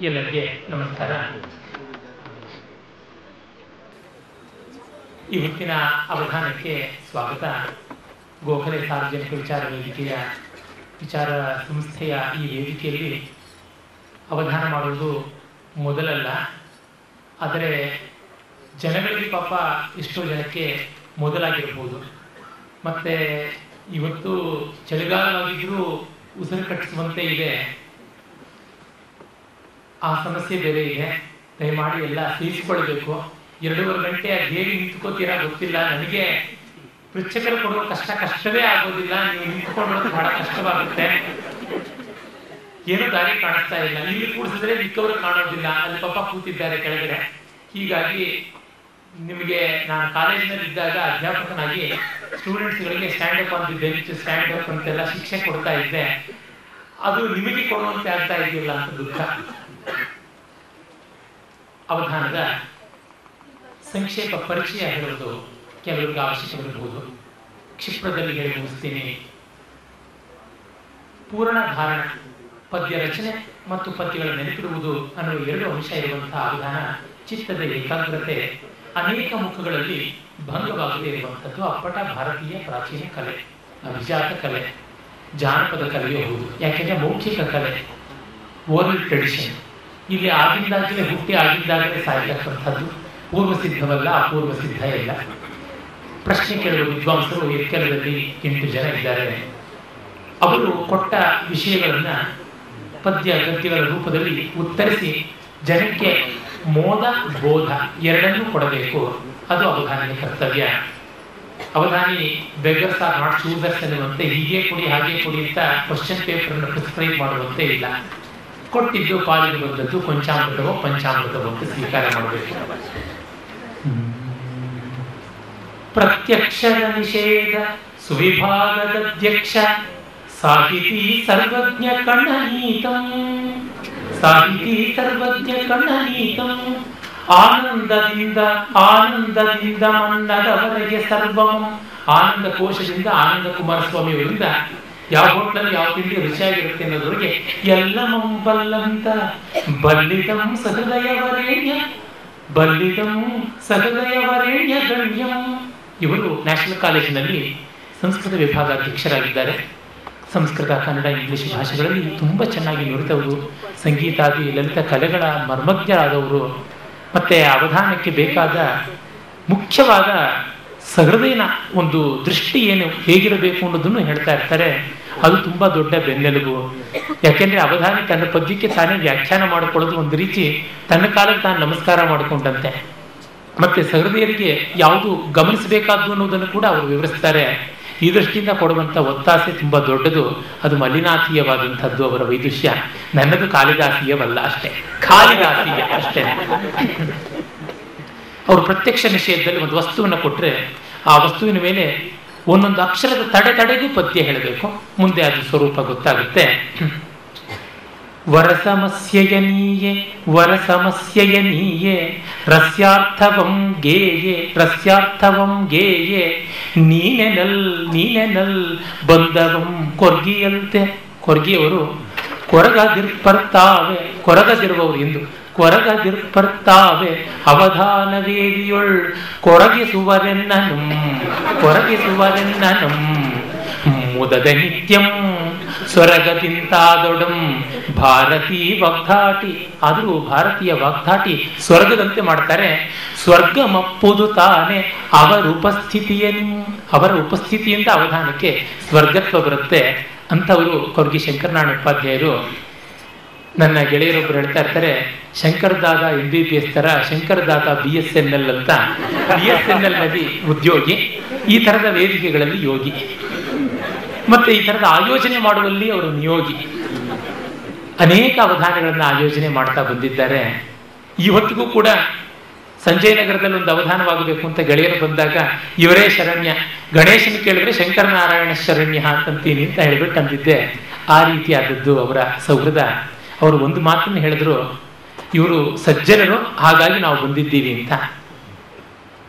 ಎಲ್ಲರಿಗೆ ನಮಸ್ಕಾರ. ಇವತ್ತಿನ ಅವಧಾನಕ್ಕೆ ಸ್ವಾಗತ. ಗೋಖಲೆ ಸಾರ್ವಜನಿಕ ವಿಚಾರ ವೇದಿಕೆಯ ವಿಚಾರ ಸಂಸ್ಥೆಯ ಈ ವೇದಿಕೆಯಲ್ಲಿ ಅವಧಾನ ಮಾಡುವುದು ಮೊದಲಲ್ಲ. ಆದರೆ ಜನಗಳಿಗೆ ಪಾಪ ಎಷ್ಟೋ ಜನಕ್ಕೆ ಮೊದಲಾಗಿರ್ಬೋದು. ಮತ್ತು ಇವತ್ತು ಚಳಿಗಾಲವಾಗಿದ್ದರೂ ಉಸಿರು ಕಟ್ಟಿಸುವಂತೆ ಇದೆ. ಆ ಸಮಸ್ಯೆ ಬೇರೆ ಇದೆ. ದಯಮಾಡಿ ಎಲ್ಲ ಸಹಿಸಿಕೊಳ್ಬೇಕು. 2.5 ಗಂಟೆ ಹೇಗೆ ನಿಂತ್ಕೋತೀರಾ ಗೊತ್ತಿಲ್ಲ. ನನಗೆ ಪೃಚ್ಛಕರು ಕೊಡುವ ಕಷ್ಟವೇ ಆಗೋದಿಲ್ಲ. ನೀವು ನಿಂತ್ಕೊಳ್ಳೋದು ಬಹಳ ಕಷ್ಟವಾಗುತ್ತೆ. ಏನೂ ದಾರಿ ಕಾಣಿಸ್ತಾ ಇಲ್ಲ. ಇಲ್ಲಿ ಕೂಡಿಸಿದ್ರೆ ಮಿಕ್ಕವರು ಕಾಣೋದಿಲ್ಲ. ಅಲ್ಲಿ ಪಾಪ ಕೂತಿದ್ದಾರೆ ಕೆಳಗಡೆ. ಹೀಗಾಗಿ ನಿಮಗೆ ನಾನು ಕಾಲೇಜಿನಲ್ಲಿ ಇದ್ದಾಗ ಅಧ್ಯಾಪಕನಾಗಿ ಸ್ಟೂಡೆಂಟ್ಸ್ಗಳಿಗೆ ಸ್ಟ್ಯಾಂಡ್ ಅಪ್ ಅಂತ ಬೆಂಚ್, ಸ್ಟ್ಯಾಂಡ್ ಅಪ್ ಅಂತೆಲ್ಲ ಶಿಕ್ಷೆ ಕೊಡ್ತಾ ಇದ್ದೆ. ಅದು ನಿಮಗೆ ಕೊಡುವಂತೆ ಆಗ್ತಾ ಇದೆಯಲ್ಲ ಅಂತ ದುಃಖ. ಅವಧಾನದ ಸಂಕ್ಷೇಪ ಪರಿಚಯ ಹೇಳುವುದು ಕೆಲವರಿಗೆ ಅವಶ್ಯಕವಿರಬಹುದು. ಕ್ಷಿಪ್ರದಲ್ಲಿ ಹೇಳಿ ಮುಗಿಸ್ತೀನಿ. ಪೂರ್ಣ ಧಾರಣ, ಪದ್ಯ ರಚನೆ ಮತ್ತು ಪದ್ಯಗಳ ನೆನಪಿಡುವುದು ಅನ್ನುವ 2 ಅಂಶ ಇರುವಂತಹ ಅವಧಾನ. ಚಿತ್ತದ ಏಕಾಗ್ರತೆ ಅನೇಕ ಮುಖಗಳಲ್ಲಿ ಭಂಗವಾಗದೇ ಇರುವಂಥದ್ದು ಅಪ್ಪಟ ಭಾರತೀಯ ಪ್ರಾಚೀನ ಕಲೆ, ಅಭಿಜಾತ ಕಲೆ, ಜಾನಪದ ಕಲೆಯೂ ಹೌದು. ಯಾಕೆಂದರೆ ಮೌಖಿಕ ಕಲೆ, ಓರಲ್ ಟ್ರೆಡಿಷನ್. ಇಲ್ಲಿ ಆಗಿಂದಾಗಲೇ ಹುಟ್ಟಿ ಆಗಿಂದಾಗಲೇ ಸಾಯ್ತಕ್ಕಂಥದ್ದು. ಪೂರ್ವ ಸಿದ್ಧವಲ್ಲ, ಅಪೂರ್ವ ಸಿದ್ಧ ಇಲ್ಲ. ಪ್ರಶ್ನೆ ಕೇಳುವ ವಿದ್ವಾಂಸರು ಎಕ್ಕೆಲದಲ್ಲಿ 8 ಜನ ಇದ್ದಾರೆ. ಅವರು ಕೊಟ್ಟ ವಿಷಯಗಳನ್ನು ಪದ್ಯ ಗದ್ಯಗಳ ರೂಪದಲ್ಲಿ ಉತ್ತರಿಸಿ ಜನಕ್ಕೆ ಮೋದ ಬೋಧ ಎರಡನ್ನೂ ಕೊಡಬೇಕು. ಅದು ಅವಧಾನಿಯ ಕರ್ತವ್ಯ. ಅವಧಾನಿ ಬೆಗರ್ಸ್ ಆರ್ ನಾಟ್ ಚೂಸರ್ಸ್ ಎನ್ನುವಂತೆ ಹೀಗೆ ಕೊಡಿ ಹಾಗೆ ಕೊಡಿ ಅಂತ ಕ್ವಶನ್ ಪೇಪರ್ನ ಪ್ರಿಸ್ಕ್ರೈಬ್ ಮಾಡುವಂತೆ ಇಲ್ಲ. ಕೊಟ್ಟಿದ್ದು ಪಾಲಿಗೆ ಬಂದದ್ದು ಕೊಂಚಾಮೃತವೋ ಪಂಚಾಮೃತವೋ ಅಂತ ಸ್ವೀಕಾರ ಮಾಡಬೇಕು. ಪ್ರತ್ಯಕ್ಷರ ನಿಷೇಧ ಸುವಿಭಾಗದಧ್ಯಕ್ಷ ಸಾಹಿತಿ ಸರ್ವಜ್ಞ ಕಣ್ಣನೀತಂ, ಸಾಹಿತಿ ಸರ್ವಜ್ಞ ಕಣ್ಣನೀತಂ. ಆನಂದದಿಂದ ಆನಂದದಿಂದ ಮನ್ನದವರೆಗೆ ಸರ್ವಂ. ಆನಂದ ಕೋಶದಿಂದ ಆನಂದ ಕುಮಾರಸ್ವಾಮಿ ಅವರಿಂದ ಯಾವ ಹೋಟ್ಲಲ್ಲಿ ಯಾವ ತಿಂಡಿ ರುಚಿಯಾಗಿರುತ್ತೆ ಅನ್ನೋದ್ರೊಳಗೆ ಎಲ್ಲಮಂ ಬಲ್ಲಂತ ಬಲ್ಲಿದಂ ಸಹೃದಯವರೇಣ್ಯ, ಬಲ್ಲಿದಂ ಸಹೃದಯವರೇಣ್ಯ ಗಣ್ಯಂ. ಇವರು ನ್ಯಾಷನಲ್ ಕಾಲೇಜಿನಲ್ಲಿ ಸಂಸ್ಕೃತ ವಿಭಾಗ ಅಧ್ಯಕ್ಷರಾಗಿದ್ದಾರೆ. ಸಂಸ್ಕೃತ, ಕನ್ನಡ, ಇಂಗ್ಲಿಷ್ ಭಾಷೆಗಳಲ್ಲಿ ತುಂಬ ಚೆನ್ನಾಗಿ ನುರಿತವರು, ಸಂಗೀತಾದಿ ಲಲಿತ ಕಲೆಗಳ ಮರ್ಮಜ್ಞರಾದವರು. ಮತ್ತು ಅವಧಾನಕ್ಕೆ ಬೇಕಾದ ಮುಖ್ಯವಾದ ಸಹೃದಯನ ಒಂದು ದೃಷ್ಟಿ ಏನು ಹೇಗಿರಬೇಕು ಅನ್ನೋದನ್ನು ಹೇಳ್ತಾ ಇರ್ತಾರೆ. ಅದು ತುಂಬ ದೊಡ್ಡ ಬೆನ್ನೆಲುಬು. ಯಾಕೆಂದರೆ ಅವಧಾನಿ ತನ್ನ ಪದ್ಯಕ್ಕೆ ತಾನೇ ವ್ಯಾಖ್ಯಾನ ಮಾಡಿಕೊಳ್ಳೋದು ಒಂದು ರೀತಿ ತನ್ನ ಕಾಲಕ್ಕೆ ತಾನು ನಮಸ್ಕಾರ ಮಾಡಿಕೊಂಡಂತೆ. ಮತ್ತು ಸಹೃದಯರಿಗೆ ಯಾವುದು ಗಮನಿಸಬೇಕಾದ್ದು ಅನ್ನೋದನ್ನು ಕೂಡ ಅವರು ವಿವರಿಸ್ತಾರೆ. ಈ ದೃಷ್ಟಿಯಿಂದ ಕೊಡುವಂಥ ಒತ್ತಾಸೆ ತುಂಬ ದೊಡ್ಡದು. ಅದು ಮಲ್ಲಿನಾಥೀಯವಾದಂಥದ್ದು ಅವರ ವೈದುಷ್ಯ. ನನ್ನದು ಕಾಳಿದಾಸೀಯವಲ್ಲ, ಅಷ್ಟೇ, ಕಾಳಿದಾಸೀಯ ಅಷ್ಟೇ. ಅವರು ಪ್ರತ್ಯಕ್ಷ ನಿಷೇಧದಲ್ಲಿ ಒಂದು ವಸ್ತುವನ್ನು ಕೊಟ್ಟರೆ ಆ ವಸ್ತುವಿನ ಮೇಲೆ ಒಂದೊಂದು ಅಕ್ಷರದ ತಡೆಗೂ ಪದ್ಯ ಹೇಳಬೇಕು. ಮುಂದೆ ಅದು ಸ್ವರೂಪ ಗೊತ್ತಾಗುತ್ತೆ. ವರಸಮಸ್ಯಯನೀಯೆ ವರಸಮಸ್ಯಯನೀಯೆ ರಸ್ಯಾರ್ಥವಂ ಗೇಯೆ ರಸ್ಯಾರ್ಥವಂ ಗೇಯೆ ನೀನೆನಲ್ ನೀನೆನಲ್ ಬಂದವಂ ಕೊರ್ಗಿಯಂತೆ. ಕೊರ್ಗಿಯವರು ಕೊರಗದಿರ್ಪರ್ತಾವೆ, ಕೊರಗದಿರುವವರು ಎಂದು ಕೊರಗದಿರ್ಪರ್ತಾವೆ ಅವಧಾನವೇದಿಯೊಳ್ ಕೊರಗಿಸುವರೆನ್ನನಂ ಕೊರಗಿಸುವರೆನ್ನನಂ ಮುದದ ನಿತ್ಯಂ ಸ್ವರ್ಗದಿಂತಾದೊಡಂ ಭಾರತೀ ವಾಗ್ಧಾಟಿ. ಆದರೂ ಭಾರತೀಯ ವಾಗ್ಧಾಟಿ ಸ್ವರ್ಗದಂತೆ ಮಾಡ್ತಾರೆ. ಸ್ವರ್ಗ ಮಪ್ಪುದು ತಾನೆ ಅವರ ಅವರ ಉಪಸ್ಥಿತಿಯಿಂದ ಅವಧಾನಕ್ಕೆ ಸ್ವರ್ಗತ್ವ ಬರುತ್ತೆ ಅಂಥವರು ಕೊರ್ಗಿ ಶಂಕರನಾರಾಯಣ ಉಪಾಧ್ಯಾಯರು. ನನ್ನ ಗೆಳೆಯರೊಬ್ಬರು ಹೇಳ್ತಾ ಇರ್ತಾರೆ, ಶಂಕರದಾದ MBBS ಥರ ಶಂಕರದಾದ BSNL ಅಂತ. BSNLನಲ್ಲಿ ಉದ್ಯೋಗಿ, ಈ ಥರದ ವೇದಿಕೆಗಳಲ್ಲಿ ಯೋಗಿ, ಮತ್ತು ಈ ಥರದ ಆಯೋಜನೆ ಮಾಡುವಲ್ಲಿ ಅವರು ನಿಯೋಗಿ. ಅನೇಕ ಅವಧಾನಗಳನ್ನು ಆಯೋಜನೆ ಮಾಡ್ತಾ ಬಂದಿದ್ದಾರೆ. ಇವತ್ತಿಗೂ ಕೂಡ ಸಂಜಯನಗರದಲ್ಲಿ ಒಂದು ಅವಧಾನವಾಗಬೇಕು ಅಂತ ಗೆಳೆಯರು ಬಂದಾಗ ಇವರೇ ಶರಣ್ಯ, ಗಣೇಶನ ಕೇಳಿದ್ರೆ ಶಂಕರನಾರಾಯಣ ಶರಣ್ಯ ಅಂತಂತೀನಿ ಅಂತ ಹೇಳಿಬಿಟ್ಟು ಅಂದಿದ್ದೆ. ಆ ರೀತಿಯಾದದ್ದು ಅವರ ಸೌಹೃದ. ಅವರು ಒಂದು ಮಾತನ್ನು ಹೇಳಿದ್ರು, ಇವರು ಸಜ್ಜನರು, ಹಾಗಾಗಿ ನಾವು ಬಂದಿದ್ದೀವಿ ಅಂತ.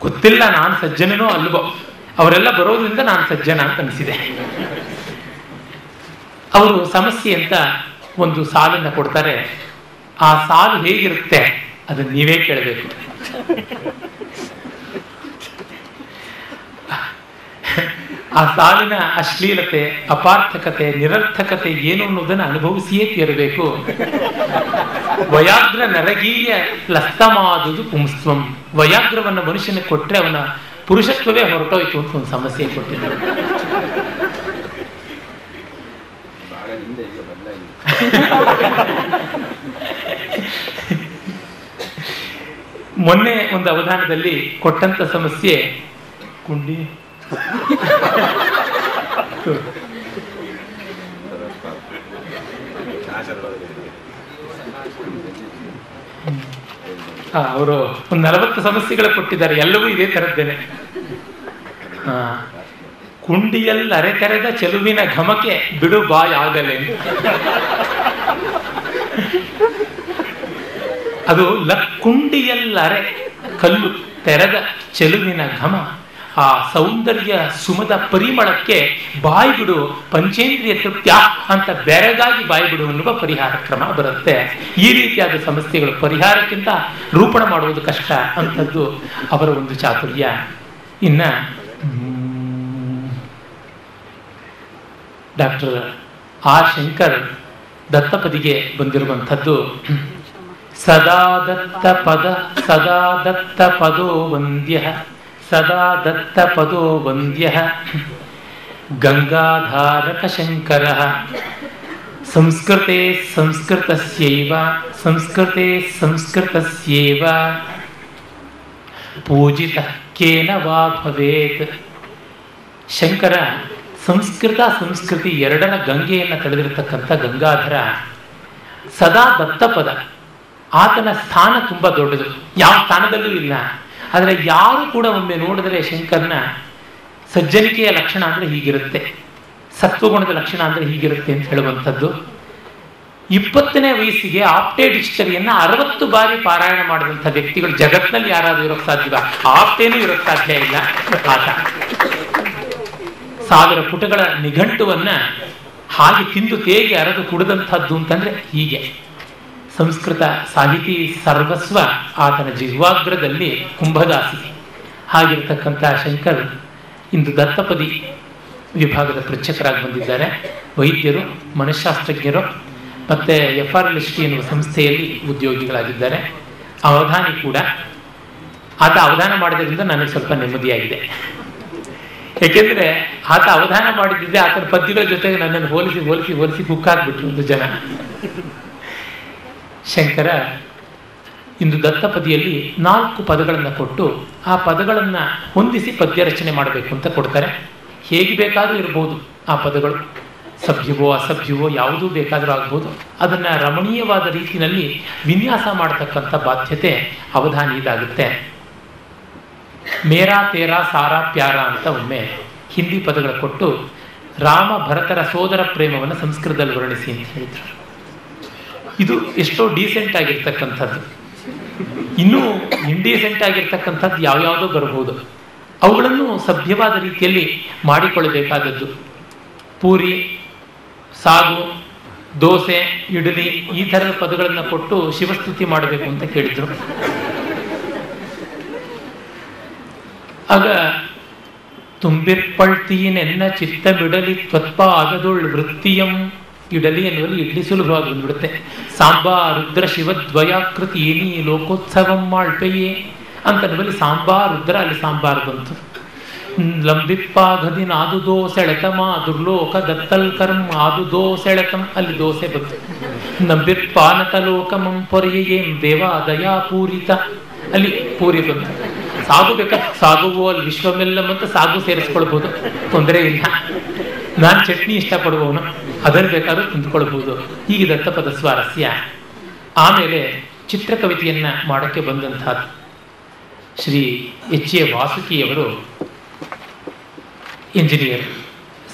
ಗೊತ್ತಿಲ್ಲ ನಾನು ಸಜ್ಜನನೋ ಅಲ್ವೋ, ಅವರೆಲ್ಲ ಬರೋದ್ರಿಂದ ನಾನು ಸಜ್ಜನ ಅಂತ ಅನಿಸಿದೆ. ಅವರು ಸಮಸ್ಯೆ ಅಂತ ಒಂದು ಸಾಲನ್ನು ಕೊಡ್ತಾರೆ. ಆ ಸಾಲು ಹೇಗಿರುತ್ತೆ ಅದನ್ನು ನೀವೇ ಕೇಳಬೇಕು. ಆ ಸಾಲಿನ ಅಶ್ಲೀಲತೆ, ಅಪಾರ್ಥಕತೆ, ನಿರರ್ಥಕತೆ ಏನು ಅನ್ನೋದನ್ನು ಅನುಭವಿಸಿಯೇ ತೀರಬೇಕು. ವಯಾಗ್ರ ನರಗೀಯ ಲಸ್ತಮಾದುದು ಪುಂಸ್ತ್ವಂ. ವಯಾಗ್ರವನ್ನು ಮನುಷ್ಯನ ಕೊಟ್ಟರೆ ಅವನ ಪುರುಷತ್ವವೇ ಹೊರಟೋಯ್ತು ಅಂತ ಒಂದು ಸಮಸ್ಯೆ ಕೊಟ್ಟಿದ್ದಾರೆ. ಮೊನ್ನೆ ಒಂದು ಅವಧಾನದಲ್ಲಿ ಕೊಟ್ಟಂತ ಸಮಸ್ಯೆ ಕುಂಡಿ ಅವರು ಒಂದು 40 ಸಮಸ್ಯೆಗಳು ಕೊಟ್ಟಿದ್ದಾರೆ, ಎಲ್ಲವೂ ಇದೇ ತರದ್ದೇನೆ. ಕುಂಡಿಯಲ್ಲಿ ಅರೆತೆರೆದ ಚೆಲುವಿನ ಘಮಕ್ಕೆ ಬಿಡು ಬಾಯ್ ಆಗಲೇ. ಅದು ಕುಂಡಿಯಲ್ಲರೆ ಕಲ್ಲು ತೆರೆದ ಚೆಲುವಿನ ಘಮ, ಆ ಸೌಂದರ್ಯ ಸುಮದ ಪರಿಮಳಕ್ಕೆ ಬಾಯಿ ಬಿಡು, ಪಂಚೇಂದ್ರಿಯ ತೃಪ್ತ್ಯ ಅಂತ ಬೆರಗಾಗಿ ಬಾಯಿ ಬಿಡು ಅನ್ನುವ ಪರಿಹಾರ ಕ್ರಮ ಬರುತ್ತೆ. ಈ ರೀತಿಯಾದ ಸಮಸ್ಯೆಗಳು ಪರಿಹಾರಕ್ಕಿಂತ ರೂಪಣ ಮಾಡುವುದು ಕಷ್ಟ ಅಂಥದ್ದು ಅವರ ಒಂದು ಚಾತುರ್ಯ. ಇನ್ನ ಡಾಕ್ಟರ್ ಆರ್ ಶಂಕರ್ ದತ್ತಪದಿಗೆ ಬಂದಿರುವಂಥದ್ದು ಸದಾ ದತ್ತ ಪದ ಸದಾ ದತ್ತ ಪದೋ ವಂದ್ಯ ಸದಾ ದತ್ತ ಪದೋ ವಂದ್ಯ ಗಂಗಾಧಾರಕ ಶಂಕರ ಸಂಸ್ಕೃತೆ ಸಂಸ್ಕೃತಸ್ಯೈವ ಸಂಸ್ಕೃತೆ ಸಂಸ್ಕೃತಸ್ಯೈವ ಪೂಜಿತಃ ಕೇನ ವಾ ಭವೇತ್. ಶಂಕರ ಸಂಸ್ಕೃತ ಸಂಸ್ಕೃತಿ ಎರಡರ ಗಂಗೆಯನ್ನು ತಡೆದಿರತಕ್ಕಂಥ ಗಂಗಾಧರ. ಸದಾ ದತ್ತಪದ, ಆತನ ಸ್ಥಾನ ತುಂಬ ದೊಡ್ಡದು, ಯಾವ ಸ್ಥಾನದಲ್ಲೂ ಇಲ್ಲ. ಆದರೆ ಯಾರು ಕೂಡ ಒಮ್ಮೆ ನೋಡಿದರೆ ಶಂಕರನ ಸಜ್ಜನಿಕೆಯ ಲಕ್ಷಣ ಅಂದರೆ ಹೀಗಿರುತ್ತೆ, ಸತ್ವಗುಣದ ಲಕ್ಷಣ ಅಂದರೆ ಹೀಗಿರುತ್ತೆ ಅಂತ ಹೇಳುವಂಥದ್ದು. 20ನೇ ವಯಸ್ಸಿಗೆ ಆಪ್ಟೇ ಡಿಕ್ಷನರಿಯನ್ನು 60 ಬಾರಿ ಪಾರಾಯಣ ಮಾಡಿದಂಥ ವ್ಯಕ್ತಿಗಳು ಜಗತ್ತಿನಲ್ಲಿ ಯಾರಾದರೂ ಇರೋಕ್ಕೆ ಸಾಧ್ಯವ? ಆಪ್ಟೇನೂ ಇರೋಕ್ಕೆ ಸಾಧ್ಯ ಇಲ್ಲ. ಆತ 1000 ಪುಟಗಳ ನಿಘಂಟುವನ್ನ ಹಾಗೆ ತಿಂದು ತೇಗಿ ಅರೆದು ಕುಡಿದಂಥದ್ದು ಅಂತಂದ್ರೆ ಹೀಗೆ. ಸಂಸ್ಕೃತ ಸಾಹಿತಿ ಸರ್ವಸ್ವ ಆತನ ಜಿಹ್ವಾಗ್ರದಲ್ಲಿ ಕುಂಭದಾಸಿ. ಹಾಗಿರ್ತಕ್ಕಂಥ ಶಂಕರ್ ಇಂದು ದತ್ತಪದಿ ವಿಭಾಗದ ಪೃಚ್ಛಕರಾಗಿ ಬಂದಿದ್ದಾರೆ. ವೈದ್ಯರು, ಮನಃಶಾಸ್ತ್ರಜ್ಞರು ಮತ್ತು FRLST ಎನ್ನುವ ಸಂಸ್ಥೆಯಲ್ಲಿ ಉದ್ಯೋಗಿಗಳಾಗಿದ್ದಾರೆ. ಅವಧಾನಿ ಕೂಡ. ಆತ ಅವಧಾನ ಮಾಡಿದ್ರಿಂದ ನನಗೆ ಸ್ವಲ್ಪ ನೆಮ್ಮದಿಯಾಗಿದೆ. ಯಾಕೆಂದರೆ ಆತ ಅವಧಾನ ಮಾಡಿದ್ದಿದ್ದೆ ಆತನ ಪದ್ಯಗಳ ಜೊತೆಗೆ ನನ್ನನ್ನು ಹೋಲಿಸಿ ಹೋಲಿಸಿ ಹೋಲಿಸಿ ಕುಕ್ಕಾಗ್ಬಿಟ್ರು ಒಂದು ಜನ. ಶಂಕರ ಇಂದು ದತ್ತಪದಿಯಲ್ಲಿ 4 ಪದಗಳನ್ನು ಕೊಟ್ಟು ಆ ಪದಗಳನ್ನು ಹೊಂದಿಸಿ ಪದ್ಯ ರಚನೆ ಮಾಡಬೇಕು ಅಂತ ಕೊಡ್ತಾರೆ. ಹೇಗೆ ಬೇಕಾದರೂ ಇರ್ಬೋದು ಆ ಪದಗಳು, ಸಭ್ಯವೋ ಅಸಭ್ಯವೋ ಯಾವುದೂ ಬೇಕಾದರೂ ಆಗ್ಬೋದು. ಅದನ್ನು ರಮಣೀಯವಾದ ರೀತಿಯಲ್ಲಿ ವಿನ್ಯಾಸ ಮಾಡತಕ್ಕಂಥ ಬಾಧ್ಯತೆ ಅವಧಾನಿಯದಾಗುತ್ತೆ. ಮೇರಾ ತೇರಾ ಸಾರಾ ಪ್ಯಾರ ಅಂತ ಒಮ್ಮೆ ಹಿಂದಿ ಪದಗಳ ಕೊಟ್ಟು ರಾಮ ಭರತರ ಸೋದರ ಪ್ರೇಮವನ್ನು ಸಂಸ್ಕೃತದಲ್ಲಿ ವರ್ಣಿಸಿ ಅಂತ ಹೇಳಿದ್ರು. ಇದು ಎಷ್ಟೋ ಡೀಸೆಂಟ್ ಆಗಿರ್ತಕ್ಕಂಥದ್ದು. ಇನ್ನೂ ಇಂಡೀಸೆಂಟ್ ಆಗಿರ್ತಕ್ಕಂಥದ್ದು ಯಾವ್ಯಾವುದೋ ಬರಬಹುದು. ಅವುಗಳನ್ನು ಸಭ್ಯವಾದ ರೀತಿಯಲ್ಲಿ ಮಾಡಿಕೊಳ್ಳಬೇಕಾದದ್ದು. ಪೂರಿ, ಸಾಗು, ದೋಸೆ, ಇಡ್ಲಿ ಈ ಥರದ ಪದಗಳನ್ನು ಕೊಟ್ಟು ಶಿವಸ್ತುತಿ ಮಾಡಬೇಕು ಅಂತ ಕೇಳಿದ್ರು. ಆಗ ತುಂಬಿರ್ಪಳ್ತೀನೆನ್ನ ಚಿತ್ತ ಬಿಡಲಿ ತ್ವತ್ಪಾದದುಳ್ ವೃತ್ತಿಯಂ. ಇಡಲಿ ಎನ್ನುವಲ್ಲಿ ಇಡ್ಲಿ ಸುಲಭವಾಗಿ ಬಂದ್ಬಿಡುತ್ತೆ. ಸಾಂಬಾ ರುದ್ರ ಶಿವದ್ವಯಾಕೃತಿ ಏನಿ ಲೋಕೋತ್ಸವಂ ಮಾಳ್ಪೆಯೇ ಅಂತನ್ನುವಲ್ಲಿ ಸಾಂಬಾ ರುದ್ರ, ಅಲ್ಲಿ ಸಾಂಬಾರ್ ಬಂತು. ಲಂಬಿಪ್ಪಾಗದಿನ ಆದು ದೋಸೆಳೆತಮ ದುರ್ಲೋಕ ದತ್ತಲ್ ಕರ್ಮ ಆದು ದೋಸೆಳೆತಂ, ಅಲ್ಲಿ ದೋಸೆ ಬಂತು. ನಂಬಿರ್ಪಾನತ ಲೋಕಮಂ ಪೊರೆಯೇಂ ದೇವಾ ದಯಾ ಪೂರಿತ, ಅಲ್ಲಿ ಪೂರಿ ಬಂತು. ಸಾಗು ಬೇಕಾ ಸಾಗುವೋ ಅಲ್ಲಿ ವಿಶ್ವಮೆಲ್ಲಂ ಅಂತ ಸಾಗು ಸೇರಿಸ್ಕೊಳ್ಬೋದು, ತೊಂದರೆ ಇಲ್ಲ. ನಾನು ಚಟ್ನಿ ಇಷ್ಟಪಡುವವನು, ಅದನ್ನು ಬೇಕಾದ್ರೂ ತಿಂದುಕೊಳ್ಬೋದು. ಹೀಗೆ ದತ್ತಪದ ಸ್ವಾರಸ್ಯ. ಆಮೇಲೆ ಚಿತ್ರಕವಿತೆಯನ್ನ ಮಾಡೋಕ್ಕೆ ಬಂದಂಥದ್ದು ಶ್ರೀ HA ವಾಸುಕಿಯವರು ಇಂಜಿನಿಯರ್,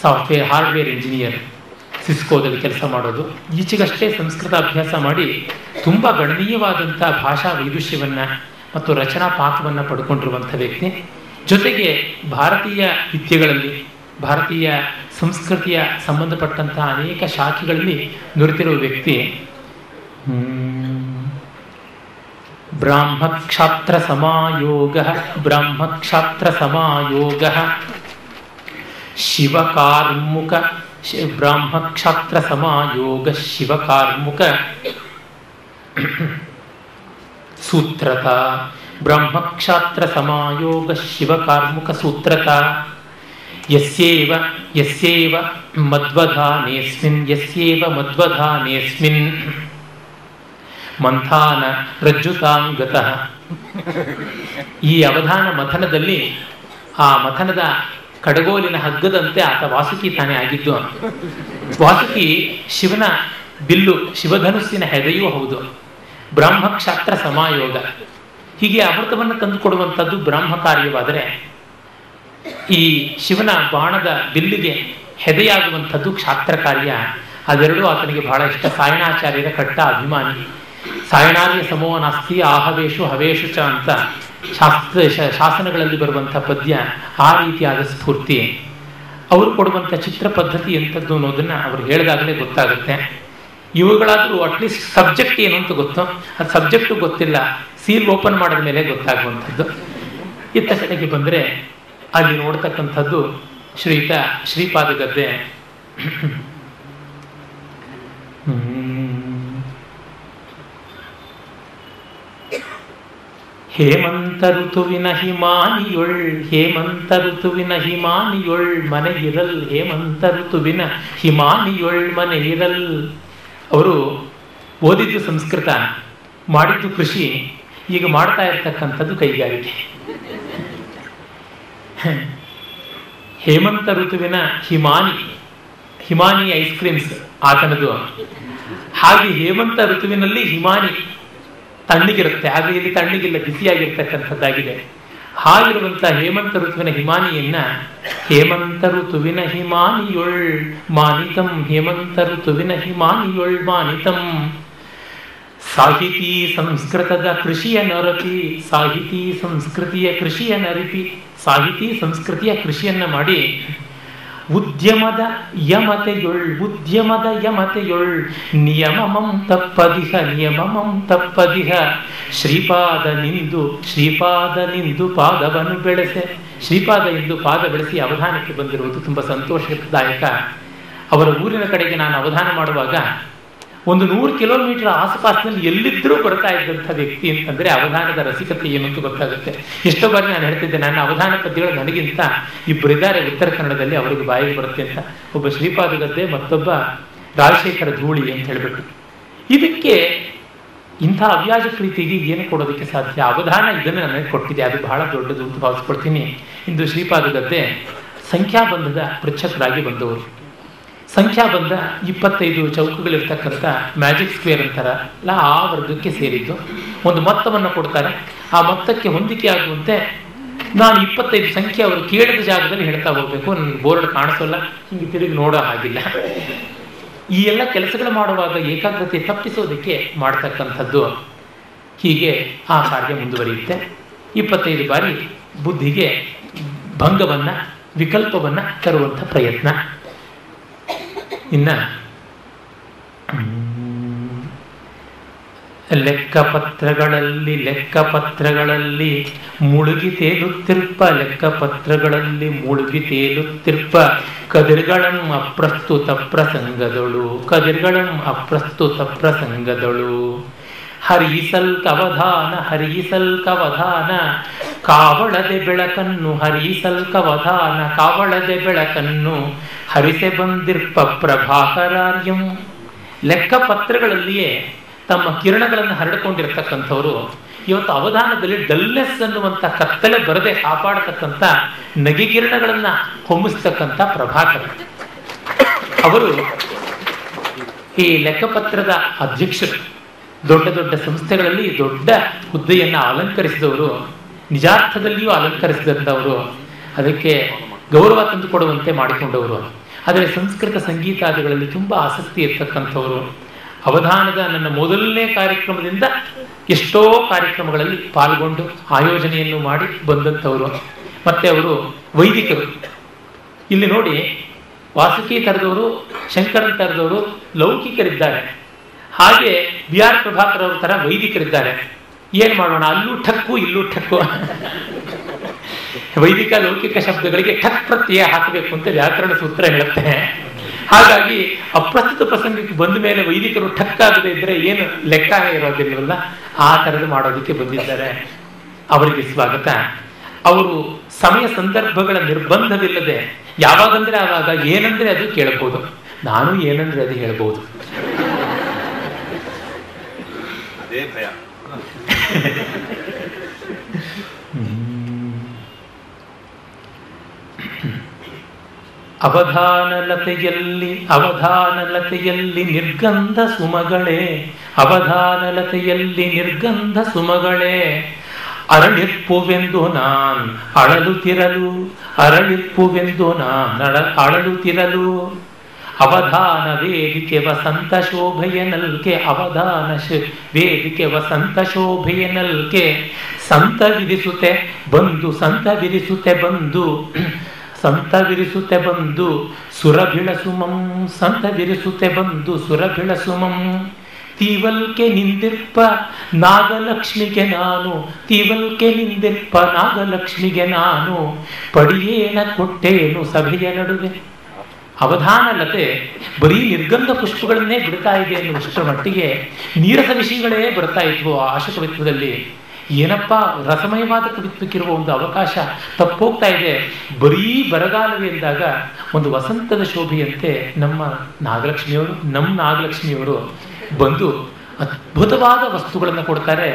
ಸಾಫ್ಟ್ವೇರ್ ಹಾರ್ಡ್ವೇರ್ ಇಂಜಿನಿಯರ್, ಸಿಸ್ಕೋದಲ್ಲಿ ಕೆಲಸ ಮಾಡೋದು. ಈಚೆಗಷ್ಟೇ ಸಂಸ್ಕೃತ ಅಭ್ಯಾಸ ಮಾಡಿ ತುಂಬ ಗಣನೀಯವಾದಂಥ ಭಾಷಾ ವೈದುಷ್ಯವನ್ನು ಮತ್ತು ರಚನಾ ಪಾಕವನ್ನು ಪಡ್ಕೊಂಡಿರುವಂಥ ವ್ಯಕ್ತಿ. ಜೊತೆಗೆ ಭಾರತೀಯ ವಿದ್ಯೆಗಳಲ್ಲಿ, ಭಾರತೀಯ ಸಂಸ್ಕೃತಿಯ ಸಂಬಂಧಪಟ್ಟಂತಹ ಅನೇಕ ಶಾಖೆಗಳಲ್ಲಿ ನುರಿತಿರುವ ವ್ಯಕ್ತಿ. ಬ್ರಾಹ್ಮಕ್ಷಾತ್ರ ಸಮಾಯೋಗ ಶಿವಕಾರ್ಮುಕ ಬ್ರಾಹ್ಮಕ್ಷಾತ್ರ ಸಮಾಯೋಗ ಶಿವಕಾರ್ಮುಕ ಸೂತ್ರತ ಬ್ರಹ್ಮಕ್ಷಾತ್ರ ಸಮಾಯೋಗ ಶಿವಕಾರ್ಮುಕ ಸೂತ್ರತ ಯಸ್ಯೇವ ಮಧ್ವಧಾನೇಸ್ಮಿನ್ ಮಂಥಾನ ರಜ್ಜುತಾಂಗತಃ. ಈ ಅವಧಾನ ಮಥನದಲ್ಲಿ ಆ ಮಥನದ ಕಡಗೋಲಿನ ಹಗ್ಗದಂತೆ ಆತ ವಾಸುಕಿ ತಾನೇ ಆಗಿದ್ದು. ವಾಸುಕಿ ಶಿವನ ಬಿಲ್ಲು, ಶಿವಧನುಸ್ಸಿನ ಹೆದೆಯೂ ಹೌದು. ಬ್ರಾಹ್ಮಕ್ಷಾತ್ರ ಸಮಾಯೋಗ, ಹೀಗೆ ಅಮೃತವನ್ನು ತಂದುಕೊಡುವಂಥದ್ದು ಬ್ರಾಹ್ಮ ಕಾರ್ಯವಾದರೆ, ಈ ಶಿವನ ಬಾಣದ ಬಿಲ್ಲಿಗೆ ಹೆದೆಯಾಗುವಂಥದ್ದು ಕ್ಷಾತ್ರ ಕಾರ್ಯ. ಅದೆರಡೂ ಆತನಿಗೆ ಬಹಳ ಇಷ್ಟ. ಸಾಯಣಾಚಾರ್ಯರ ಕಟ್ಟ ಅಭಿಮಾನಿ. ಸಾಯಣಾರ್ಯ ಸಮೋ ನಾಸ್ತಿ ಆಹವೇಶು ಹವೇಶು ಚ ಅಂತ ಶಾಸನಗಳಲ್ಲಿ ಬರುವಂಥ ಪದ್ಯ ಆ ರೀತಿಯಾದ ಸ್ಫೂರ್ತಿ. ಅವರು ಕೊಡುವಂಥ ಚಿತ್ರ ಪದ್ಧತಿ ಎಂಥದ್ದು ಅನ್ನೋದನ್ನು ಅವರು ಹೇಳಿದಾಗಲೇ ಗೊತ್ತಾಗುತ್ತೆ. ಇವುಗಳಾದರೂ ಅಟ್ಲೀಸ್ಟ್ ಸಬ್ಜೆಕ್ಟ್ ಏನು ಅಂತ ಗೊತ್ತು, ಅದು ಸಬ್ಜೆಕ್ಟು ಗೊತ್ತಿಲ್ಲ, ಸೀಲ್ ಓಪನ್ ಮಾಡಿದ ಮೇಲೆ ಗೊತ್ತಾಗುವಂಥದ್ದು. ಇತ್ತ ಕಡೆಗೆ ಬಂದರೆ ಅಲ್ಲಿ ನೋಡ್ತಕ್ಕಂಥದ್ದು ಶ್ರೀಪಾದ ಗದ್ದೆ. ಹೇಮಂತ ಋತುವಿನ ಹಿಮಾನಿಯೊಳ್ ಮನೆಯಿರಲ್, ಹೇಮಂತ ಋತುವಿನ ಹಿಮಾನಿಯೊಳ್ ಮನೆಯಿರಲ್. ಅವರು ಓದಿದ್ದು ಸಂಸ್ಕೃತ, ಮಾಡಿದ್ದು ಕೃಷಿ, ಈಗ ಮಾಡ್ತಾ ಇರ್ತಕ್ಕಂಥದ್ದು ಕೈಗಾರಿಕೆ. ಹೇಮಂತ ಋತುವಿನ ಹಿಮಾನಿ ಐಸ್ ಕ್ರೀಮ್ಸ್ ಆತನದು. ಹಾಗೆ ಹೇಮಂತ ಋತುವಿನಲ್ಲಿ ಹಿಮಾನಿ ತಣ್ಣಗಿರುತ್ತೆ, ಆದರೆ ಇಲ್ಲಿ ತಣ್ಣಗಿಲ್ಲ, ಬಿಸಿಯಾಗಿರ್ತಕ್ಕಂಥದ್ದಾಗಿದೆ. ಹಾಗಿರುವಂಥ ಹೇಮಂತ ಋತುವಿನ ಹಿಮಾನಿಯನ್ನ ಹೇಮಂತ ಋತುವಿನ ಹಿಮಾನಿಯೊಳ್ ಮಾನಿತಂ, ಹೇಮಂತ ಋತುವಿನ ಹಿಮಾನಿಯೊಳ್ ಮಾನಿತಂ. ಸಾಹಿತಿ ಸಂಸ್ಕೃತದ ಕೃಷಿಯ ನರಪಿ, ಸಾಹಿತಿ ಸಂಸ್ಕೃತಿಯ ಕೃಷಿಯ ನರಿಪಿ, ಸಾಹಿತಿ ಸಂಸ್ಕೃತಿಯ ಕೃಷಿಯನ್ನ ಮಾಡಿ ಉದ್ಯಮದ ಯಮತೆಯೊಳ್ ನಿಯಮಮಂ ತಪ್ಪದಿಹ ಶ್ರೀಪಾದ ನಿಂದು ಪಾದವನ್ನು ಬೆಳೆಸೆ. ಶ್ರೀಪಾದ ಎಂದು ಪಾದ ಬೆಳೆಸಿ ಅವಧಾನಕ್ಕೆ ಬಂದಿರುವುದು ತುಂಬ ಸಂತೋಷದಾಯಕ. ಅವರ ಊರಿನ ಕಡೆಗೆ ನಾನು ಅವಧಾನ ಮಾಡುವಾಗ 100 ಕಿಲೋಮೀಟರ್ ಆಸುಪಾಸಿನಲ್ಲಿ ಎಲ್ಲಿದ್ದರೂ ಬರ್ತಾ ಇದ್ದಂಥ ವ್ಯಕ್ತಿ ಅಂತಂದರೆ ಅವಧಾನದ ರಸಿಕತೆ ಏನು ಅಂತ ಗೊತ್ತಾಗುತ್ತೆ. ಎಷ್ಟೋ ಬಾರಿ ನಾನು ಹೇಳ್ತಿದ್ದೆ, ನನ್ನ ಅವಧಾನ ಪದ್ಯಗಳು ನನಗಿಂತ ಇಬ್ಬರಿದ್ದಾರೆ ಉತ್ತರ ಕನ್ನಡದಲ್ಲಿ, ಅವರಿಗೆ ಬಾಯಿಗೆ ಬರುತ್ತೆ ಅಂತ. ಒಬ್ಬ ಶ್ರೀಪಾದ ಗದ್ದೆ, ಮತ್ತೊಬ್ಬ ರಾಜಶೇಖರ ಧೂಳಿ ಅಂತ ಹೇಳಿಬಿಟ್ಟು. ಇದಕ್ಕೆ ಇಂಥ ಅವ್ಯಾಜ ಪ್ರೀತಿಗೆ ಏನು ಕೊಡೋದಕ್ಕೆ ಸಾಧ್ಯ? ಅವಧಾನ ಇದನ್ನು ನನಗೆ ಕೊಟ್ಟಿದೆ, ಅದು ಬಹಳ ದೊಡ್ಡದು ಅಂತ ಭಾವಿಸ್ಕೊಳ್ತೀನಿ. ಇಂದು ಶ್ರೀಪಾದ ಗದ್ದೆ ಸಂಖ್ಯಾಬಂಧದ ಪೃಚ್ಛಕರಾಗಿ ಬಂದವರು. ಸಂಖ್ಯಾಬಂಧ 25 ಚೌಕಗಳಿರ್ತಕ್ಕಂಥ ಮ್ಯಾಜಿಕ್ ಸ್ಕ್ವೇರ್ ಅಂತಾರಲ್ಲ, ಆ ವರ್ಗಕ್ಕೆ ಸೇರಿದ್ದು. ಒಂದು ಮೊತ್ತವನ್ನು ಕೊಡ್ತಾರೆ, ಆ ಮೊತ್ತಕ್ಕೆ ಹೊಂದಿಕೆ ಆಗುವಂತೆ ನಾನು 25 ಸಂಖ್ಯೆ ಅವರು ಕೇಳಿದ ಜಾಗದಲ್ಲಿ ಹೇಳ್ತಾ ಹೋಗ್ಬೇಕು. ನನ್ನ ಬೋರ್ಡ್ ಕಾಣಿಸೋಲ್ಲ, ಹಿಂಗೆ ತಿರುಗಿ ನೋಡೋ ಹಾಗಿಲ್ಲ. ಈ ಎಲ್ಲ ಕೆಲಸಗಳು ಮಾಡುವಾಗ ಏಕಾಗ್ರತೆ ತಪ್ಪಿಸೋದಕ್ಕೆ ಮಾಡ್ತಕ್ಕಂಥದ್ದು. ಹೀಗೆ ಆ ಕಾರ್ಯ ಮುಂದುವರಿಯುತ್ತೆ. 25 ಬಾರಿ ಬುದ್ಧಿಗೆ ಭಂಗವನ್ನು, ವಿಕಲ್ಪವನ್ನು ತರುವಂಥ ಪ್ರಯತ್ನ. ಇನ್ನು ಲೆಕ್ಕಪತ್ರಗಳಲ್ಲಿ ಮುಳುಗಿ ತೇಲುತ್ತಿರ್ಪ, ಲೆಕ್ಕಪತ್ರಗಳಲ್ಲಿ ಮುಳುಗಿ ತೇಲುತ್ತಿರ್ಪ ಕದಿರ್ಗಳಂ ಅಪ್ರಸ್ತುತ ಪ್ರಸಂಗದಳು ಹರಿಸಲ್ ಕವಧಾನ ಕಾವಳದೆ ಬೆಳಕನ್ನು ಹರಿಸೆ ಬಂದಿರ್ಪ ಪ್ರಭಾಕರಾರ್ಯಂ. ಲೆಕ್ಕಪತ್ರಗಳಲ್ಲಿಯೇ ತಮ್ಮ ಕಿರಣಗಳನ್ನು ಹರಡಿಕೊಂಡಿರ್ತಕ್ಕಂಥವರು ಇವತ್ತು ಅವಧಾನದಲ್ಲಿ ಡಲ್ನೆಸ್ ಅನ್ನುವಂಥ ಕತ್ತಲೆ ಬರದೆ ಕಾಪಾಡತಕ್ಕಂಥ ನಗೆ ಕಿರಣಗಳನ್ನು ಹೊಮ್ಮಿಸ್ತಕ್ಕಂಥ ಪ್ರಭಾಕರ. ಅವರು ಈ ಲೆಕ್ಕಪತ್ರದ ಅಧ್ಯಕ್ಷರು, ದೊಡ್ಡ ದೊಡ್ಡ ಸಂಸ್ಥೆಗಳಲ್ಲಿ ದೊಡ್ಡ ಹುದ್ದೆಯನ್ನು ಅಲಂಕರಿಸಿದವರು, ನಿಜಾರ್ಥದಲ್ಲಿಯೂ ಅಲಂಕರಿಸಿದಂಥವರು, ಅದಕ್ಕೆ ಗೌರವ ತಂದುಕೊಡುವಂತೆ ಮಾಡಿಕೊಂಡವರು. ಆದರೆ ಸಂಸ್ಕೃತ ಸಂಗೀತಾದಿಗಳಲ್ಲಿ ತುಂಬ ಆಸಕ್ತಿ ಇರ್ತಕ್ಕಂಥವರು. ಅವಧಾನದ ನನ್ನ ಮೊದಲನೇ ಕಾರ್ಯಕ್ರಮದಿಂದ ಎಷ್ಟೋ ಕಾರ್ಯಕ್ರಮಗಳಲ್ಲಿ ಪಾಲ್ಗೊಂಡು ಆಯೋಜನೆಯನ್ನು ಮಾಡಿ ಬಂದಂಥವರು. ಮತ್ತು ಅವರು ವೈದಿಕರು. ಇಲ್ಲಿ ನೋಡಿ, ವಾಸುಕಿ ಥರದವರು, ಶಂಕರನ್ ಥರದವರು ಲೌಕಿಕರಿದ್ದಾರೆ, ಹಾಗೆ ಬಿ ಆರ್ ಪ್ರಭಾಕರ್ ಅವ್ರ ಥರ ವೈದಿಕರಿದ್ದಾರೆ. ಏನು ಮಾಡೋಣ, ಅಲ್ಲೂ ಠಕ್ಕು ಇಲ್ಲೂ ಠಕ್ಕು. ವೈದಿಕ ಲೌಕಿಕ ಶಬ್ದಗಳಿಗೆ ಠಕ್ ಪ್ರತ್ಯಯ ಹಾಕಬೇಕು ಅಂತ ವ್ಯಾಕರಣ ಸೂತ್ರ ಹೇಳುತ್ತೆ. ಹಾಗಾಗಿ ಅಪ್ರಸ್ತುತ ಪ್ರಸಂಗಕ್ಕೆ ಬಂದ ಮೇಲೆ ವೈದಿಕರು ಠಕ್ ಆಗದೆ ಇದ್ರೆ ಏನು ಲೆಕ್ಕ ಇರೋದಿಲ್ವಲ್ಲ, ಆ ಥರದ್ದು ಮಾಡೋದಕ್ಕೆ ಬಂದಿದ್ದಾರೆ. ಅವರಿಗೆ ಸ್ವಾಗತ. ಅವರು ಸಮಯ ಸಂದರ್ಭಗಳ ನಿರ್ಬಂಧವಿಲ್ಲದೆ ಯಾವಾಗಂದ್ರೆ ಆವಾಗ ಏನಂದ್ರೆ ಅದು ಕೇಳಬಹುದು, ನಾನು ಏನಂದ್ರೆ ಅದು ಹೇಳ್ಬೋದು. ಅದೇ ಭಯ. ಅವಧಾನಲತೆಯಲ್ಲಿ ನಿರ್ಗಂಧ ಸುಮಗಳೇ, ಅವಧಾನಲತೆಯಲ್ಲಿ ನಿರ್ಗಂಧ ಸುಮಗಳೇ, ಅರಳಿಪ್ಪುವೆಂದು ನಾನ್ ಅಳಲುತ್ತಿರಲು, ಅರಳಿಪ್ಪುವೆಂದು ನಾನ್ ಅಳಲುತ್ತಿರಲು, ಅವಧಾನ ವೇದಿಕೆ ವಸಂತ ಶೋಭೆಯ ನಲ್ಕೆ, ಅವಧಾನ ವೇದಿಕೆ ವಸಂತ ಶೋಭೆಯ ನಲ್ಕೆ, ಸಂತ ವಿರಿಸುತ್ತೆ ಬಂದು, ಸಂತ ವಿರಿಸುತ್ತೆ ಬಂದು, ಸಂತ ವಿರಿಸುತ್ತೆ ಬಂದು ಸುರಭಿಳ ಸುಮಂ, ಸಂತ ವಿರಿಸುತ್ತೆ ಬಂದು ಸುರಭಿಳ ಸುಮಂ, ತೀವಲ್ಕೆ ನಿಂದಿರ್ಪ ನಾಗಲಕ್ಷ್ಮಿಗೆ ನಾನು, ತೀವಲ್ಕೆ ನಿಂದಿರ್ಪ ನಾಗಲಕ್ಷ್ಮಿಗೆ ನಾನು, ಪಡಿಯೇನ ಕೊಟ್ಟೇನು ಸಭೆಯ ನಡುವೆ. ಅವಧಾನಲತೆ ಬರೀ ನಿರ್ಗಂಧ ಪುಷ್ಪಗಳನ್ನೇ ಬಿಡ್ತಾ ಇದೆ ಅನ್ನುವಷ್ಟರ ಮಟ್ಟಿಗೆ ನೀರಸ ವಿಷಯಗಳೇ ಬರ್ತಾ ಇದ್ವು ಆಶು ಕವಿತ್ವದಲ್ಲಿ. ಏನಪ್ಪ ರಸಮಯವಾದ ಕವಿತ್ವಕ್ಕಿರುವ ಒಂದು ಅವಕಾಶ ತಪ್ಪೋಗ್ತಾ ಇದೆ. ಬರೀ ಬರಗಾಲವೇ ಎಂದಾಗ ಒಂದು ವಸಂತದ ಶೋಭೆಯಂತೆ ನಮ್ಮ ನಾಗಲಕ್ಷ್ಮಿಯವರು ಬಂದು ಅದ್ಭುತವಾದ ವಸ್ತುಗಳನ್ನು ಕೊಡ್ತಾರೆ.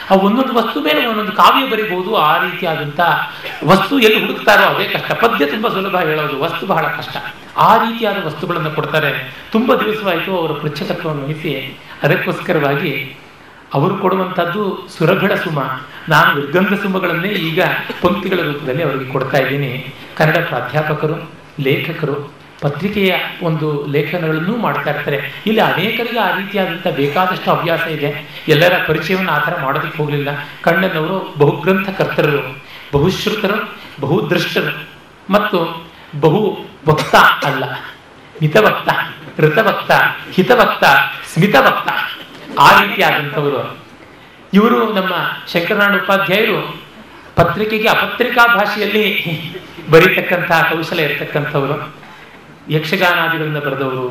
ಆ ಒಂದೊಂದು ವಸ್ತು ಮೇಲೆ ಒಂದೊಂದು ಕಾವ್ಯ ಬರಿಬಹುದು. ಆ ರೀತಿಯಾದಂಥ ವಸ್ತು ಎಲ್ಲಿ ಹುಡುಕ್ತಾರೋ ಅದೇ ಕಷ್ಟ. ಪದ್ಯ ತುಂಬ ಸುಲಭ ಹೇಳೋದು, ವಸ್ತು ಬಹಳ ಕಷ್ಟ. ಆ ರೀತಿಯಾದ ವಸ್ತುಗಳನ್ನು ಕೊಡ್ತಾರೆ. ತುಂಬ ದಿವಸವಾಯಿತು ಅವರ ಪೃಚ್ಛಕತ್ವವನ್ನು ವಹಿಸಿ. ಅದಕ್ಕೋಸ್ಕರವಾಗಿ ಅವರು ಕೊಡುವಂಥದ್ದು ಸುರಭಿಳ ಸುಮ. ನಾನು ನಿರ್ಗಂಧ ಸುಮಗಳನ್ನೇ ಈಗ ಪಂಕ್ತಿಗಳ ರೂಪದಲ್ಲಿ ಅವರಿಗೆ ಕೊಡ್ತಾ ಇದ್ದೀನಿ. ಕನ್ನಡ ಪ್ರಾಧ್ಯಾಪಕರು, ಲೇಖಕರು, ಪತ್ರಿಕೆಯ ಒಂದು ಲೇಖನಗಳನ್ನು ಮಾಡ್ತಾ ಇರ್ತಾರೆ. ಇಲ್ಲಿ ಅನೇಕರಿಗೆ ಆ ರೀತಿಯಾದಂಥ ಬೇಕಾದಷ್ಟು ಹವ್ಯಾಸ ಇದೆ. ಎಲ್ಲರ ಪರಿಚಯವನ್ನು ಆ ಥರ ಮಾಡೋದಕ್ಕೆ ಹೋಗಲಿಲ್ಲ. ಕಣ್ಣನವರು ಬಹುಗ್ರಂಥ ಕರ್ತರು, ಬಹುಶ್ರುತರು, ಬಹುದೃಷ್ಟರು ಮತ್ತು ಬಹು ವಕ್ತ ಅಲ್ಲ, ಮಿತವಕ್ತ, ಋತವಕ್ತ, ಹಿತವಕ್ತ, ಸ್ಮಿತವಕ್ತ, ಆ ರೀತಿಯಾದಂಥವರು ಇವರು. ನಮ್ಮ ಶಂಕರನಾರಾಯಣ ಉಪಾಧ್ಯಾಯರು ಪತ್ರಿಕೆಗೆ ಅಪತ್ರಿಕಾ ಭಾಷೆಯಲ್ಲಿ ಬರೀತಕ್ಕಂತಹ ಕೌಶಲ್ಯ ಇರತಕ್ಕಂಥವರು. ಯಕ್ಷಗಾನಾದಿಗಳನ್ನು ಬರೆದವರು,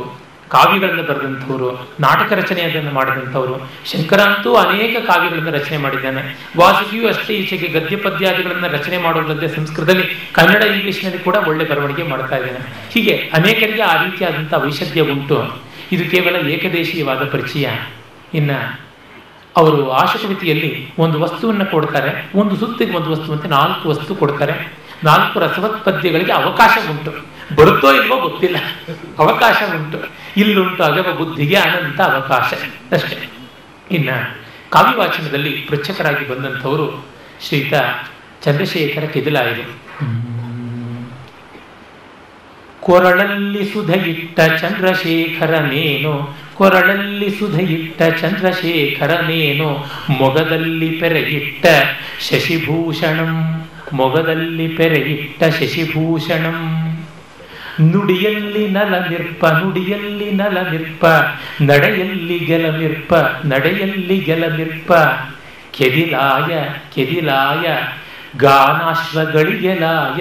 ಕಾವ್ಯಗಳನ್ನು ಬರೆದಂಥವರು, ನಾಟಕ ರಚನೆಯನ್ನು ಮಾಡಿದಂಥವರು. ಶಂಕರ ಅಂತೂ ಅನೇಕ ಕಾವ್ಯಗಳನ್ನು ರಚನೆ ಮಾಡಿದ್ದಾನೆ. ವಾಸುಕಿಯೂ ಅಷ್ಟೇ ಈಚೆಗೆ ಗದ್ಯ ಪದ್ಯಾದಿಗಳನ್ನು ರಚನೆ ಮಾಡೋದಲ್ಲದೆ ಸಂಸ್ಕೃತದಲ್ಲಿ, ಕನ್ನಡ, ಇಂಗ್ಲಿಷ್ನಲ್ಲಿ ಕೂಡ ಒಳ್ಳೆ ಬರವಣಿಗೆ ಮಾಡ್ತಾ ಇದ್ದಾನೆ. ಹೀಗೆ ಅನೇಕರಿಗೆ ಆ ರೀತಿಯಾದಂಥ ವೈಶದ್ಯ ಉಂಟು. ಇದು ಕೇವಲ ಏಕದೇಶೀಯವಾದ ಪರಿಚಯ. ಇನ್ನು ಅವರು ಆಶುಕವಿತಿಯಲ್ಲಿ ಒಂದು ವಸ್ತುವನ್ನು ಕೊಡ್ತಾರೆ, ಒಂದು ಸುತ್ತಿಗೆ ಒಂದು ವಸ್ತು ಅಂತ 4 ವಸ್ತು ಕೊಡ್ತಾರೆ. 4 ರಸವತ್ ಪದ್ಯಗಳಿಗೆ ಅವಕಾಶ ಉಂಟು. ಬರುತ್ತೋ ಇಲ್ವೋ ಗೊತ್ತಿಲ್ಲ, ಅವಕಾಶ ಉಂಟು. ಇಲ್ಲುಂಟು ಅಗವ ಬುದ್ಧಿಗೆ ಅನಂತ ಅವಕಾಶ ಅಷ್ಟೇ. ಇನ್ನು ಕಾವ್ಯವಾಚನದಲ್ಲಿ ಪೃಚ್ಛಕರಾಗಿ ಬಂದಂಥವರು ಶ್ರೀಯುತ ಚಂದ್ರಶೇಖರ ಕೆದಿಲಾಯರು. ಕೊರಳಲ್ಲಿ ಸುಧೆಯಿಟ್ಟ ಚಂದ್ರಶೇಖರನೇನು, ಕೊರಳಲ್ಲಿ ಸುಧೆಯಿಟ್ಟ ಚಂದ್ರಶೇಖರನೇನು, ಮೊಗದಲ್ಲಿ ಪೆರೆಯಿಟ್ಟ ಶಶಿಭೂಷಣಂ, ಮೊಗದಲ್ಲಿ ಪೆರೆಯಿಟ್ಟ ಶಶಿಭೂಷಣಂ, ನುಡಿಯಲ್ಲಿ ನಲನಿರ್ಪ, ನುಡಿಯಲ್ಲಿ ನಲನಿರ್ಪ, ನಡೆಯಲ್ಲಿ ಗೆಲನಿರ್ಪ, ನಡೆಯಲ್ಲಿ ಗೆಲನಿರ್ಪ, ಕೆದಿಲಾಯ ಕೆದಿಲಾಯ ಗಾನಾಶ್ವಗಳಿಗೆಲಾಯ,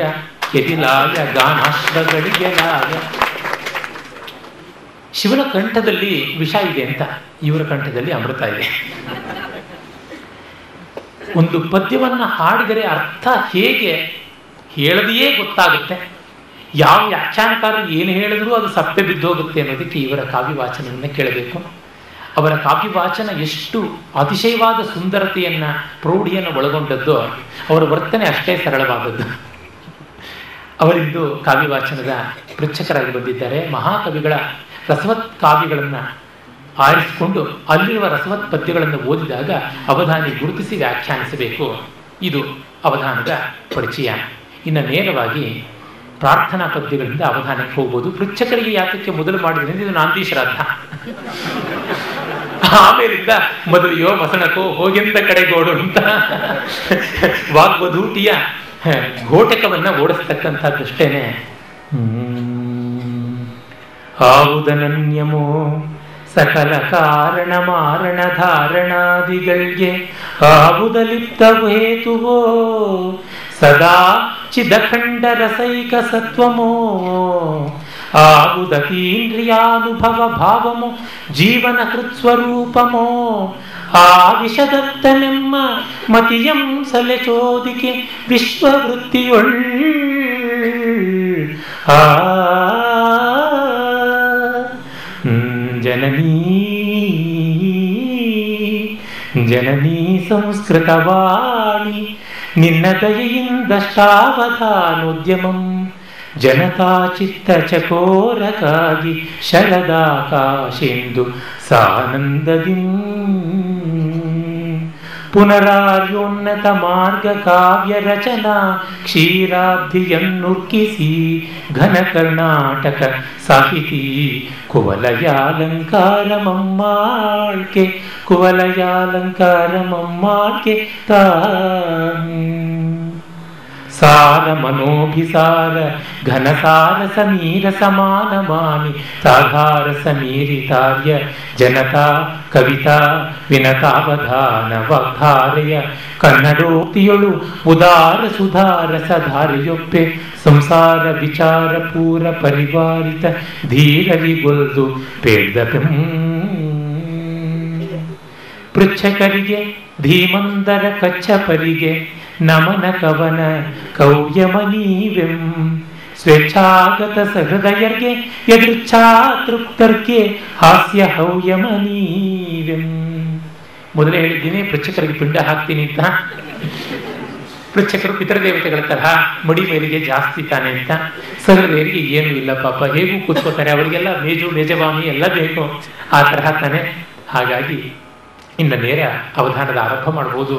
ಕೆದಿಲಾಯ ಗಾನಾಶ್ವಗಳಿಗೆಲಾಯ. ಶಿವನ ಕಂಠದಲ್ಲಿ ವಿಷ ಇದೆ ಅಂತ, ಇವರ ಕಂಠದಲ್ಲಿ ಅಮೃತ ಇದೆ. ಒಂದು ಪದ್ಯವನ್ನು ಹಾಡಿದರೆ ಅರ್ಥ ಹೇಗೆ ಹೇಳದೆಯೇ ಗೊತ್ತಾಗುತ್ತೆ. ಯಾವ ವ್ಯಾಖ್ಯಾನಕಾರರು ಏನು ಹೇಳಿದ್ರೂ ಅದು ಸಪ್ಪೆ ಬಿದ್ದೋಗುತ್ತೆ ಅನ್ನೋದಕ್ಕೆ ಇವರ ಕಾವ್ಯವಾಚನವನ್ನು ಕೇಳಬೇಕು. ಅವರ ಕಾವ್ಯವಾಚನ ಎಷ್ಟು ಅತಿಶಯವಾದ ಸುಂದರತೆಯನ್ನು, ಪ್ರೌಢಿಯನ್ನು ಒಳಗೊಂಡದ್ದು. ಅವರ ವರ್ತನೆ ಅಷ್ಟೇ ಸರಳವಾದದ್ದು. ಅವರಿಂದು ಕಾವ್ಯವಾಚನದ ಪೃಚ್ಛಕರಾಗಿ ಬಂದಿದ್ದಾರೆ. ಮಹಾಕವಿಗಳ ರಸವತ್ ಕಾವ್ಯಗಳನ್ನು ಆರಿಸಿಕೊಂಡು ಅಲ್ಲಿರುವ ರಸವತ್ ಪದ್ಯಗಳನ್ನು ಓದಿದಾಗ ಅವಧಾನಿ ಗುರುತಿಸಿ ವ್ಯಾಖ್ಯಾನಿಸಬೇಕು. ಇದು ಅವಧಾನದ ಪರಿಚಯ. ಇನ್ನು ನೇರವಾಗಿ ಪ್ರಾರ್ಥನಾ ಪದ್ಯಗಳಿಂದ ಅವಧಾನಕ್ಕೆ ಹೋಗ್ಬೋದು. ಪೃಚ್ಛಕರಿಗೆ ಯಾತಕ್ಕೆ ಮೊದಲು ಮಾಡಿದ್ರಿಂದ ಇದು ನಾಂದಿ ಶ್ರಾದ್ದ. ಆಮೇಲಿಂದ ಮೊದಲಿಯೋ ಮಸಣಕೋ ಹೋಗೆಂದ ಕಡೆಗೋಡು ಅಂತ ವಾಗ್ವಧೂಟಿಯ ಘೋಟಕವನ್ನು ಓಡಿಸ್ತಕ್ಕಂಥದ್ದಷ್ಟೇನೆ. ಆವುದನನ್ಯಮೋ ಸಕಲ ಕಾರಣ ಮಾರಣ ಧಾರಣಾದಿಗಳಿಗೆ ಆವುದಲಿಪ್ತವು ಹೇತುವೋ ಸದಾ ಚಿದಖಂಡ ರಸೈಕ ಸತ್ವಮೋ ಆವುದತೀಂದ್ರಿಯಾನುಭವ ಭಾವಮೋ ಜೀವನ ಕೃತ್ಸ್ವರೂಪಮೋ ಆ ವಿಷದತ್ತನೆಮ್ಮ ಮತಿಯಂ ಸಲೆ ಚೋದಿಕೆ ವಿಶ್ವವೃತ್ತಿಯೊಳ್ ಆ ಜನನೀ ಜನನೀ ಸಂಸ್ಕೃತವಾಣಿ ನಿನ್ನ ದಯೆಯಿಂದಷ್ಟಾವಧಾನೋದ್ಯಮಂ ಜನತಾ ಚಿತ್ತ ಚಕೋರಕ್ಕಾಗಿ ಶರದಾಕಾಶೆಂದು ಸಾನಂದದಿ ಪುನರಾರ್ಯೋನ್ನತ ಮಾರ್ಗ ಕಾವ್ಯ ರಚನಾ ಕ್ಷೀರಾಬ್ಧಿಯನ್ನುಕ್ಕಿಸಿ ಘನ ಕರ್ನಾಟಕ ಸಾಹಿತಿ ಕುವಲಯಾಲಂಕಾರ ಮಮ್ಮಾಳ್ಕೆ ಕುವಲಯಾಲಂಕಾರ ಮಮ್ಮಾಳ್ಕೆ ಸಾರ ಮನೋಭಿಸಾರ ಘನಸಾರ ಸಮೀರ ಸಮಾನಮಾನಿ ಸಾಧಾರ ಸಮೀರಿತಾರ್ಯ ಜನತಾ ಕವಿತಾ ವಿನತಾವಧಾನ ವಾಗ್ಧಾರೆಯ ಕನ್ನಡೋಕ್ತಿಯೊಳು ಉದಾರ ಸುಧಾರ ಸಧಾರೆಯೊಪ್ಪೆ ಸಂಸಾರ ವಿಚಾರ ಪೂರ ಪರಿವಾರಿತ ಧೀರರಿಗೊಲ್ದು ಪೇಳ್ದಪೆಂ ಪೃಚ್ಛಕರಿಗೆ ಧೀಮಂದರ ಕಚ್ಚಪರಿಗೆ ನಮನ ಕವನ ಕೌಯಮನೀವೆಂ ಸ್ವೇಚ್ಛಾಗತ ಸಹೃದಯರ್ಗೆ ಯದೃಚ್ಛಾ ತೃಪ್ತರ್ಗೆ ಹಾಸ್ಯ ಹೌಯಮನೀವೆಂ. ಮೊದಲೇ ಹೇಳಿದ್ದೀನಿ ಪೃಚ್ಛಕರಿಗೆ ಪಿಂಡ ಹಾಕ್ತೀನಿ ಅಂತ. ಪೃಚ್ಛಕರು ಪಿತೃದೇವತೆಗಳ ತರಹ ಮಡಿ ಮೇಲಿಗೆ ಜಾಸ್ತಿ ತಾನೆ ಅಂತ. ಸಹೃದಯರಿಗೆ ಏನೂ ಇಲ್ಲ ಪಾಪ, ಹೇಗೂ ಕೂತ್ಕೋತಾರೆ, ಅವರಿಗೆಲ್ಲ ಮೇಜು ಮೇಜವಾನಿ ಎಲ್ಲ ಬೇಕು, ಆ ತರಹ ತಾನೆ. ಹಾಗಾಗಿ ಇನ್ನು ನೇರ ಅವಧಾನದ ಆರಂಭ ಮಾಡ್ಬೋದು.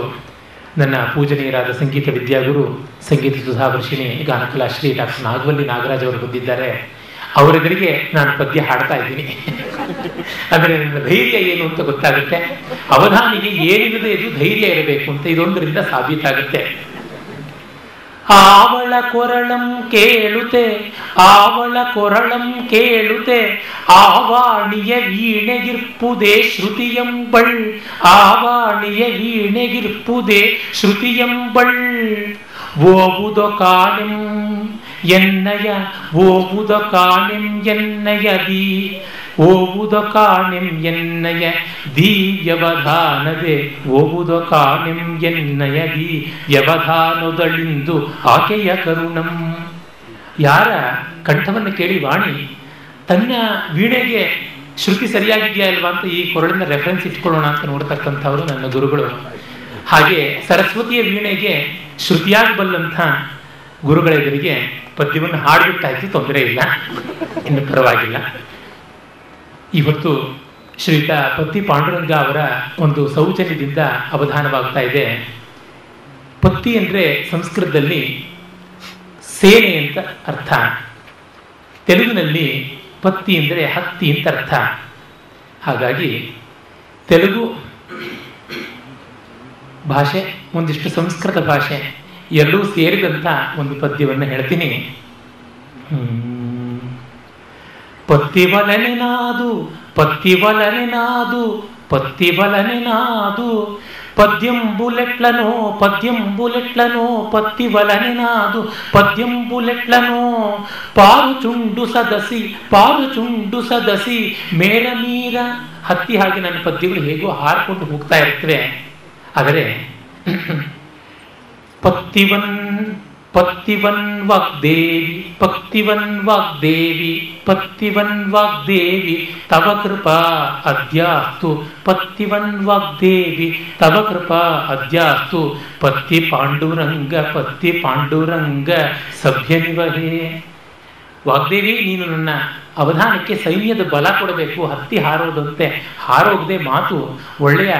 ನನ್ನ ಪೂಜನೀಯರಾದ ಸಂಗೀತ ವಿದ್ಯಾಗುರು ಸಂಗೀತ ಸುಧಾವರ್ಷಿಣಿ ಗಾನಕಲಾಶ್ರೀ ಡಾಕ್ಟರ್ ನಾಗವಲ್ಲಿ ನಾಗರಾಜ್ ಅವರು ಬಂದಿದ್ದಾರೆ. ಅವರೆದುರಿಗೆ ನಾನು ಪದ್ಯ ಹಾಡ್ತಾ ಇದ್ದೀನಿ. ಅಂದರೆ ನನ್ನ ಧೈರ್ಯ ಏನು ಅಂತ ಗೊತ್ತಾಗುತ್ತೆ. ಅವಧಾನಿಗೆ ಏನಿಲ್ಲದೆ ಇದು ಧೈರ್ಯ ಇರಬೇಕು ಅಂತ ಇದೊಂದರಿಂದ ಸಾಬೀತಾಗುತ್ತೆ. ಆವಳ ಕೊರಳಂ ಕೇಳುತ್ತೆ ಆವಳ ಕೊರಳಂ ಕೇಳುತ್ತೆ ಆವಾಣಿಯ ವೀಣೆಗಿರ್ಪುದೇ ಶ್ರುತಿಯಂಬಳ್ ಆವಾಣಿಯ ವೀಣೆಗಿರ್ಪುದೇ ಶ್ರುತಿಯಂಬಳ್ ಓವುದ ಕಾಣೆಂ ಎನ್ನಯ ಓವುದ ಕಾಣೆಂ ಎನ್ನಯದಿ ಓವುದ ಕಾಣೆಂ ಎನ್ನಯ ದಿವ್ಯವಧಾನದೆ ಓವುದ ಕಾಣೆಂ ಎನ್ನಯ ದಿವ್ಯವಧಾನದಳಿಂದು ಆಕೆಯ ಕರುಣಂ. ಯಾರ ಕಂಠವನ್ನು ಕೇಳಿ ವಾಣಿ ತನ್ನ ವೀಣೆಗೆ ಶ್ರುತಿ ಸರಿಯಾಗಿದೆಯಾ ಇಲ್ವಾ ಅಂತ ಈ ಕೊರಳಿನ ರೆಫರೆನ್ಸ್ ಇಟ್ಕೊಳ್ಳೋಣ ಅಂತ ನೋಡ್ತಕ್ಕಂಥವರು ನನ್ನ ಗುರುಗಳು. ಹಾಗೆ ಸರಸ್ವತಿಯ ವೀಣೆಗೆ ಶ್ರುತಿಯಾಗಿ ಬಲ್ಲಂಥ ಗುರುಗಳೆದುರಿಗೆ ಪದ್ಯವನ್ನು ಹಾಡ್ಬಿಟ್ಟಾಯ್ತು, ತೊಂದರೆ ಇಲ್ಲ, ಇನ್ನು ಪರವಾಗಿಲ್ಲ. ಇವತ್ತು ಶ್ರೀಯುತ ಪತ್ತಿ ಪಾಂಡುರಂಗ ಅವರ ಒಂದು ಸೌಜನ್ಯದಿಂದ ಅವಧಾನವಾಗ್ತಾ ಇದೆ. ಪತ್ತಿ ಅಂದರೆ ಸಂಸ್ಕೃತದಲ್ಲಿ ಸೇನೆ ಅಂತ ಅರ್ಥ, ತೆಲುಗಿನಲ್ಲಿ ಪತ್ತಿ ಅಂದರೆ ಹತ್ತಿ ಅಂತ ಅರ್ಥ. ಹಾಗಾಗಿ ತೆಲುಗು ಭಾಷೆ ಒಂದಿಷ್ಟು ಸಂಸ್ಕೃತ ಭಾಷೆ ಎರಡೂ ಸೇರಿದಂಥ ಒಂದು ಪದ್ಯವನ್ನು ಹೇಳ್ತೀನಿ. ಪತ್ತಿವಲನೆನಾದು ಪತ್ತಿವಲನೆನಾದು ಪತ್ತಿವಲನೆನಾದು ಪದ್ಯಂಬುಲೆಟ್ಲನೋ ಪದ್ಯಂಬುಲೆಟ್ಲನೋ ಪತ್ತಿವಲನೆನಾದು ಪದ್ಯಂಬುಲೆಟ್ಲನೋ ಪಾರುಚುಂಡು ಸದಸಿ ಪಾರುಚುಂಡು ಸದಸಿ ಮೇರ ಮೀರ. ಹತ್ತಿ ಹಾಗೆ ನನ್ನ ಪದ್ಯಗಳು ಹೇಗೋ ಹಾರಿಕೊಂಡು ಹೋಗ್ತಾ ಇರ್ತವೆ. ಆದರೆ ಪತ್ತಿವನ್ ಪತ್ತಿವನ್ ವಾಗ್ದೇವಿ ಪತ್ತಿವನ್ ವಾಗ್ದೇವಿ ಪತ್ತಿವನ್ ವಾಗ್ದೇವಿ ತವ ಕೃಪಾ ಅದ್ಯಾಸ್ತು ಪತ್ತಿವನ್ ವಾಗ್ದೇವಿ ತವ ಕೃಪಾ ಅದ್ಯಾಸ್ತು ಪತ್ತಿ ಪಾಂಡುರಂಗ ಪತ್ತಿ ಪಾಂಡುರಂಗ ಸಭ್ಯನಿವಹೇ. ವಾಗ್ದೇವಿ, ನೀನು ನನ್ನ ಅವಧಾನಕ್ಕೆ ಸೈನ್ಯದ ಬಲ ಕೊಡಬೇಕು, ಹತ್ತಿ ಹಾರೋದಂತೆ ಹಾರೋಗದೆ ಮಾತು ಒಳ್ಳೆಯ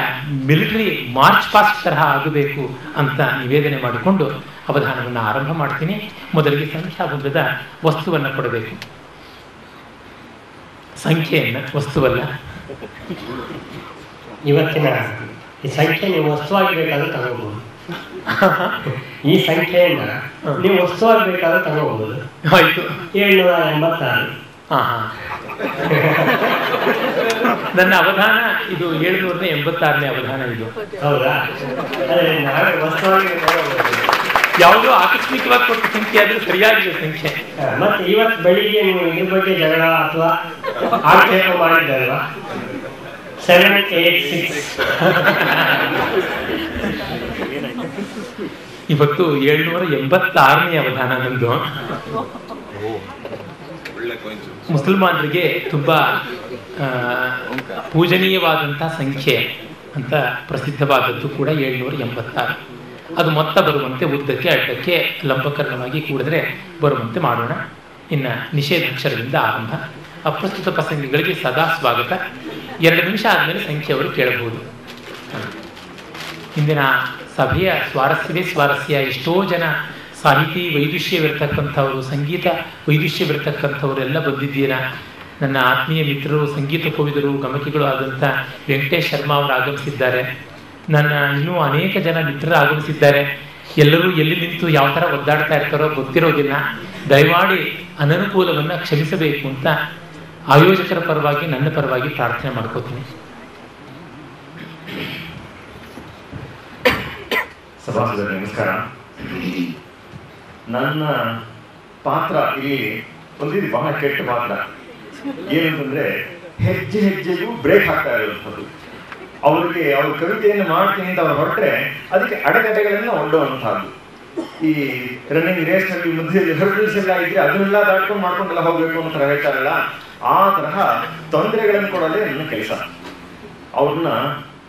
ಮಿಲಿಟರಿ ಮಾರ್ಚ್ ಪಾಸ್ಟ್ ತರಹ ಆಗಬೇಕು ಅಂತ ನಿವೇದನೆ ಮಾಡಿಕೊಂಡು ಅವಧಾನವನ್ನು ಆರಂಭ ಮಾಡ್ತೀನಿ. ಮೊದಲಿಗೆ ಸಂಖ್ಯಾಬದ್ಧದ ವಸ್ತುವನ್ನು ಕೊಡಬೇಕು, ಸಂಖ್ಯೆಯನ್ನು, ವಸ್ತುವಲ್ಲ. ಇವತ್ತಿನ ಈ ಸಂಖ್ಯೆ ನೀವು ವಸ್ತುವಾಗಿ ಬೇಕಾದ್ರೆ ತಗೋಬಹುದು. ಈ ಸಂಖ್ಯೆಯನ್ನ ನೀವು ವಸ್ತುವಾಗಿ ಬೇಕಾದ್ರೆ ತಗೋಬಹುದು. ಆಯ್ತು. 786. ನನ್ನ ಅವಧಾನ ಇದು 786ನೇ ಅವಧಾನ ಇದು. ಹೌದಾ? ನಾಳೆ ವಸ್ತುವಾಗಿ ಯಾವುದೋ ಆಕಸ್ಮಿಕವಾಗಿ ಕೊಟ್ಟ ಸಂಖ್ಯೆ ಆದ್ರೆ ಸರಿಯಾಗಿದೆ ಸಂಖ್ಯೆ. ಮತ್ತೆ ಇವತ್ತು ಬೆಳಿಗ್ಗೆ ನೀವು ಇದ್ರ ಬಗ್ಗೆ ಜಗಳ ಅಥವಾ ಆಕ್ಷೇಪ ಮಾಡಿದ್ದಲ್ವಾ? 786 ಇವತ್ತು 786ನೇ ಅವಧಾನ ನಂದು. ಮುಸಲ್ಮಾನರಿಗೆ ತುಂಬಾ ಪೂಜನೀಯವಾದಂತಹ ಸಂಖ್ಯೆ ಅಂತ ಪ್ರಸಿದ್ಧವಾದದ್ದು ಕೂಡ 786. ಅದು ಮೊತ್ತ ಬರುವಂತೆ ಉದ್ದಕ್ಕೆ ಅಡ್ಡಕ್ಕೆ ಲಂಬಕರ್ಣವಾಗಿ ಕೂಡಿದ್ರೆ ಬರುವಂತೆ ಮಾಡೋಣ. ಇನ್ನು ನಿಷೇಧಾಕ್ಷರದಿಂದ ಆರಂಭ. ಅಪ್ರಸ್ತುತ ಪ್ರಸಂಗಿಗಳಿಗೆ ಸದಾ ಸ್ವಾಗತ. 2 ನಿಮಿಷ ಆದಮೇಲೆ ಸಂಖ್ಯೆಯವರು ಕೇಳಬಹುದು. ಇಂದಿನ ಸಭೆಯ ಸ್ವಾರಸ್ಯವೇ ಸ್ವಾರಸ್ಯ. ಎಷ್ಟೋ ಜನ ಸಾಹಿತಿ ವೈದುಷ್ಯವಿರತಕ್ಕಂಥವರು, ಸಂಗೀತ ವೈದುಷ್ಯವಿರತಕ್ಕಂಥವರೆಲ್ಲ ಬಂದಿದ್ದೀರಾ. ನನ್ನ ಆತ್ಮೀಯ ಮಿತ್ರರು, ಸಂಗೀತ ಕೋವಿದರು, ಗಮಕಿಗಳು ಆದಂಥ ವೆಂಕಟೇಶ್ ಶರ್ಮಾ ಅವರು ಆಗಮಿಸಿದ್ದಾರೆ. ನನ್ನ ಇನ್ನೂ ಅನೇಕ ಜನ ಮಿತ್ರರು ಆಗಮಿಸಿದ್ದಾರೆ. ಎಲ್ಲರೂ ಎಲ್ಲಿ ನಿಂತು ಯಾವ ಥರ ಒದ್ದಾಡ್ತಾ ಇರ್ತಾರೋ ಗೊತ್ತಿರೋದಿಲ್ಲ. ದಯಮಾಡಿ ಅನನುಕೂಲವನ್ನು ಕ್ಷಮಿಸಬೇಕು ಅಂತ ಆಯೋಜಕರ ಪರವಾಗಿ ನನ್ನ ಪರವಾಗಿ ಪ್ರಾರ್ಥನೆ ಮಾಡ್ಕೋತೀನಿ. ಸಭಾಸದರಿಗೆ ನಮಸ್ಕಾರ. ನನ್ನ ಪಾತ್ರ ಇಲ್ಲಿ ಒಂದಿದ್ದು ಬಹಳ ಕೆಟ್ಟ ಪಾತ್ರ. ಏನಂತಂದ್ರೆ ಹೆಜ್ಜೆ ಹೆಜ್ಜೆಗೂ ಬ್ರೇಕ್ ಹಾಕ್ತಾ ಇರುವಂಥದ್ದು. ಅವ್ರಿಗೆ ಅವ್ರ ಕವಿತೆಯನ್ನು ಮಾಡ್ತೀನಿ ಅಂತ ಅವ್ರು ಹೊರಟ್ರೆ ಅದಕ್ಕೆ ಅಡೆತಡೆಗಳನ್ನು ಒಡ್ಡುವಂತಹದ್ದು. ಈ ರನ್ನಿಂಗ್ ರೇಸ್ನಲ್ಲಿ ಮಧ್ಯದಲ್ಲಿ ಹರ್ಡಲ್ಸ್ ಎಲ್ಲ ಇದ್ರೆ ಅದನ್ನೆಲ್ಲ ದಾಟ್ಕೊಂಡು ಮಾಡ್ಕೊಂಡೆಲ್ಲ ಹೋಗ್ಬೇಕು ಅಂತ ಹೇಳ್ತಾರಲ್ಲ, ಆ ತರಹ ತೊಂದರೆಗಳನ್ನು ಕೊಡೋದೇ ನನ್ನ ಕೆಲಸ. ಅವ್ರನ್ನ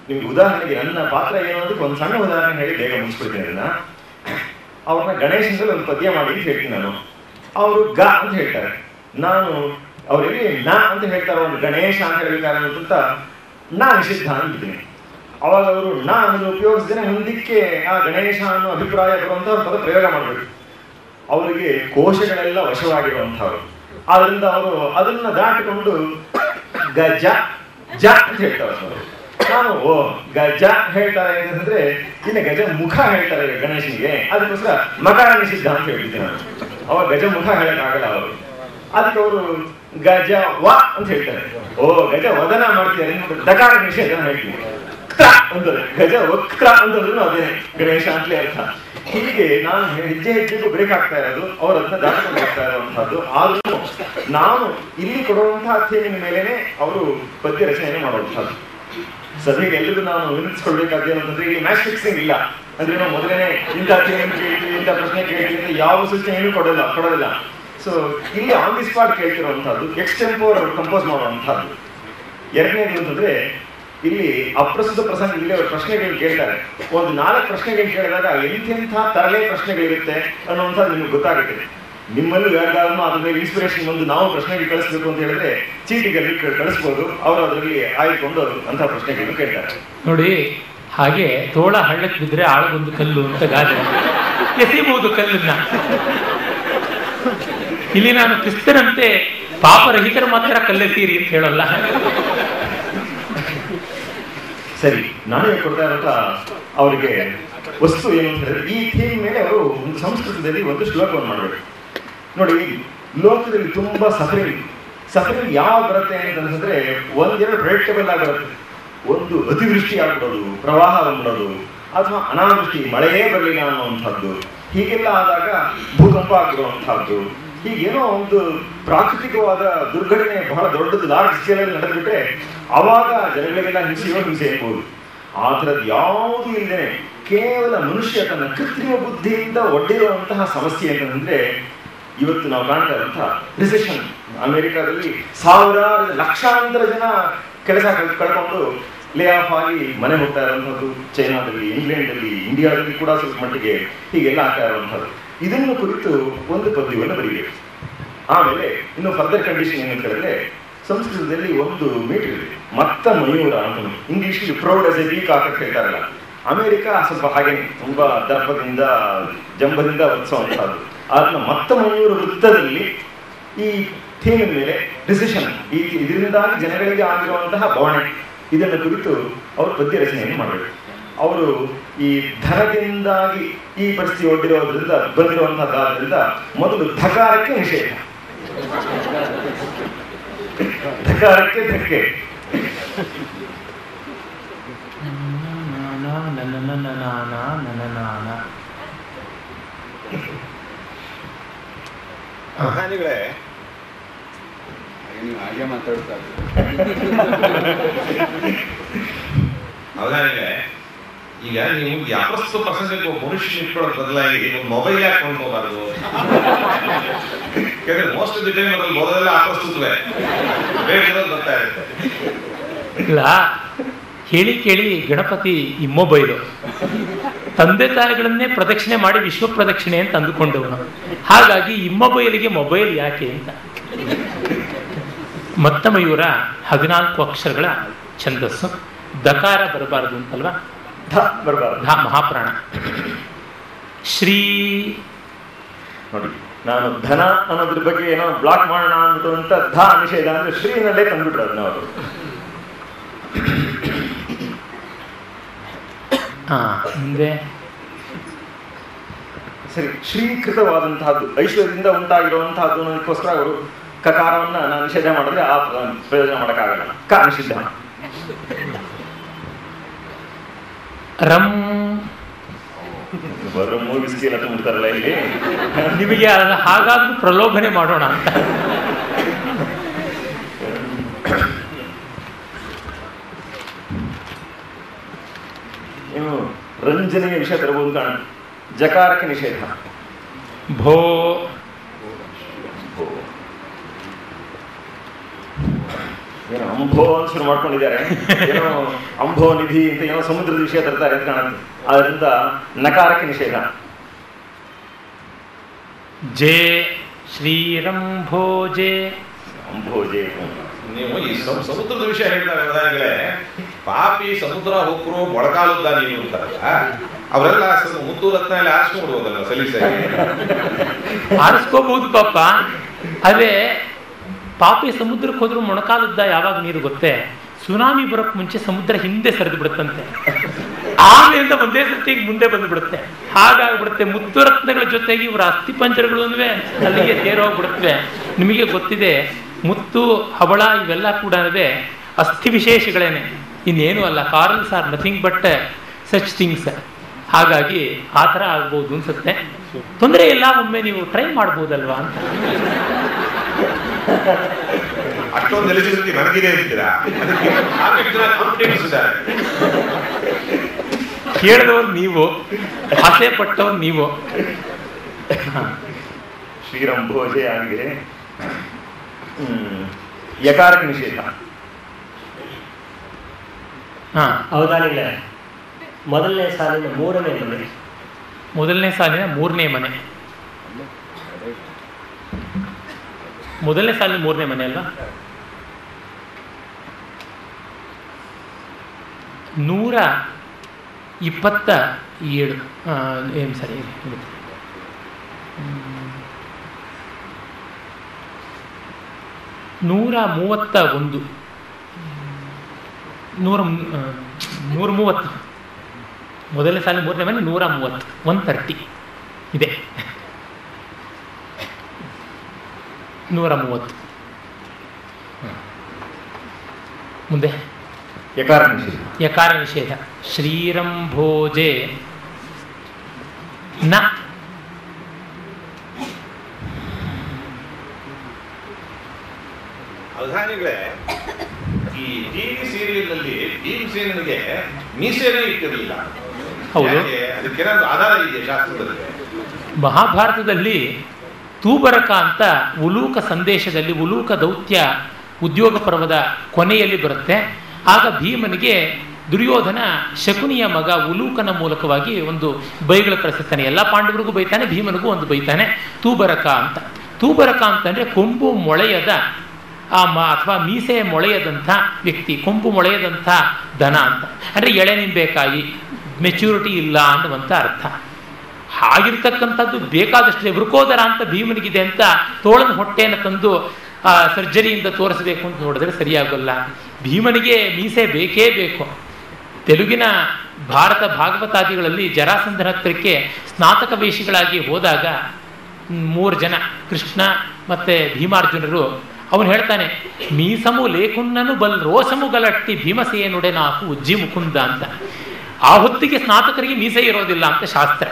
ನಿಮ್ಗೆ ಉದಾಹರಣೆಗೆ ನನ್ನ ಪಾತ್ರ ಏನು ಅನ್ನೋದಕ್ಕೆ ಒಂದು ಸಣ್ಣ ಉದಾಹರಣೆ ಹೇಳಿ ಬೇಗ ಮುಗಿಸ್ಬಿಡ್ತೀನಿ. ಅದನ್ನ ಅವ್ರನ್ನ ಗಣೇಶನಲ್ಲಿ ಒಂದು ಪದ್ಯ ಮಾಡಿ ಅಂತ ಹೇಳ್ತೀನಿ ನಾನು. ಅವರು ಗ ಅಂತ ಹೇಳ್ತಾರೆ, ನಾನು ಅವರಿಗೆ ನಾ ಅಂತ ಹೇಳ್ತಾರೆ. ಒಂದು ಗಣೇಶ ಅಂತ ಹೇಳ್ತಾರೆ ಅಂತ ನಾ ನಿಷಿದ್ಧ ಅಂತಿದ್ದೀನಿ. ಅವಾಗ ಅವರು ನಾ ಅನ್ನೋದು ಉಪಯೋಗಿಸಿದ್ರೆ ಮುಂದಕ್ಕೆ ಆ ಗಣೇಶ ಅನ್ನೋ ಅಭಿಪ್ರಾಯ ಬರುವಂತ ಪದ ಪ್ರಯೋಗ ಮಾಡಬೇಕು. ಅವರಿಗೆ ಕೋಶಗಳೆಲ್ಲ ವಶವಾಗಿರುವಂಥವ್ರು. ಆದ್ರಿಂದ ಅವರು ಅದನ್ನ ದಾಟಿಕೊಂಡು ಗಜ ಜ ಅಂತ ಹೇಳ್ತಾರೆ. ನಾನು ಗಜ ಹೇಳ್ತಾರೆ ಅಂತಂದ್ರೆ ಇನ್ನು ಗಜ ಮುಖ ಹೇಳ್ತಾರೆ ಗಣೇಶನಿಗೆ, ಅದಕ್ಕೋಸ್ಕರ ಮಕರ ನಿಷಿದ್ಧ ಅಂತ ಹೇಳ್ತಿದ್ದೆ ನಾನು. ಅವಾಗ ಗಜ ಮುಖ ಹೇಳಕ್ಕಾಗಲ್ಲ ಅವರು. ಅದಕ್ಕೆ ಅವರು ಗಜ ವ ಅಂತ ಹೇಳ್ತಾರೆ. ಗಜ ವದನ ಮಾಡ್ತಿದ್ದಾರೆ, ದಕಾರ ನಿಷೇಧ ಹೇಳ್ತೀವಿ. ಅಂದ್ರೆ ಗಜ ವಕ್ರ ಅಂತಂದ್ರೂ ಅದೇ ಗಣೇಶ ಅಂತಲೇ ಅರ್ಥ. ಹೀಗೆ ನಾನು ಹೆಜ್ಜೆ ಹೆಜ್ಜೆಗೂ ಬ್ರೇಕ್ ಆಗ್ತಾ ಇರೋದು, ಅವ್ರ ಅದನ್ನ ದಾಟಿಕೊಂಡು ಹೋಗ್ತಾ ಇರುವಂತಹದ್ದು. ಆದ್ರೂ ನಾನು ಇಲ್ಲಿ ಕೊಡುವಂತಹ ಥೀಮಿನ ಮೇಲೇನೆ ಅವರು ಪದ್ಯ ರಚನೆಯನ್ನು ಮಾಡುವಂತಹದ್ದು. ಸದ್ಯಕ್ಕೆ ಎಲ್ರಿಗೂ ನಾನು ವಿನಿಸ್ಕೊಳ್ಬೇಕಾದ ಏನಂತಂದ್ರೆ ಇಲ್ಲಿ ಮ್ಯಾಚ್ ಫಿಕ್ಸಿಂಗ್ ಇಲ್ಲ. ಅಂದ್ರೆ ನಾವು ಮೊದಲನೇ ಇಂಥ ಥೀಮ್ ಕೇಳ್ತೀವಿ, ಇಂಥ ಪ್ರಶ್ನೆ ಕೇಳ್ತೀವಿ ಅಂತ ಯಾವ ಸೂಚನೆಯನ್ನು ಕೊಡೋದಿಲ್ಲ. ಸೊ ಇಲ್ಲಿ on the spot ಕೇಳ್ತಿರುವಂತಹದ್ದು, extempore compose ಮಾಡುವಂತಹದ್ದು. ಎರಡನೇದು ಅಂತಂದ್ರೆ ಇಲ್ಲಿ ಅಪ್ರಸ್ತುತ ಪ್ರಸಂಗ ಇಲ್ಲಿ ಅವರು ಪ್ರಶ್ನೆಗಳು ಕೇಳ್ತಾರೆ. ಒಂದು 4 ಪ್ರಶ್ನೆಗಳು ಕೇಳಿದಾಗ ಎಂತೆಂಥ ತರಲೆ ಪ್ರಶ್ನೆಗಳಿರುತ್ತೆ ಅನ್ನುವಂಥದ್ದು ನಿಮ್ಗೆ ಗೊತ್ತಾಗುತ್ತೆ. ನಿಮ್ಮಲ್ಲೂ ಯಾರಿಗಾದ್ರೂ ಅದ್ರ ಮೇಲೆ ಇನ್ಸ್ಪಿರೇಷನ್ ಒಂದು ನಾವು ಪ್ರಶ್ನೆಗಳು ಕಳಿಸ್ಬೇಕು ಅಂತ ಹೇಳಿದ್ರೆ ಚೀಟಿಗಳಲ್ಲಿ ಕಳಿಸ್ಬೋದು. ಅವರು ಅದರಲ್ಲಿ ಆಯ್ಕೊಂಡು ಅಂತ ಪ್ರಶ್ನೆಗಳನ್ನು ಕೇಳ್ತಾರೆ. ನೋಡಿ, ಹಾಗೆ ತೋಳ ಹಳ್ಳಕ್ಕೆ ಬಿದ್ದರೆ ಆಳಗೊಂದು ಕಲ್ಲು ಅಂತ ಗಾದೆ, ಎಸೆಯಬಹುದು ಕಲ್ಲನ್ನ. ಇಲ್ಲಿ ನಾನು ಕ್ರಿಸ್ತನಂತೆ ಪಾಪರಹಿತರು ಮಾತ್ರ ಕಲ್ಲೆಸೀರಿ ಅಂತ ಹೇಳಲ್ಲ. ಸರಿ, ನಾನೇ ಕೊಡ್ತಾ ಇರೋಂಥ ಅವರಿಗೆ ವಸ್ತು ಏನು ಅಂತ ಹೇಳಿದ್ರೆ, ಈ ಥೀಮ್ ಮೇಲೆ ಅವರು ಒಂದು ಸಂಸ್ಕೃತದಲ್ಲಿ ಒಂದು ಶ್ಲೋಕವನ್ನು ಮಾಡಬೇಕು. ನೋಡಿ, ಲೋಕದಲ್ಲಿ ತುಂಬಾ ಸಫರಿಂಗ್ ಯಾವ ಬರುತ್ತೆ ಅಂತಂದ್ರೆ ಒಂದೆರಡು ಪ್ರೆಡಿಕ್ಟಬಲ್ ಆಗಿ ಬರುತ್ತೆ. ಒಂದು ಅತಿವೃಷ್ಟಿ ಆಗ್ಬಿಡೋದು, ಪ್ರವಾಹ ಬಂದ್ಬಿಡೋದು, ಅಥವಾ ಅನಾವೃಷ್ಟಿ, ಮಳೆಯೇ ಬರಲಿಲ್ಲ ಅನ್ನುವಂಥದ್ದು. ಹೀಗೆಲ್ಲ ಆದಾಗ ಭೂಕಂಪ ಆಗಿರುವಂತಹದ್ದು. ಹೀಗೇನೋ ಒಂದು ಪ್ರಾಕೃತಿಕವಾದ ದುರ್ಘಟನೆ ಬಹಳ ದೊಡ್ಡದು ಲಾರ್ಜ್ ಸ್ಕೇಲಲ್ಲಿ ನಡೆದ್ಬಿಟ್ರೆ ಅವಾಗ ಜನಗಳಿಗೆಲ್ಲ ಹಿಂಸೆ ಇರ್ಬೋದು. ಆ ಥರದ್ದು ಯಾವುದೂ ಇಲ್ಲದೆ ಕೇವಲ ಮನುಷ್ಯ ತನ್ನ ಕೃತ್ರಿಮ ಬುದ್ಧಿಯಿಂದ ಒಡ್ಡಿರುವಂತಹ ಸಮಸ್ಯೆ ಅಂತಂದ್ರೆ ಇವತ್ತು ನಾವು ಕಾಣ್ತಾ ಇರುವಂತಹ ರಿಸೆಷನ್. ಅಮೆರಿಕಾದಲ್ಲಿ ಸಾವಿರಾರು ಲಕ್ಷಾಂತರ ಜನ ಕೆಲಸ ಕಳ್ಕೊಂಡು ಲೇ ಆಫ್ ಆಗಿ ಮನೆ ಹೋಗ್ತಾ ಇರುವಂಥದ್ದು. ಚೈನಾದಲ್ಲಿ, ಇಂಗ್ಲೆಂಡಲ್ಲಿ, ಇಂಡಿಯಾದಲ್ಲಿ ಕೂಡ ಸ್ವಲ್ಪ ಮಟ್ಟಿಗೆ ಹೀಗೆಲ್ಲ ಆಗ್ತಾ ಇರುವಂಥದ್ದು. ಇದನ್ನು ಕುರಿತು ಒಂದು ಪದ್ಯವನ್ನು ಬರೀಬೇಕು. ಆಮೇಲೆ ಇನ್ನು ಫರ್ದರ್ ಕಂಡೀಷನ್ ಏನಂತ ಹೇಳಿದ್ರೆ, ಸಂಸ್ಕೃತದಲ್ಲಿ ಒಂದು ಮೀಟರ್ ಇದೆ, ಮತ್ತ ಮಯೂರ ಅಂತ. English proud as A peacock ಅಂತ ಹೇಳ್ತಾರಲ್ಲ, ಅಮೆರಿಕ ಸ್ವಲ್ಪ ಹಾಗೇನೆ ತುಂಬಾ ದರ್ಪದಿಂದ ಜಂಬದಿಂದ ವರ್ತಿಸುವಂತಹದ್ದು. ಅದನ್ನ ಮತ್ತ ಮಯೂರ ವೃತ್ತದಲ್ಲಿ ಈ ಥೀಮಿನ ಮೇಲೆ ಡಿಸಿಷನ್, ಇದರಿಂದಾಗಿ ಜನಗಳಿಗೆ ಆಗಿರುವಂತಹ ಬವಣೆ, ಇದನ್ನು ಕುರಿತು ಅವರು ಪದ್ಯ ರಚನೆಯನ್ನು ಮಾಡಬೇಕು. ಅವರು ಈ ಧನದಿಂದಾಗಿ ಈ ಪರಿಸ್ಥಿತಿ ಒಡ್ಡಿರೋದ್ರಿಂದ ಬಂದಿರುವಂತಹದ್ದಾದ್ರಿಂದ ಮೊದಲು ಧಕಾರಕ್ಕೆ ನಿಷೇಧ. ಧಕಾರಕ್ಕೆ ಧಕ್ಕೆ. ಅವಧಾನಿಗಳೇ, ನೀವು ಹಾಗೆ ಮಾತಾಡ್ತಾರೆ. ಅವಧಾನಿಗಳೇ, ಈಗ ನೀವು ಯಾವತ್ತು ಪ್ರಸಂಗಕ್ಕೆ ಮನುಷ್ಯ ಇಟ್ಕೊಳ್ಳೋದು ಬದಲಾಗಿ ಒಂದು ಮೊಬೈಲ್ ಯಾಕೆ ಕೊಂಡ್ಕೋಬಾರ್ದು? ಯಾಕಂದ್ರೆ ಮೋಸ್ಟ್ ಆಫ್ ದಿ ಟೈಮ್ ಅದ್ರಲ್ಲಿ ಮೊದಲೆಲ್ಲ ಆಕರ್ಷಿಸುತ್ತವೆ, ಬೇರೆ ಬರ್ತಾ ಇರುತ್ತೆ. ಇಲ್ಲ, ಹೇಳಿ ಕೇಳಿ ಗಣಪತಿ ಈ ಮೊಬೈಲು ತಂದೆ ತಾಯಿಗಳನ್ನೇ ಪ್ರದಕ್ಷಿಣೆ ಮಾಡಿ ವಿಶ್ವ ಪ್ರದಕ್ಷಿಣೆ ಅಂತ ಅಂದುಕೊಂಡವನು. ಹಾಗಾಗಿ ಈ ಮೊಬೈಲ್ ಯಾಕೆ ಅಂತ. ಮತ್ತ ಮಯೂರ 14 ಅಕ್ಷರಗಳ ಛಂದಸ್ಸು. ದಕಾರ ಬರಬಾರದು ಅಂತಲ್ವಾ? ಬರಬಾರದು. ಧ ಮಹಾಪ್ರಾಣ. ಶ್ರೀ ನೋಡಿ, ನಾನು ಧನ ಅನ್ನೋದ್ರ ಬಗ್ಗೆ ಏನೋ ಬ್ಲಾಕ್ ಮಾಡೋಣ ಅಂತ ಧ ನಿಷೇಧ ಅಂದ್ರೆ ಶ್ರೀನಲ್ಲೇ ತಂದ್ಬಿಟ್ರು ಅದನ್ನ ಅವರು. ಮುಂದೆ ಸರಿ, ಶ್ರೀಕೃತವಾದಂತಹದ್ದು ಐಶ್ವರ್ಯದಿಂದ ಉಂಟಾಗಿರುವಂತಹದ್ದು ಅನ್ನೋದಕ್ಕೋಸ್ಕರ ಅವರು ಕಕಾರವನ್ನ ನಾನು ನಿಷೇಧ ಮಾಡಿದ್ರೆ ಆ ಪ್ರಯೋಜನ ಮಾಡೋಕ್ಕಾಗಲ್ಲ. ಕ ನಿಷಿದ್ಧ. ರಂ ಬರೋ ಮೂವಿಸ್ಕಿ ಎಲ್ಲ ತುಂಬಿಡ್ತಾರಲ್ಲ ಇಲ್ಲಿ. ನಿಮಗೆ ಹಾಗಾದ್ರೂ ಪ್ರಲೋಭನೆ ಮಾಡೋಣ ಅಂತ. ಇನ್ನು ರಂಜನೆಯ ವಿಷಯ ತರಬಹುದು ಕಾಣ. ಜಕಾರಕ್ಕೆ ನಿಷೇಧ. ಭೋ ಏನೋ ಅಂಭೋ ಅಂತ ಶುರು ಮಾಡ್ಕೊಂಡಿದ್ದಾರೆ. ಏನೋ ಅಂಭೋ ನಿಧಿ ಅಂತ ಏನೋ ಸಮುದ್ರದ ವಿಷಯ ತರ್ತಾರೆ ಅಂತ ಕಾಣುತ್ತೆ. ಅದರಿಂದ ನಕಾರಕ್ಕೆ ನಿಷೇಧ. ಜೇ ಶ್ರೀರಂಭೋಜೆ. ಅಂಭೋಜೆ. ನೀವು ಈ ಸಮುದ್ರದ ವಿಷಯ ಹೇಳಿದಾಗಲೇ ಪಾಪಿ ಸಮುದ್ರ ಹೋಗ್ರು ಮೊಳಕಾಲುದ್ದ ನೀನು ಅಂತಾರಲ್ಲ, ಅವರೆಲ್ಲ ಮುತ್ತು ರತ್ನ ಎಲ್ಲ ಆರಿಸ್ಕೊಂಡ್ಬೋದಲ್ಲ ಸಲೀಸಾಗಿ. ಆರಿಸ್ಕೋಬಹುದು ಪಾಪ. ಅದೇ ಪಾಪಿ ಸಮುದ್ರಕ್ಕೆ ಹೋದ್ರು ಮೊಣಕಾಲುದ್ದ ಯಾವಾಗ ನೀರು ಗೊತ್ತೇ? ಸುನಾಮಿ ಬರೋಕ್ ಮುಂಚೆ ಸಮುದ್ರ ಹಿಂದೆ ಸರಿದು ಬಿಡುತ್ತಂತೆ, ಆಮೇಲಿಂದ ಒಂದೇ ಸತಿಗೆ ಮುಂದೆ ಬಂದು ಬಿಡುತ್ತೆ. ಹಾಗಾಗ್ಬಿಡುತ್ತೆ. ಮುತ್ತು ರತ್ನಗಳ ಜೊತೆಗೆ ಇವರ ಅಸ್ಥಿ ಪಂಜರಗಳು ಅಲ್ಲಿಗೆ ಸೇರೋಗ್ಬಿಡುತ್ತವೆ. ನಿಮಗೆ ಗೊತ್ತಿದೆ, ಮುತ್ತು ಹವಳ ಇವೆಲ್ಲ ಕೂಡ ಅಸ್ಥಿ ವಿಶೇಷಗಳೇನೆ, ಇನ್ನೇನು ಅಲ್ಲ. Carls are nothing but such things. ಹಾಗಾಗಿ ಆ ಥರ ಆಗ್ಬೋದು ಅನ್ಸುತ್ತೆ. ತೊಂದರೆ ಇಲ್ಲ, ಒಮ್ಮೆ ನೀವು ಟ್ರೈ ಮಾಡ್ಬೋದಲ್ವಾ ಅಂತ. ಅಷ್ಟೊಂದು ಎಲಿಜಿಬಿಲಿಟಿ ನನಗಿದೆ ಅಂತೀರಾ? ಕೇಳಿದವ್ರು ನೀವು, ಆಸೆ ಪಟ್ಟವ್ರು ನೀವು. ಶ್ರೀರಂಭೋಜೆ ಆಗಿದೆ. ಯಕಾರಕ್ಕೆ ನಿಷೇಧ. ಅವಧಾನಿಗಳೇ, ಮೊದಲನೇ ಸಾಲಿನ ಮೂರನೇ ಮನೆ. ಮೊದಲನೇ ಸಾಲಿನ ಮೂರನೇ ಮನೆ. ಮೊದಲನೇ ಸಾಲಿನ ಮೂರನೇ ಮನೆ ಅಲ್ವಾ? 127. ಏನು ಸರಿ, 131. 130. ಮೊದಲನೇ ಸಾಲಿನ ಮೂರನೇ ಮನೆ 130. 130 ಇದೆ. 130. ಮುಂದೆ ಯಕಾರ ನಿಷೇಧ. ಯಕಾರ ನಿಷೇಧ. ಶ್ರೀರಂಭೋಜೆ ನ. ಅವಧಾನಿಗಳೇ, ಈ ಟಿವಿ ಸೀರಿಯಲ್ ನಲ್ಲಿ ಭೀಮಸೇನಿಗೆ ಮೀಸೆನೇ ಇಟ್ಟಿರಲಿಲ್ಲ. ಹೌದು, ಅದಕ್ಕೇನಾದ್ರು ಆಧಾರ ಇದೆ ಶಾಸ್ತ್ರದಲ್ಲಿ? ಮಹಾಭಾರತದಲ್ಲಿ ತೂಬರಕ ಅಂತ ಉಲೂಕ ಸಂದೇಶದಲ್ಲಿ, ಉಲೂಕ ದೌತ್ಯ ಉದ್ಯೋಗ ಪರ್ವದ ಕೊನೆಯಲ್ಲಿ ಬರುತ್ತೆ. ಆಗ ಭೀಮನಿಗೆ ದುರ್ಯೋಧನ ಶಕುನಿಯ ಮಗ ಉಲೂಕನ ಮೂಲಕವಾಗಿ ಒಂದು ಬೈಗಳು ಕಳಿಸುತ್ತಾನೆ. ಎಲ್ಲ ಪಾಂಡವರಿಗೂ ಬೈತಾನೆ, ಭೀಮನಿಗೂ ಒಂದು ಬೈತಾನೆ. ತೂಬರಕ ಅಂತ. ತೂಬರಕ ಅಂತಂದರೆ ಕೊಂಬು ಮೊಳೆಯದ ಅಥವಾ ಮೀಸೆ ಮೊಳೆಯದಂಥ ವ್ಯಕ್ತಿ, ಕೊಂಬು ಮೊಳೆಯದಂಥ ದನ ಅಂತ. ಅಂದರೆ ಎಳೆ ನಿಂಬೆಕಾಯಿ, ಮೆಚ್ಯೂರಿಟಿ ಇಲ್ಲ ಅನ್ನುವಂಥ ಅರ್ಥ. ಹಾಗಿರ್ತಕ್ಕಂಥದ್ದು ಬೇಕಾದಷ್ಟು. ವೃಕೋದರ ಅಂತ ಭೀಮನಿಗಿದೆ ಅಂತ ತೋಳನ ಹೊಟ್ಟೆಯನ್ನು ತಂದು ಸರ್ಜರಿಯಿಂದ ತೋರಿಸಬೇಕು ಅಂತ ನೋಡಿದ್ರೆ ಸರಿಯಾಗಲ್ಲ. ಭೀಮನಿಗೆ ಮೀಸೆ ಬೇಕೇ ಬೇಕು. ತೆಲುಗಿನ ಭಾರತ ಭಾಗವತಾದಿಗಳಲ್ಲಿ ಜರಾಸಂಧನ ಹತ್ರಕ್ಕೆ ಸ್ನಾತಕ ವೇಷಿಗಳಾಗಿ ಹೋದಾಗ 3 ಜನ, ಕೃಷ್ಣ ಮತ್ತು ಭೀಮಾರ್ಜುನರು, ಅವನು ಹೇಳ್ತಾನೆ, ಮೀಸಮು ಲೇಖುನ್ನನು ಬಲ್ ರೋಷಮು ಗಲಟ್ಟಿ ಭೀಮಸೇನುಡೆ ನಾಕು ಉಜ್ಜಿ ಮುಕುಂದ ಅಂತ. ಆ ಹೊತ್ತಿಗೆ ಸ್ನಾತಕರಿಗೆ ಮೀಸೆ ಇರೋದಿಲ್ಲ ಅಂತ ಶಾಸ್ತ್ರ.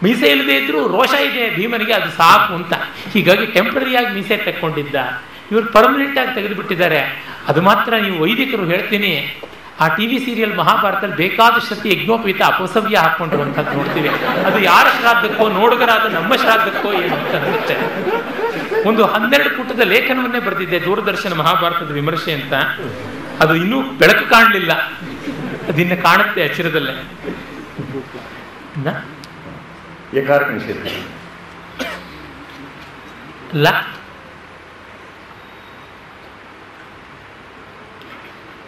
ಮೀಸೆ ಇಲ್ಲದೆ ಇದ್ರೂ ರೋಷ ಇದೆ ಭೀಮನಿಗೆ, ಅದು ಸಾಕು ಅಂತ. ಹೀಗಾಗಿ ಟೆಂಪ್ರರಿಯಾಗಿ ಮೀಸೆ ತೆಕ್ಕೊಂಡಿದ್ದ. ಇವರು ಪರ್ಮನೆಂಟ್ ಆಗಿ ತೆಗೆದುಬಿಟ್ಟಿದ್ದಾರೆ. ಅದು ಮಾತ್ರ ನೀವು ವೈದಿಕರು ಹೇಳ್ತೀನಿ, ಆ ಟಿವಿ ಸೀರಿಯಲ್ ಮಹಾಭಾರತದಲ್ಲಿ ಬೇಕಾದಷ್ಟು ಯಜ್ಞೋಪವೀತ ಅಪಸವ್ಯ ಹಾಕ್ಕೊಂಡಿರುವಂಥದ್ದು ನೋಡ್ತೀವಿ. ಅದು ಯಾರ ಶ್ರಾದ್ದಕ್ಕೋ, ನೋಡುಗರಾದ ನಮ್ಮ ಶ್ರಾದ್ದಕ್ಕೋ ಏನು ಅಂತ ಅನಿಸುತ್ತೆ. ಒಂದು 12 ಪುಟದ ಲೇಖನವನ್ನೇ ಬರೆದಿದ್ದೆ, ದೂರದರ್ಶನ ಮಹಾಭಾರತದ ವಿಮರ್ಶೆ ಅಂತ. ಅದು ಇನ್ನೂ ಬೆಳಕು ಕಾಣಲಿಲ್ಲ, ಅದಿನ್ನ ಕಾಣುತ್ತೆ ಅಚಿರದಲ್ಲೇ. ಏಕಾರ್ಕ ನಿಷೇಧ ಅಲ್ಲ,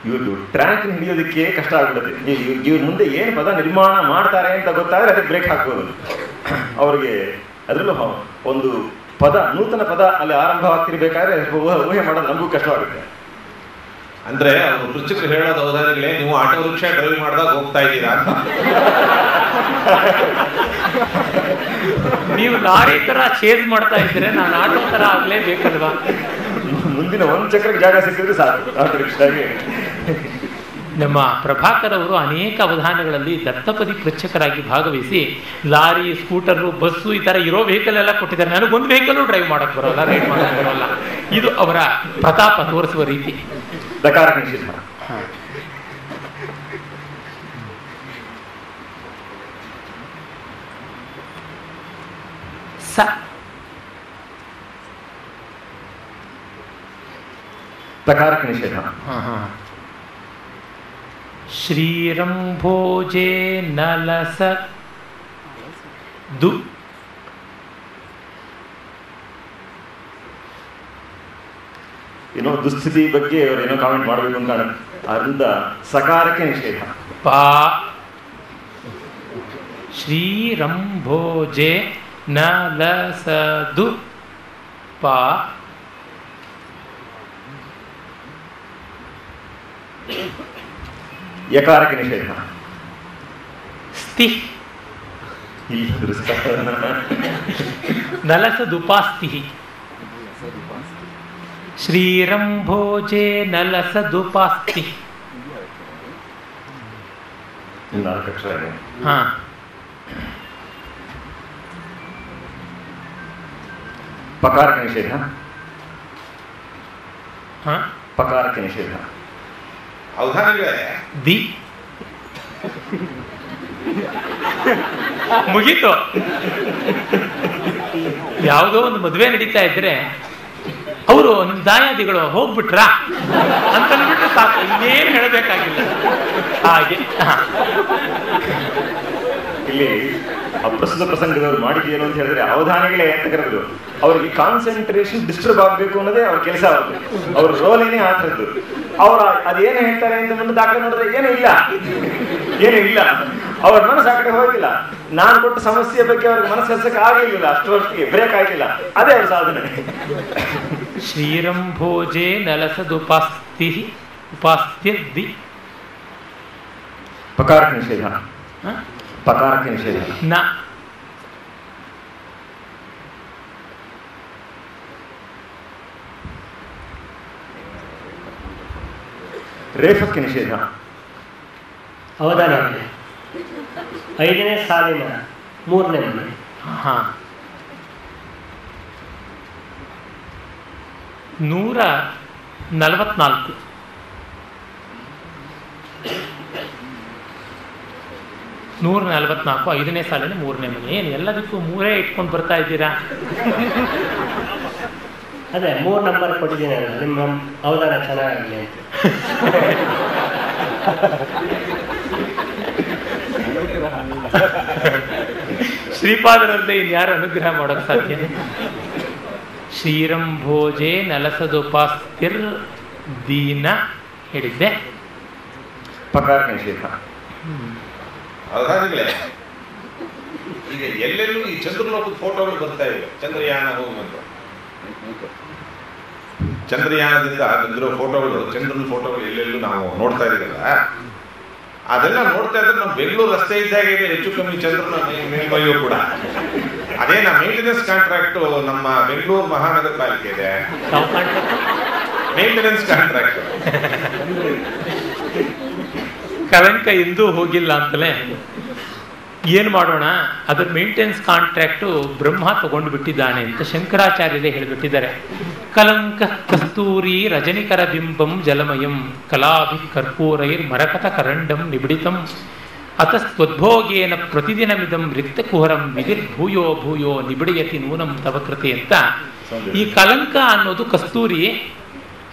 ಇವ್ರು ಟ್ರ್ಯಾಕ್ ಹಿಡಿಯೋದಕ್ಕೆ ಕಷ್ಟ ಆಗ್ಬಿಡುತ್ತೆ. ಇವ್ರ ಮುಂದೆ ಏನು ಪದ ನಿರ್ಮಾಣ ಮಾಡ್ತಾರೆ ಅಂತ ಗೊತ್ತಾದ್ರೆ ಅದಕ್ಕೆ ಬ್ರೇಕ್ ಹಾಕ್ಬೋದು ಅವ್ರಿಗೆ. ಅದರಲ್ಲೂ ಒಂದು ಪದ, ನೂತನ ಪದ ಅಲ್ಲಿ ಆರಂಭವಾಗ್ತಿರ್ಬೇಕಾದ್ರೆ ಊಹೆ ಮಾಡೋದು ನಮಗೂ ಕಷ್ಟವಾಗುತ್ತೆ. ಅಂದ್ರೆ ಅವರು ಕೃಷಿಕರು ಹೇಳೋದು ಹೌದಾಗಲೇ, ನೀವು ಆಟೋ ರಿಕ್ಷಾ ಡ್ರೈವ್ ಮಾಡಿದಾಗ ಹೋಗ್ತಾ ಇದ್ದೀರಾ ಅಂತ. ನೀವು ಲಾರಿ ತರ ಚೇಂಜ್ ಮಾಡ್ತಾ ಇದ್ರೆ ನಾನು ಆಟೋ ತರ ಆಗ್ಲೇಬೇಕಲ್ವಾ? ಮುಂದಿನ ಒಂದು ಚಕ್ರಕ್ಕೆ ಜಾಗ ಸಿಕ್ಕಿದ್ರೆ ಸಾಕು ಆಟೋ ರಿಕ್ಷಾಗೆ. ನಮ್ಮ ಪ್ರಭಾಕರ್ ಅವರು ಅನೇಕ ಅವಧಾನಗಳಲ್ಲಿ ದತ್ತಪದಿ ಪೃಚ್ಛಕರಾಗಿ ಭಾಗವಹಿಸಿ ಲಾರಿ, ಸ್ಕೂಟರು, ಬಸ್ಸು ಈ ಥರ ಇರೋ ವೆಹಿಕಲ್ ಎಲ್ಲ ಕೊಟ್ಟಿದ್ದಾರೆ. ನನಗೊಂದು ವೆಹಿಕಲ್ಲು ಡ್ರೈವ್ ಮಾಡೋಕ್ಕೆ ಬರೋಲ್ಲ, ರೈಡ್ ಮಾಡೋಕ್ಕೆ ಬರೋಲ್ಲ. ಇದು ಅವರ ಪ್ರತಾಪ ತೋರಿಸುವ ರೀತಿ. ದಕಾರ ನಿಷೇಧ. ಸ ತಕಾರಕ ನಿಷೇಧ. ಶ್ರೀರಂಭೋಜೆ ನಲಸ ದು ಏನೋ ದುಸ್ಥಿತಿ ಬಗ್ಗೆ ಅವರೇನೋ ಕಾಮೆಂಟ್ ಮಾಡಬೇಕು ಅಂತ ಅದರಿಂದ ಸಕಾರಕ್ಕೆ ನಿಷೇಧ. ಪಾ ಶ್ರೀರಂಭೋಜೆ ನಲಸದು ಪಾ ಯಕಾರಕ್ಕೆ ನಿಷೇಧ. ಸ್ತಿ ನಲಸದುಪಾಸ್ತಿ. ಶ್ರೀರಂಭೋಜೆ ನಲಸದುಪಾಸ್ತಿ. 4 ಅಕ್ಷರ ಇದೆ. ಹಾ, ಪಕಾರಕ್ಕೆ ನಿಷೇಧ. ಹಾ, ಪಕಾರಕ್ಕೆ ನಿಷೇಧ. ಅವಧಾನಗಳೇ ದಿ ಮುಗೀತು. ಯಾವುದೋ ಒಂದು ಮದುವೆ ನಡೀತಾ ಇದ್ರೆ ಅವರು ನಿಮ್ಮ ದಾಯಾದಿಗಳು ಹೋಗ್ಬಿಟ್ರಾ ಅಂತ ಅಂದ್ಬಿಟ್ರೆ ಸಾಕು, ಇನ್ನೇನು ಹೇಳಬೇಕಾಗಿಲ್ಲ. ಹಾಗೆ ಇಲ್ಲಿ ಅಪ್ರಸ್ತುತ ಪ್ರಸಂಗದವ್ರು ಮಾಡಿದ್ದೇನು ಅಂತ ಹೇಳಿದ್ರೆ ಅವಧಾನಿಗಳೇ ಅಂತ ಕರೆದ್ರು. ಅವ್ರಿಗೆ ಕಾನ್ಸಂಟ್ರೇಷನ್ ಡಿಸ್ಟರ್ಬ್ ಆಗಬೇಕು ಅನ್ನೋದೇ ಅವ್ರ ಕೆಲಸ. ಅವ್ರ ರೋಲೇನೇ ಆ ಥರದ್ದು. ಅವ್ರು ಅದೇನು ಹೇಳ್ತಾರೆ ಅಂತ ಮುಂದೆ ದಾಖಲೆ ನೋಡಿದ್ರೆ ಏನೂ ಇಲ್ಲ. ಅವ್ರ ಮನಸ್ಸು ಆ ಕಡೆ ಹೋಗಿಲ್ಲ. ನಾನು ಕೊಟ್ಟ ಸಮಸ್ಯೆ ಬಗ್ಗೆ ಅವ್ರಿಗೆ ಮನಸ್ಸು ಹಚ್ಚಕ್ಕೆ ಆಗಲಿಲ್ಲ, ಅಷ್ಟರವರೆಗೆ ಬ್ರೇಕ್ ಆಗಿಲ್ಲ. ಅದೇ ಅವ್ರ ಸಾಧನೆ. ಶ್ರೀರಂಭೋಜೆ ನಲಸದುಪಾಸ್ತಿ ಉಪಾಸ್ತಿ. ಪಕಾರಕ್ಕೆ ನಿಷೇಧ. ಪಕಾರಕ್ಕೆ ನಿಷೇಧ. ನ ರೇಫಕ್ಕೆ ನಿಷೇಧ. ಅವಧಾನ 5ನೇ ಸಾಲಿನ 3ನೇ ಮನೆ. ಹಾ, 144. 144 5ನೇ ಸಾಲಿನ 3ನೇ ಮನೆ. ಏನು ಎಲ್ಲದಕ್ಕೂ 3 ಇಟ್ಕೊಂಡು ಬರ್ತಾ ಇದ್ದೀರಾ? ಅದೇ 3 ನಂಬರ್ ಕೊಟ್ಟಿದ್ದೀನಿ ಅಲ್ಲ, ನಿಮ್ಮ ಅವಧಾನ ಚೆನ್ನಾಗಲಿ ಅಂತ. ಶ್ರೀಪಾದರಂತೆ ಇನ್ಯಾರು ಅನುಗ್ರಹ ಮಾಡೋಕ್ಕೆ ಸಾಧ್ಯ? ಶ್ರೀರಂಭೋಜೆ ನಲಸದುಪಾಸ್ತಿರ್ ದೀನ ಹೇಳಿದ್ದೆ. ಪಕಾರಕ್ಕೆ ನಿಷೇಧ. ಅವಧಾನಿಗಳೇ, ಈಗ ಎಲ್ಲೆಲ್ಲೂ ಈ ಚಂದ್ರಲೋಕದ ಫೋಟೋಗಳು ಬರ್ತಾ ಇವೆ. ಚಂದ್ರಯಾನ ಹೋಗುವಂತ ಚಂದ್ರಯಾನದಿಂದ ಬಂದಿರೋ ಫೋಟೋಗಳು, ಚಂದ್ರನ ಫೋಟೋಗಳು ಎಲ್ಲೆಲ್ಲೂ ನಾವು ನೋಡ್ತಾ ಇದ್ದೀವಲ್ಲ, ಅದೆಲ್ಲ ನೋಡ್ತಾ ಇದ್ರೆ ನಮ್ಮ ಬೆಂಗಳೂರು ರಸ್ತೆ ಇದ್ದಾಗ ಇದೆ ಹೆಚ್ಚು ಕಮ್ಮಿ ಚಂದ್ರನ ಮೇಲ್ಮೈಯೂ ಕೂಡ. ಅದೇನಾ ಮೇಂಟೆನೆನ್ಸ್ ಕಾಂಟ್ರಾಕ್ಟ್ ನಮ್ಮ ಬೆಂಗಳೂರು ಮಹಾನಗರ ಪಾಲಿಕೆ ಇದೆ, ಮೇಂಟೆನೆನ್ಸ್ ಕಾಂಟ್ರಾಕ್ಟ್. ಕಳಂಕ ಎಂದೂ ಹೋಗಿಲ್ಲ ಅಂತಲೇ ಏನು ಮಾಡೋಣ, ಅದರ ಮೇಂಟೆನೆನ್ಸ್ ಕಾಂಟ್ರಾಕ್ಟು ಬ್ರಹ್ಮ ತಗೊಂಡು ಬಿಟ್ಟಿದ್ದಾನೆ ಅಂತ ಶಂಕರಾಚಾರ್ಯರೇ ಹೇಳಿಬಿಟ್ಟಿದ್ದಾರೆ. ಕಲಂಕ ಕಸ್ತೂರಿ ರಜನಿಕರ ಬಿಂಬಂ ಜಲಮಯಂ ಕಲಾಭಿ ಕರ್ಪೂರೈರ್ ಮರಕತ ಕರಂಡಂ ನಿಬಿಡಿತಂ ಅತಸ್ತ್ವದ್ಭೋಗೇನ ಪ್ರತಿದಿನಮಿದಂ ರಿಕ್ತಕುಹರಂ ವಿಧಿರ್ಭೂಯೋ ಭೂಯೋ ನಿಬಿಡಿಯತಿ ನೂನಂ ತವ ಕೃತಿ ಅಂತ. ಈ ಕಲಂಕ ಅನ್ನೋದು ಕಸ್ತೂರಿ,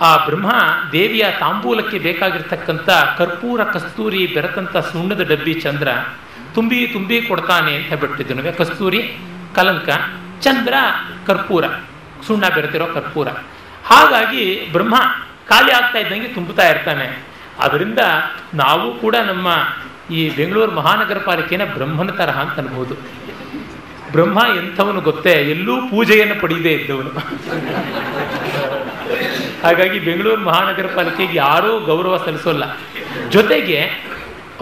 ಆ ಬ್ರಹ್ಮ ದೇವಿಯ ತಾಂಬೂಲಕ್ಕೆ ಬೇಕಾಗಿರ್ತಕ್ಕಂಥ ಕರ್ಪೂರ ಕಸ್ತೂರಿ ಬೆರೆತಂಥ ಸುಣ್ಣದ ಡಬ್ಬಿ ಚಂದ್ರ ತುಂಬಿ ತುಂಬಿ ಕೊಡ್ತಾನೆ ಅಂತ ಹೇಳ್ಬಿಟ್ಟಿದ್ದು. ಕಸ್ತೂರಿ ಕಲಂಕ, ಚಂದ್ರ ಕರ್ಪೂರ, ಸುಣ್ಣ ಬೆರೆತಿರೋ ಕರ್ಪೂರ. ಹಾಗಾಗಿ ಬ್ರಹ್ಮ ಖಾಲಿ ಆಗ್ತಾ ಇದ್ದಂಗೆ ತುಂಬುತ್ತಾ ಇರ್ತಾನೆ. ಅದರಿಂದ ನಾವು ಕೂಡ ನಮ್ಮ ಈ ಬೆಂಗಳೂರು ಮಹಾನಗರ ಪಾಲಿಕೆನ ಬ್ರಹ್ಮನ ತರಹ ಅಂತ ಅನ್ಬೋದು. ಬ್ರಹ್ಮ ಎಂಥವನು ಗೊತ್ತೇ, ಎಲ್ಲೂ ಪೂಜೆಯನ್ನು ಪಡೆಯದೇ ಇದ್ದವನು. ಹಾಗಾಗಿ ಬೆಂಗಳೂರು ಮಹಾನಗರ ಪಾಲಿಕೆಗೆ ಯಾರೂ ಗೌರವ ಸಲ್ಲಿಸೋಲ್ಲ. ಜೊತೆಗೆ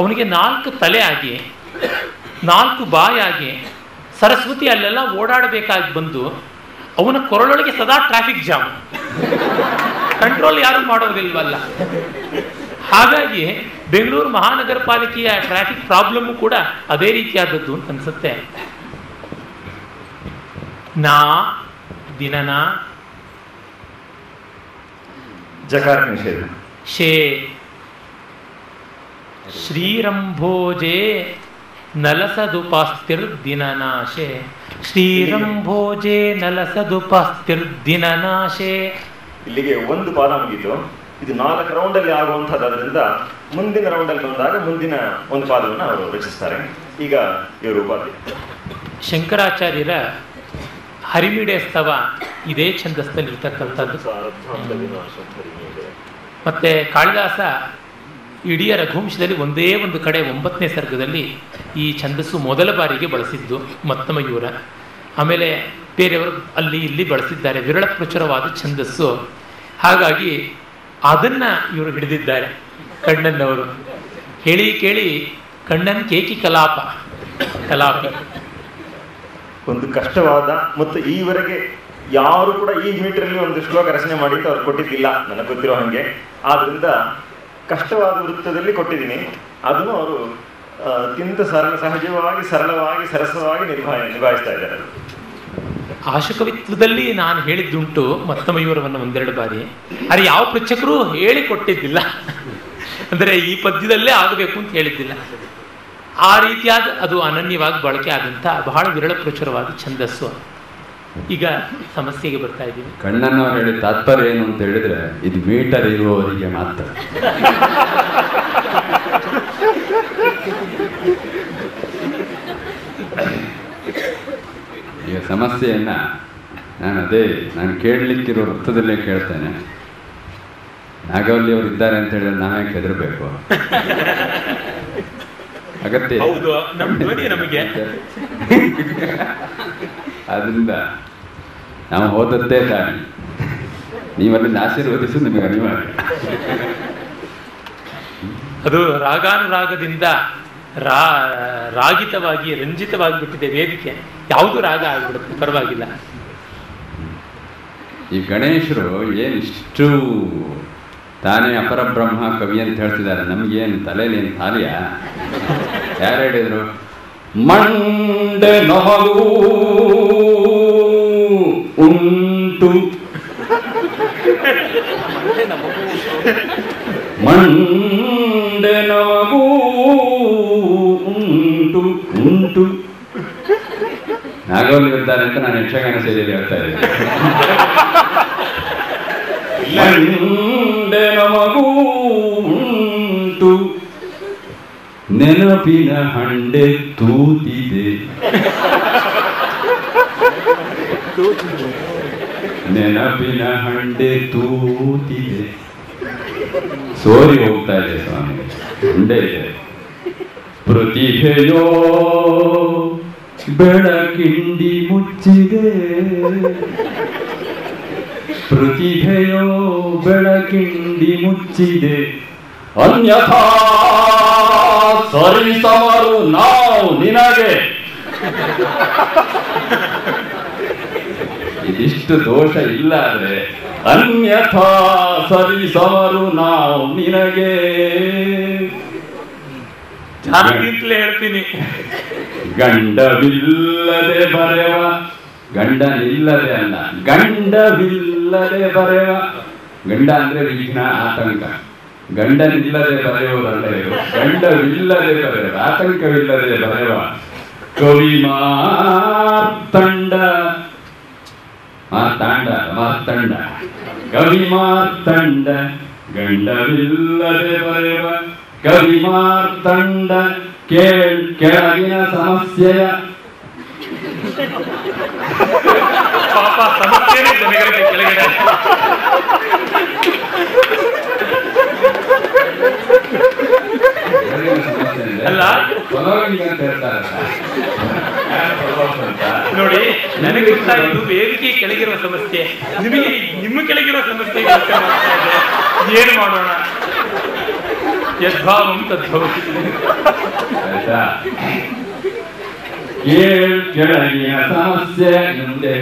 ಅವನಿಗೆ 4 ತಲೆ ಆಗಿ 4 ಬಾಯಾಗಿ ಸರಸ್ವತಿ ಅಲ್ಲೆಲ್ಲ ಓಡಾಡಬೇಕಾಗಿ ಬಂದು ಅವನ ಕೊರಳೊಳಗೆ ಸದಾ ಟ್ರಾಫಿಕ್ ಜಾಮ್, ಕಂಟ್ರೋಲ್ ಯಾರು ಮಾಡೋದಿಲ್ವಲ್ಲ. ಹಾಗಾಗಿ ಬೆಂಗಳೂರು ಮಹಾನಗರ ಪಾಲಿಕೆಯ ಟ್ರಾಫಿಕ್ ಪ್ರಾಬ್ಲಮ್ ಕೂಡ ಅದೇ ರೀತಿಯಾದದ್ದು ಅಂತ ಅನ್ಸುತ್ತೆ. ದಿನನ ಜಕಾರ ನಿಷೇಧ ಶೇ ಶ್ರೀರಂಭೋಜೆ ನಲಸದುಪಾಸ್ತಿರ್ದಿನನಾಶೆ ಶ್ರೀರಂಭೋಜೆ ನಲಸದುಪಾಸ್ತಿರ್ದಿನನಾಶೆ. ಇಲ್ಲಿಗೆ ಒಂದು ಪಾದ ಮುಗಿತು. ಇದು 4 ರೌಂಡಲ್ಲಿ ಆಗುವಂಥದ್ದಾದ್ರಿಂದ ಮುಂದಿನ ರೌಂಡಲ್ಲಿ ಬಂದಾಗ ಮುಂದಿನ ಒಂದು ಪಾದವನ್ನು ಅವರು ರಚಿಸ್ತಾರೆ. ಈಗ ಇವರು ಉಪಾಧಿ ಶಂಕರಾಚಾರ್ಯರ ಹರಿಮಿಡೆ ಸ್ತವ ಇದೇ ಛಂದಸ್ಥಲ್ಲಿರ್ತಕ್ಕಂಥದ್ದು. ಮತ್ತೆ ಕಾಳಿದಾಸ ಇಡೀ ರಘುವಂಶದಲ್ಲಿ ಒಂದೇ ಒಂದು ಕಡೆ 9ನೇ ಸರ್ಗದಲ್ಲಿ ಈ ಛಂದಸ್ಸು ಮೊದಲ ಬಾರಿಗೆ ಬಳಸಿದ್ದು ಮತ್ತಮಯೂರ. ಆಮೇಲೆ ಬೇರೆಯವರು ಅಲ್ಲಿ ಇಲ್ಲಿ ಬಳಸಿದ್ದಾರೆ, ವಿರಳ ಪ್ರಚುರವಾದ ಛಂದಸ್ಸು. ಹಾಗಾಗಿ ಅದನ್ನ ಇವರು ಹಿಡಿದಿದ್ದಾರೆ ಕಣ್ಣನ್ನವರು. ಹೇಳಿ ಕೇಳಿ ಕಣ್ಣನ್ ಕೇಕಿ ಕಲಾಪಿ. ಒಂದು ಕಷ್ಟವಾದ ಮತ್ತು ಈವರೆಗೆ ಯಾರು ಕೂಡ ಈ ಮೀಟರಲ್ಲಿ ಒಂದು ಶ್ಲೋಕ ರಚನೆ ಮಾಡಿ ಅವ್ರು ಕೊಟ್ಟಿದ್ದಿಲ್ಲ ನನಗೆ ಗೊತ್ತಿರೋ ಹಾಗೆ. ಆದ್ರಿಂದ ಕಷ್ಟವಾದ ವೃತ್ತದಲ್ಲಿ ಕೊಟ್ಟಿದ್ದೀನಿ. ಅದನ್ನು ಅವರು ಅತ್ಯಂತ ಸಹಜವಾಗಿ ಸರಳವಾಗಿ ಸರಸವಾಗಿ ನಿಭಾಯಿಸ್ತಾ ಇದ್ದಾರೆ. ಆಶುಕವಿತ್ವದಲ್ಲಿ ನಾನು ಹೇಳಿದ್ದುಂಟು ಮತ್ತಮಯೂರವನ್ನು 1-2 ಬಾರಿ. ಆದರೆ ಯಾವ ಪೃಚ್ಛಕರು ಹೇಳಿ ಕೊಟ್ಟಿದ್ದಿಲ್ಲ, ಅಂದರೆ ಈ ಪದ್ಯದಲ್ಲೇ ಆಗಬೇಕು ಅಂತ ಹೇಳಿದ್ದಿಲ್ಲ. ಆ ರೀತಿಯಾದ ಅದು ಅನನ್ಯವಾಗಿ ಬಳಕೆ ಆದಂಥ ಬಹಳ ವಿರಳ ಪ್ರಚುರವಾದ ಛಂದಸ್ಸು. ಈಗ ಸಮಸ್ಯೆಗೆ ಬರ್ತಾ ಇದ್ದೀವಿ. ಕಣ್ಣನ್ನವ್ರು ಹೇಳಿ ತಾತ್ಪರ್ಯ ಏನು ಅಂತ ಹೇಳಿದ್ರೆ ಇದು ಮೀಟರ್ ಇರುವವರಿಗೆ ಮಾತ್ರ. ಈಗ ಸಮಸ್ಯೆಯನ್ನ ನಾನು ಕೇಳಲಿಕ್ಕಿರೋ ವೃತ್ತದಲ್ಲೇ ಕೇಳ್ತೇನೆ. ನಾಗವಲ್ಲಿ ಅವರು ಇದ್ದಾರೆ ಅಂತ ಹೇಳಿದ್ರೆ ನಾವೇ ಕೆದರಬೇಕು, ಅಗತ್ಯ. ಆದ್ರಿಂದ ನಾವು ಹೋದದ್ದೇ ದಾರಿ, ನೀವಲ್ಲಿ ಆಶೀರ್ವದಿಸು ನಿಮಗೆ ಅನಿವಾರ್ಯ. ಅದು ರಾಗಾನುರಾಗದಿಂದ ರಾಗಿತವಾಗಿ ರಂಜಿತವಾಗಿ ಬಿಟ್ಟಿದೆ ವೇದಿಕೆ. ಯಾವುದು ರಾಗ ಆಗಿಬಿಡುತ್ತೆ, ಪರವಾಗಿಲ್ಲ. ಈ ಗಣೇಶರು ಏನಿಷ್ಟು ತಾನೇ ಅಪರಬ್ರಹ್ಮ ಕವಿ ಅಂತ ಹೇಳ್ತಿದ್ದಾರೆ. ನಮಗೇನು ತಲೆಯಲ್ಲಿ ಏನು ಕಾರ್ಯ? ಯಾರು ಹೇಳಿದ್ರು? ಮಂಡೆ ನಮಗೂ ಉಂಟು, ಮಂಡೆ ನಮಗೂ ಉಂಟು ಉಂಟು. ನಾಗವಲ್ಲಿ ಇರ್ತಾರೆ ಅಂತ ನಾನು ಯಕ್ಷಗಾನ ಸೇರಿಯಲ್ಲಿ ಹೇಳ್ತಾ ಇದ್ದೀನಿ. ಮಂಡೆ ನಮಗೂ ಉಂಟು, ನೆನಪಿನ ಹಂಡೆ ತೂತಿದೆ, ನೆನಪಿನ ಹಂಡೆ ತೂತಿದೆ. ಸೋರಿ ಹೋಗ್ತಾ ಇದೆ ಸ್ವಾಮಿ, ಹಂಡೆ ಇದೆ. ಪ್ರತಿಭೆಯೋ ಬೆಳಕಿಂಡಿ ಮುಚ್ಚಿದೆ, ಪ್ರತಿಭೆಯೋ ಬೆಳಕಿಂಡಿ ಮುಚ್ಚಿದೆ. ಅನ್ಯಥಾ ಸರಿಸಮರು ನಾವು ನಿನಗೆ ಇಷ್ಟು ದೋಷ ಇಲ್ಲ ಆದ್ರೆ ಅನ್ಯಥಾ ಸರಿಸವರು ನಾವು ನಿನಗೆ. ಜಾತಿಂತಲೇ ಹೇಳ್ತೀನಿ. ಗಂಡವಿಲ್ಲದೆ ಬರೆವ, ಗಂಡನಿಲ್ಲದೆ ಅಲ್ಲ, ಗಂಡವಿಲ್ಲದೆ ಬರೆವ. ಗಂಡ ಅಂದ್ರೆ ವಿಘ್ನ, ಆತಂಕ. ಗಂಡನಿಲ್ಲದೆ ಬರೆಯುವುದಲ್ಲ ಇದು, ಗಂಡವಿಲ್ಲದೆ ಬರೆಯುವ, ಆತಂಕವಿಲ್ಲದೆ ಬರೆಯುವ. ಕವಿ ಮಾರ್ತಂಡ, ಮಾರ್ತಾಂಡ, ಮಾರ್ತಂಡ, ಕವಿ ಮಾರ್ತಂಡ, ಗಂಡವಿಲ್ಲದೆ ಬರೆಯುವ ಕವಿ ಮಾರ್ತಂಡ. ಕೆಳಗಿನ ಸಮಸ್ಯೆಯ ಪಾಪ ಸಮಸ್ಯೆನೇ ಜನಗಳಿಗೆ ಕೆಳಗಡೆ. ಅಲ್ಲ ನೋಡಿ, ನನಗೆ ಗೊತ್ತಾಗಿದ್ದು ವೇದಿಕೆ ಕೆಳಗಿರುವ ಸಮಸ್ಯೆ, ನಿಮಗೆ ನಿಮ್ಮ ಕೆಳಗಿರುವ ಸಮಸ್ಯೆ ಏನು ಮಾಡೋಣ? ಯದ್ಭಾವಂ ತದ್ಭವತಿ. ಕೆಳಗಿನ ಸಮಸ್ಯೆ ಮುಂದೆ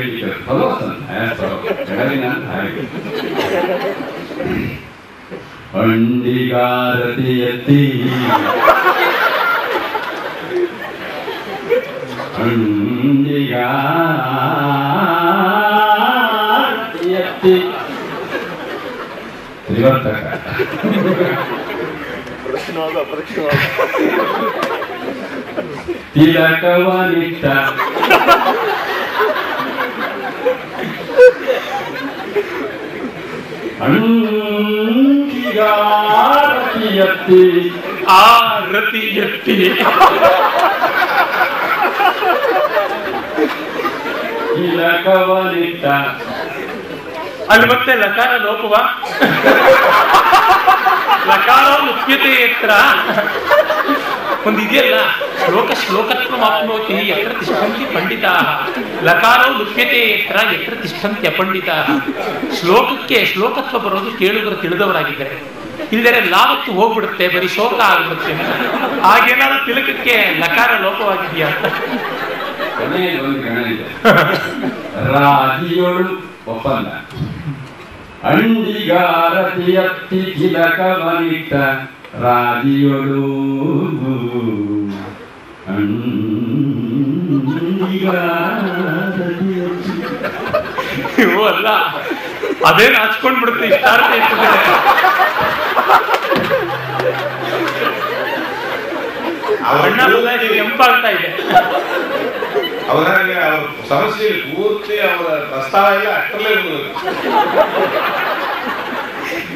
ಕೆಳಗಿನ ಹಂಡಿಗಾರತಿ ಎತ್ತಿ, ಹಂಡಿಗಾರತಿ ಎತ್ತಿ ತ್ರಿವರ್ತಕ. ತಿಲಕವನಿಟ್ಟ ಅಂಗಿಗಾರತಿ ಎತ್ತಿ, ಆ ರತಿ ಎತ್ತಿ ತಿಲಕವನಿಟ್ಟ. ಅಲ್ಲಿ ಮತ್ತೆ ಲಕಾರ ಲೋಪವ, ಲಕಾರ ಮುಖ್ಯತೆ ಎತ್ತರ ಒಂದಿದೆಯಲ್ಲ, ಶ್ಲೋಕತ್ವ ಮಾಪ್ನೋತಿ ಎತ್ರ ತಿಷ್ಠಂತಿ ಪಂಡಿತಾ, ಲಕಾರವು ಲುಪ್ಯತೆ ಎತ್ತರ ಎತ್ರ ತಿಷ್ಠಂತಿ ಅಪಂಡಿತಾ. ಶ್ಲೋಕತ್ವ ಬರೋದು ಕೇಳುಗರು ತಿಳಿದವರಾಗಿದ್ದಾರೆ, ಇಲ್ಲದರೆ ಲಾಭತ್ತು ಹೋಗ್ಬಿಡುತ್ತೆ, ಬರೀ ಶೋಕ ಆಗ್ಬಿಡುತ್ತೆ. ಹಾಗೇನಾದ್ರೂ ತಿಲಕಕ್ಕೆ ಲಕಾರ ಲೋಪವಾಗಿದೆಯಾ ಅಂತ. ಒಂದು ಗಣ ಇದೆ, ರಾಜಿಯೋಳು ಒಪ್ಪಂದ. ಅಂಡಿಗಾರತಿ ಎತ್ತಿ ತಿಲಕವನಿಟ್ಟ ರಾಜಿಯೋಳು ಇವು ಅಲ್ಲ, ಅದೇ ನಾಚ್ಕೊಂಡ್ ಬಿಡುತ್ತೆ, ಇಷ್ಟಾರ್ಥ ಇರ್ತದೆ. ಕೆಂಪಾಗ್ತಾ ಇದೆ. ಅವರ ಸಮಸ್ಯೆ ಪೂರ್ತಿ ಅವರ ಪ್ರಸ್ತಾವ ಇಲ್ಲ, ಅಷ್ಟರಲ್ಲೇ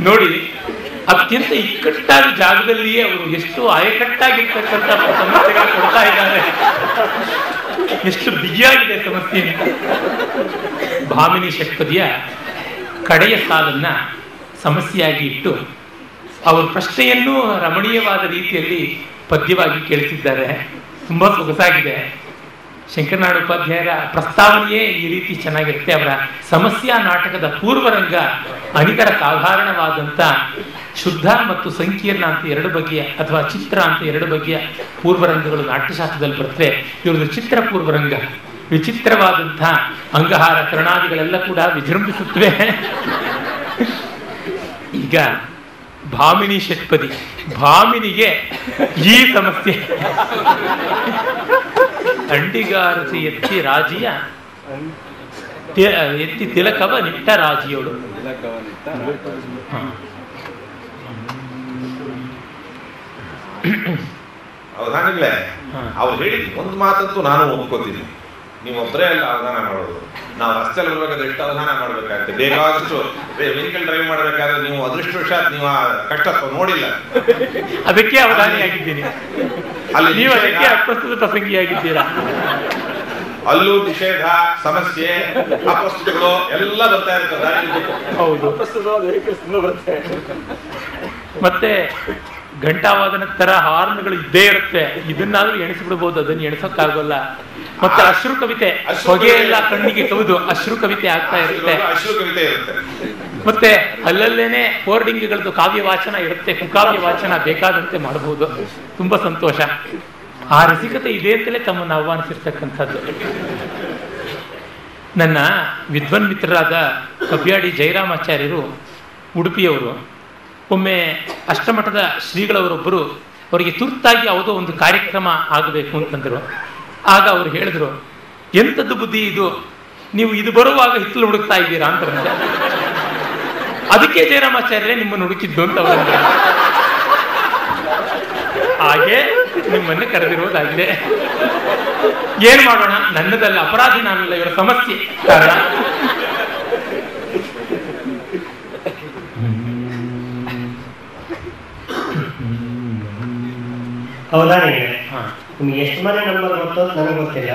ನೋಡಿ, ಅತ್ಯಂತ ಇಕ್ಕಟ್ಟಾದ ಜಾಗದಲ್ಲಿಯೇ ಅವರು ಎಷ್ಟು ಆಯಕಟ್ಟಾಗಿರ್ತಕ್ಕಂಥ ಸಮಸ್ಯೆಗಳು ಕೊಡ್ತಾ ಇದ್ದಾರೆ. ಎಷ್ಟು ಬಿಗಿಯಾಗಿದೆ ಸಮಸ್ಯೆ. ಭಾಮಿನಿ ಷಟ್ಪದಿಯ ಕಡೆಯ ಸಾಲನ್ನ ಸಮಸ್ಯೆಯಾಗಿ ಇಟ್ಟು ಅವರು ಪ್ರಶ್ನೆಯನ್ನು ರಮಣೀಯವಾದ ರೀತಿಯಲ್ಲಿ ಪದ್ಯವಾಗಿ ಕೇಳಿಸಿದ್ದಾರೆ. ತುಂಬಾ ಸೊಗಸಾಗಿದೆ. ಶಂಕರನಾರಾಯಣ ಉಪಾಧ್ಯಾಯರ ಪ್ರಸ್ತಾವನೆಯೇ ಈ ರೀತಿ ಚೆನ್ನಾಗಿರುತ್ತೆ. ಅವರ ಸಮಸ್ಯಾ ನಾಟಕದ ಪೂರ್ವರಂಗ ಅನಿತರ ಸಾಧಾರಣವಾದಂಥ ಶುದ್ಧ ಮತ್ತು ಸಂಕೀರ್ಣ ಅಂತ ಎರಡು ಬಗೆಯ, ಅಥವಾ ಚಿತ್ರ ಅಂತ ಎರಡು ಬಗೆಯ ಪೂರ್ವರಂಗಗಳು ನಾಟ್ಯಶಾಸ್ತ್ರದಲ್ಲಿ ಬರ್ತವೆ. ಇವ್ರದ್ದು ಚಿತ್ರ ಪೂರ್ವರಂಗ. ವಿಚಿತ್ರವಾದಂಥ ಅಂಗಹಾರ ಕರ್ಣಾದಿಗಳೆಲ್ಲ ಕೂಡ ವಿಜೃಂಭಿಸುತ್ತವೆ. ಈಗ ಭಾಮಿನಿ ಷಟ್ಪದಿ, ಭಾಮಿನಿಗೆ ಈ ಸಮಸ್ಯೆ. ಅಂಡಿಗಾರತಿ ಎತ್ತಿ ರಾಜಿಯ ಎತ್ತಿ ತಿಲಕವ ನಿಟ್ಟ ರಾಜಿಯೋಳು. ಅವಧಾನಿಗಳೇ, ಅವ್ರು ಹೇಳಿದ ಒಂದು ಮಾತಂತೂ ನಾನು ಒಪ್ಕೋತೀನಿ. ನೀವು ಒಬ್ಬರೇ ಅಲ್ಲ ಅವಧಾನ ಮಾಡೋದು, ನಾವು ರಸ್ತೆಯಲ್ಲಿ ಬರ್ಬೇಕಾದ್ರೆ ಎಷ್ಟು ಅವಧಾನ ಮಾಡ್ಬೇಕಾಗುತ್ತೆ. ಬೇಕಾದಷ್ಟು ವೆಹಿಕಲ್ ಡ್ರೈವ್ ಮಾಡಬೇಕಾದ್ರೆ ನೀವು ಅದೃಷ್ಟವಶಾತ್ ನೀವು ಆ ಕಷ್ಟ ನೋಡಿಲ್ಲ, ಅದಕ್ಕೆ ಅವಧಾನಿಯಾಗಿದ್ದೀನಿ. ಅಲ್ಲಿ ನೀವು ಅದಕ್ಕೆ ಅಪ್ರಸ್ತುತ ಪ್ರಸಂಗಿಯಾಗಿದ್ದೀರಾ. ಅಲ್ಲೂ ನಿಷೇಧ, ಸಮಸ್ಯೆ, ಅಪ್ರಸ್ತುತಗಳು ಎಲ್ಲ ಬರ್ತಾ ಇರ್ತದೆ. ಹೌದು. ಮತ್ತೆ ಘಂಟಾವಾದನ ತರ ಹಾರ್ನ್ಗಳು ಇದ್ದೇ ಇರುತ್ತೆ. ಇದನ್ನಾದ್ರೂ ಎಣಿಸ್ಬಿಡ್ಬೋದು, ಅದನ್ನು ಎಣಿಸೋಕ್ಕಾಗಲ್ಲ. ಮತ್ತೆ ಅಶ್ರು ಕವಿತೆ, ಹೊಗೆ ಎಲ್ಲ ಕಣ್ಣಿಗೆ ಕವಿದು ಅಶ್ರು ಕವಿತೆ ಆಗ್ತಾ ಇರುತ್ತೆ. ಮತ್ತೆ ಅಲ್ಲಲ್ಲೇನೆ ಹೋರ್ಡಿಂಗ್ಗಳದ್ದು ಕಾವ್ಯ ವಾಚನ ಇರುತ್ತೆ, ಕುಕಾವ್ಯ ವಾಚನ ಬೇಕಾದಂತೆ ಮಾಡಬಹುದು. ತುಂಬಾ ಸಂತೋಷ. ಆ ರಸಿಕತೆ ಇದೆ ಅಂತಲೇ ತಮ್ಮನ್ನು ಆಹ್ವಾನಿಸಿರ್ತಕ್ಕಂಥದ್ದು. ನನ್ನ ವಿದ್ವನ್ ಮಿತ್ರರಾದ ಕಬ್ಯಾಡಿ ಜಯರಾಮಾಚಾರ್ಯರು ಉಡುಪಿಯವರು ಒಮ್ಮೆ ಅಷ್ಟಮಠದ ಶ್ರೀಗಳವರೊಬ್ಬರು ಅವರಿಗೆ ತುರ್ತಾಗಿ ಯಾವುದೋ ಒಂದು ಕಾರ್ಯಕ್ರಮ ಆಗಬೇಕು ಅಂತಂದರು. ಆಗ ಅವರು ಹೇಳಿದ್ರು, ಎಂಥದ್ದು ಬುದ್ಧಿ ಇದು, ನೀವು ಇದು ಬರುವಾಗ ಹಿತ್ತಲು ಹುಡುಕ್ತಾ ಇದ್ದೀರಾ ಅಂತ. ಅದಕ್ಕೆ ಜಯರಾಮಾಚಾರ್ಯರೇ ನಿಮ್ಮನ್ನು ಹುಡುಕಿದ್ದು ಅಂತ ಅವರು ಹಾಗೆ ನಿಮ್ಮನ್ನು ಕರೆದಿರುವುದಾಗಿದೆ. ಏನ್ ಮಾಡೋಣ, ನನ್ನದಲ್ಲ, ಅಪರಾಧಿ ನಾನಲ್ಲ, ಇವರ ಸಮಸ್ಯೆ ಕಾರಣ. ಹೌದಾ? ನಿಮ್ಗೆ ಎಷ್ಟು ಮನೆ ನಂಬರ್ ಗೊತ್ತೋ ನನಗೆ ಗೊತ್ತಿಲ್ಲ.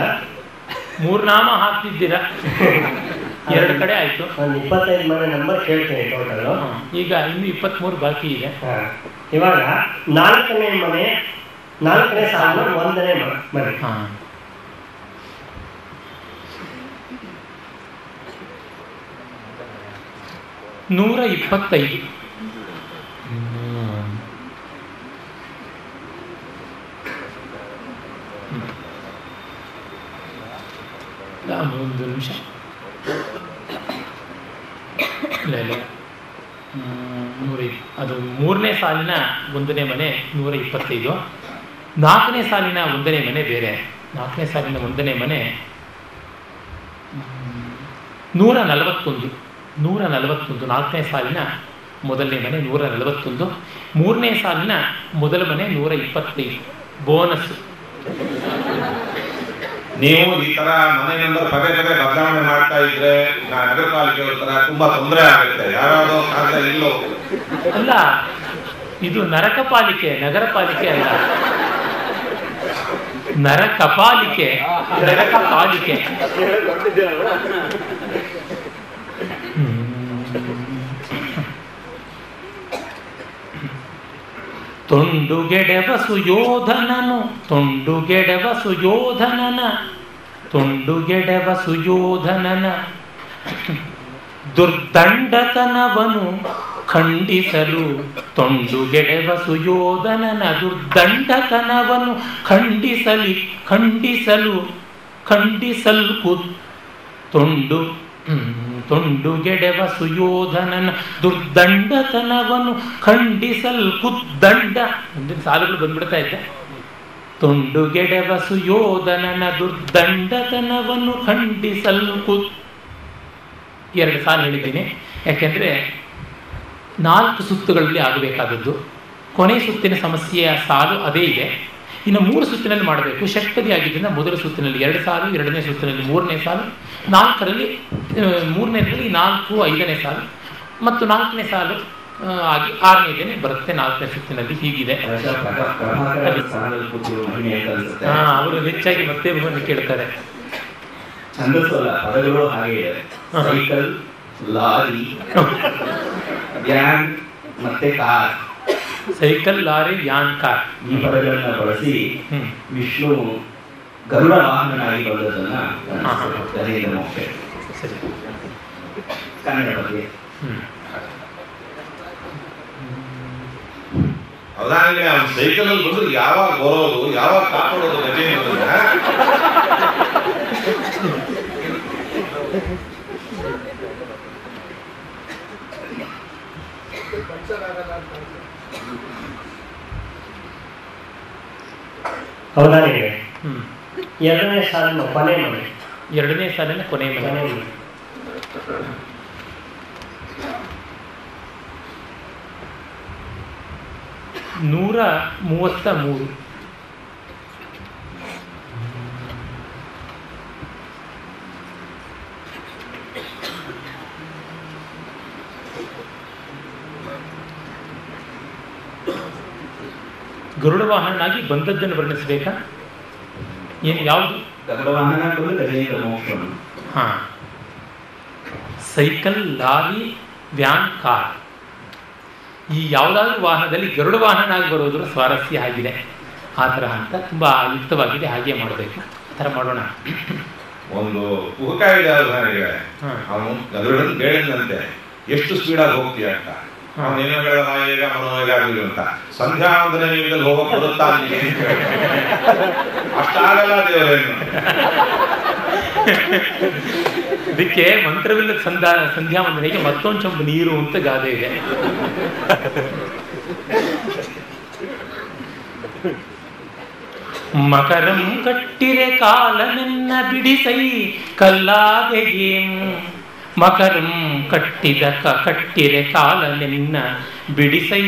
3 ನಾಮ ಹಾಕ್ತಿದ್ದೀರಾ, 2 ಕಡೆ ಆಯ್ತು. ಒಂದು 25 ಮನೆ ನಂಬರ್ ಕೇಳ್ತೇನೆ ಟೋಟಲ್. ಈಗ ಇನ್ನು 23 ಬಾಕಿ ಇದೆ. ಇವಾಗ 4ನೇ ಮನೆ, 4ನೇ ಸಾಲು 1ನೇ ಮನೆ. 125. ಒಂದು ನಿಮಿಷ. ಇಲ್ಲ ಇಲ್ಲ, 105. ಅದು 3ನೇ ಸಾಲಿನ 1ನೇ ಮನೆ 125. 4ನೇ ಸಾಲಿನ 1ನೇ ಮನೆ ಬೇರೆ. 4ನೇ ಸಾಲಿನ 1ನೇ ಮನೆ 141. 141. 4ನೇ ಸಾಲಿನ ಮೊದಲನೇ ಮನೆ 141. 3ನೇ ಸಾಲಿನ ಮೊದಲ ಮನೆ 125. ಬೋನಸ್. ನೀವು ಈ ತರ ಮನೆ ನಂಬರ್ ಪದೇ ಪದೇ ಬದಲಾವಣೆ ಮಾಡ್ತಾ ಇದ್ರೆ ನಗರ ಪಾಲಿಕೆ ತರ ತುಂಬಾ ತೊಂದರೆ ಆಗುತ್ತೆ. ಯಾವ್ಯಾವುದೋ ಕಾರಣ ಇಲ್ಲೋ ಅಲ್ಲ, ಇದು ನರಕ ಪಾಲಿಕೆ, ನಗರ ಪಾಲಿಕೆ ಅಲ್ಲ. ನರಕ ಪಾಲಿಕೆ, ನರಕ ಪಾಲಿಕೆ. ತೊಂಡುಗೆಡೆವ ಸುಯೋಧನನು, ತೊಂಡುಗೆಡೆವ ಸುಯೋಧನನ, ತೊಂಡುಗೆಡೆವ ಸುಯೋಧನನ ದುರ್ದಂಡತನವನು ಖಂಡಿಸಲು, ತೊಂಡುಗೆಡೆವ ಸುಯೋಧನನ ದುರ್ದಂಡತನವನು ಖಂಡಿಸಲ್ಕು ತೊಂಡುಗೆಡೆವ ಸುಯೋಧನನ ದುರ್ದಂಡತನವನು ಖಂಡಿಸಲ್ಕುದ್ದಂಡ. ಮುಂದಿನ ಸಾಲುಗಳು ಬಂದ್ಬಿಡ್ತಾ ಇದ್ದೆ. ತೊಂಡುಗೆಡೆವ ಸುಯೋಧನನ ದುರ್ದಂಡತನವನ್ನು ಖಂಡಿಸಲ್ಕು. 2 ಸಾಲು ಹೇಳಿದ್ದೀನಿ, ಯಾಕೆಂದರೆ 4 ಸುತ್ತುಗಳಲ್ಲಿ ಆಗಬೇಕಾದದ್ದು. ಕೊನೆ ಸುತ್ತಿನ ಸಮಸ್ಯೆಯ ಸಾಲು ಅದೇ ಇದೆ. ಇನ್ನು 3 ಸುತ್ತಿನಲ್ಲಿ ಮಾಡಬೇಕು. ಷಟ್ಪದಿ ಆಗಿದ್ದರಿಂದ ಮೊದಲ ಸುತ್ತಿನಲ್ಲಿ 2 ಸಾಲು, 2ನೇ ಸುತ್ತಿನಲ್ಲಿ 3ನೇ ಸಾಲು, 4ರಲ್ಲಿ 3ನೇದರಲ್ಲಿ 4, 5ನೇ ಸಾಲು ಮತ್ತು 4ನೇ ಸಾಲು ಆಗಿ 6ನೇದೇನೆ ಬರುತ್ತೆ 4ನೇ ಸುತ್ತಿನಲ್ಲಿ. ಹೀಗಿದೆ. ಅವರು ಹೆಚ್ಚಾಗಿ ಮತ್ತೆ ಕೇಳ್ತಾರೆ. ಛಂದಸ್ಸಲ್ಲ, ಪದಗಳು ಹಾಗೆ ಇದೆ. ಸೈಕಲ್, ಲಾರಿ, ವ್ಯಾನ್ ಮತ್ತೆ car. Cycle, lorry, van, car ಈ ಪದಗಳನ್ನ ಬಳಸಿ ವಿಷ್ಣು ಗರುಡ ವಾಹನನಾಗಿ ಬಂದದನ್ನ ಸರಿ. ಕನ್ನಡ ಬಗ್ಗೆ ಅವಧಾನಿಗೆ ಅವ್ನು ಸೈಕಲ್ ಅಲ್ಲಿ ಬಂದ್ರೆ ಯಾವಾಗ ಬರೋದು, ಯಾವಾಗ ಕಾಪಾಡೋದು ಗಜೆ ಹೌದಾ? 2ನೇ ಸಾಲಿನ ಕೊನೆ ಮನೆ, 2ನೇ ಸಾಲಿನ ಕೊನೆ ಮನೆ 133. ಗರುಡ ವಾಹನನಾಗಿ ಬಂದದ್ದನ್ನು ವರ್ಣಿಸಬೇಕಾ? ಏನು ಯಾವುದು? ಗರುಡ ವಾಹನ ಹಾ, ಸೈಕಲ್, ಲಾರಿ, ವ್ಯಾನ್, ಕಾರ್, ಈ ಯಾವುದಾದ್ರೂ ವಾಹನದಲ್ಲಿ ಗರುಡ ವಾಹನನಾಗಿ ಬರೋದ್ರ ಸ್ವಾರಸ್ಯ ಆಗಿದೆ. ಆ ಥರ ಅಂತ ತುಂಬ ಯುಕ್ತವಾಗಿದೆ. ಹಾಗೆ ಮಾಡಬೇಕು. ಆ ಥರ ಮಾಡೋಣ. ಒಂದು ಕುಹಕ ಇದೆ ಅವಧಾನಿಗೆ. ಅವನು ಗರುಡನ್ ಕೇಳಿದಂತೆ ಎಷ್ಟು ಸ್ಪೀಡಾಗಿ ಹೋಗ್ತೀಯ ಅಂತ. ಅವನೇನೋ ಹೇಳಿದ ಈಗ ಮನೋವೇಗ ಆಗಲಿ ಅಂತ. ಸಂಧ್ಯಾ ವಂದನೆ ವೇಗದಲ್ಲಿ ಹೋಗಕ್ಕೆ ಬರುತ್ತಾ ಅಷ್ಟಾಗಲ್ಲ ದೇವರೇನು. ಇದಕ್ಕೆ ಮಂತ್ರವಿಲ್ಲದ ಸಂಧ್ಯಾ ವಂದನೆಗೆ ಮತ್ತೊಂದು ಚಂಬು ನೀರು ಅಂತ ಗಾದೆ ಇದೆ. ಮಕರಂ ಕಟ್ಟಿರೆ ಕಾಲನೆನ್ನ ಬಿಡಿಸೈ ಕಲ್ಲಾದೆಯೇಂ. ಮಕರಂ ಕಟ್ಟಿರೆ ಕಾಲನೆನ್ನ ಬಿಡಿಸೈ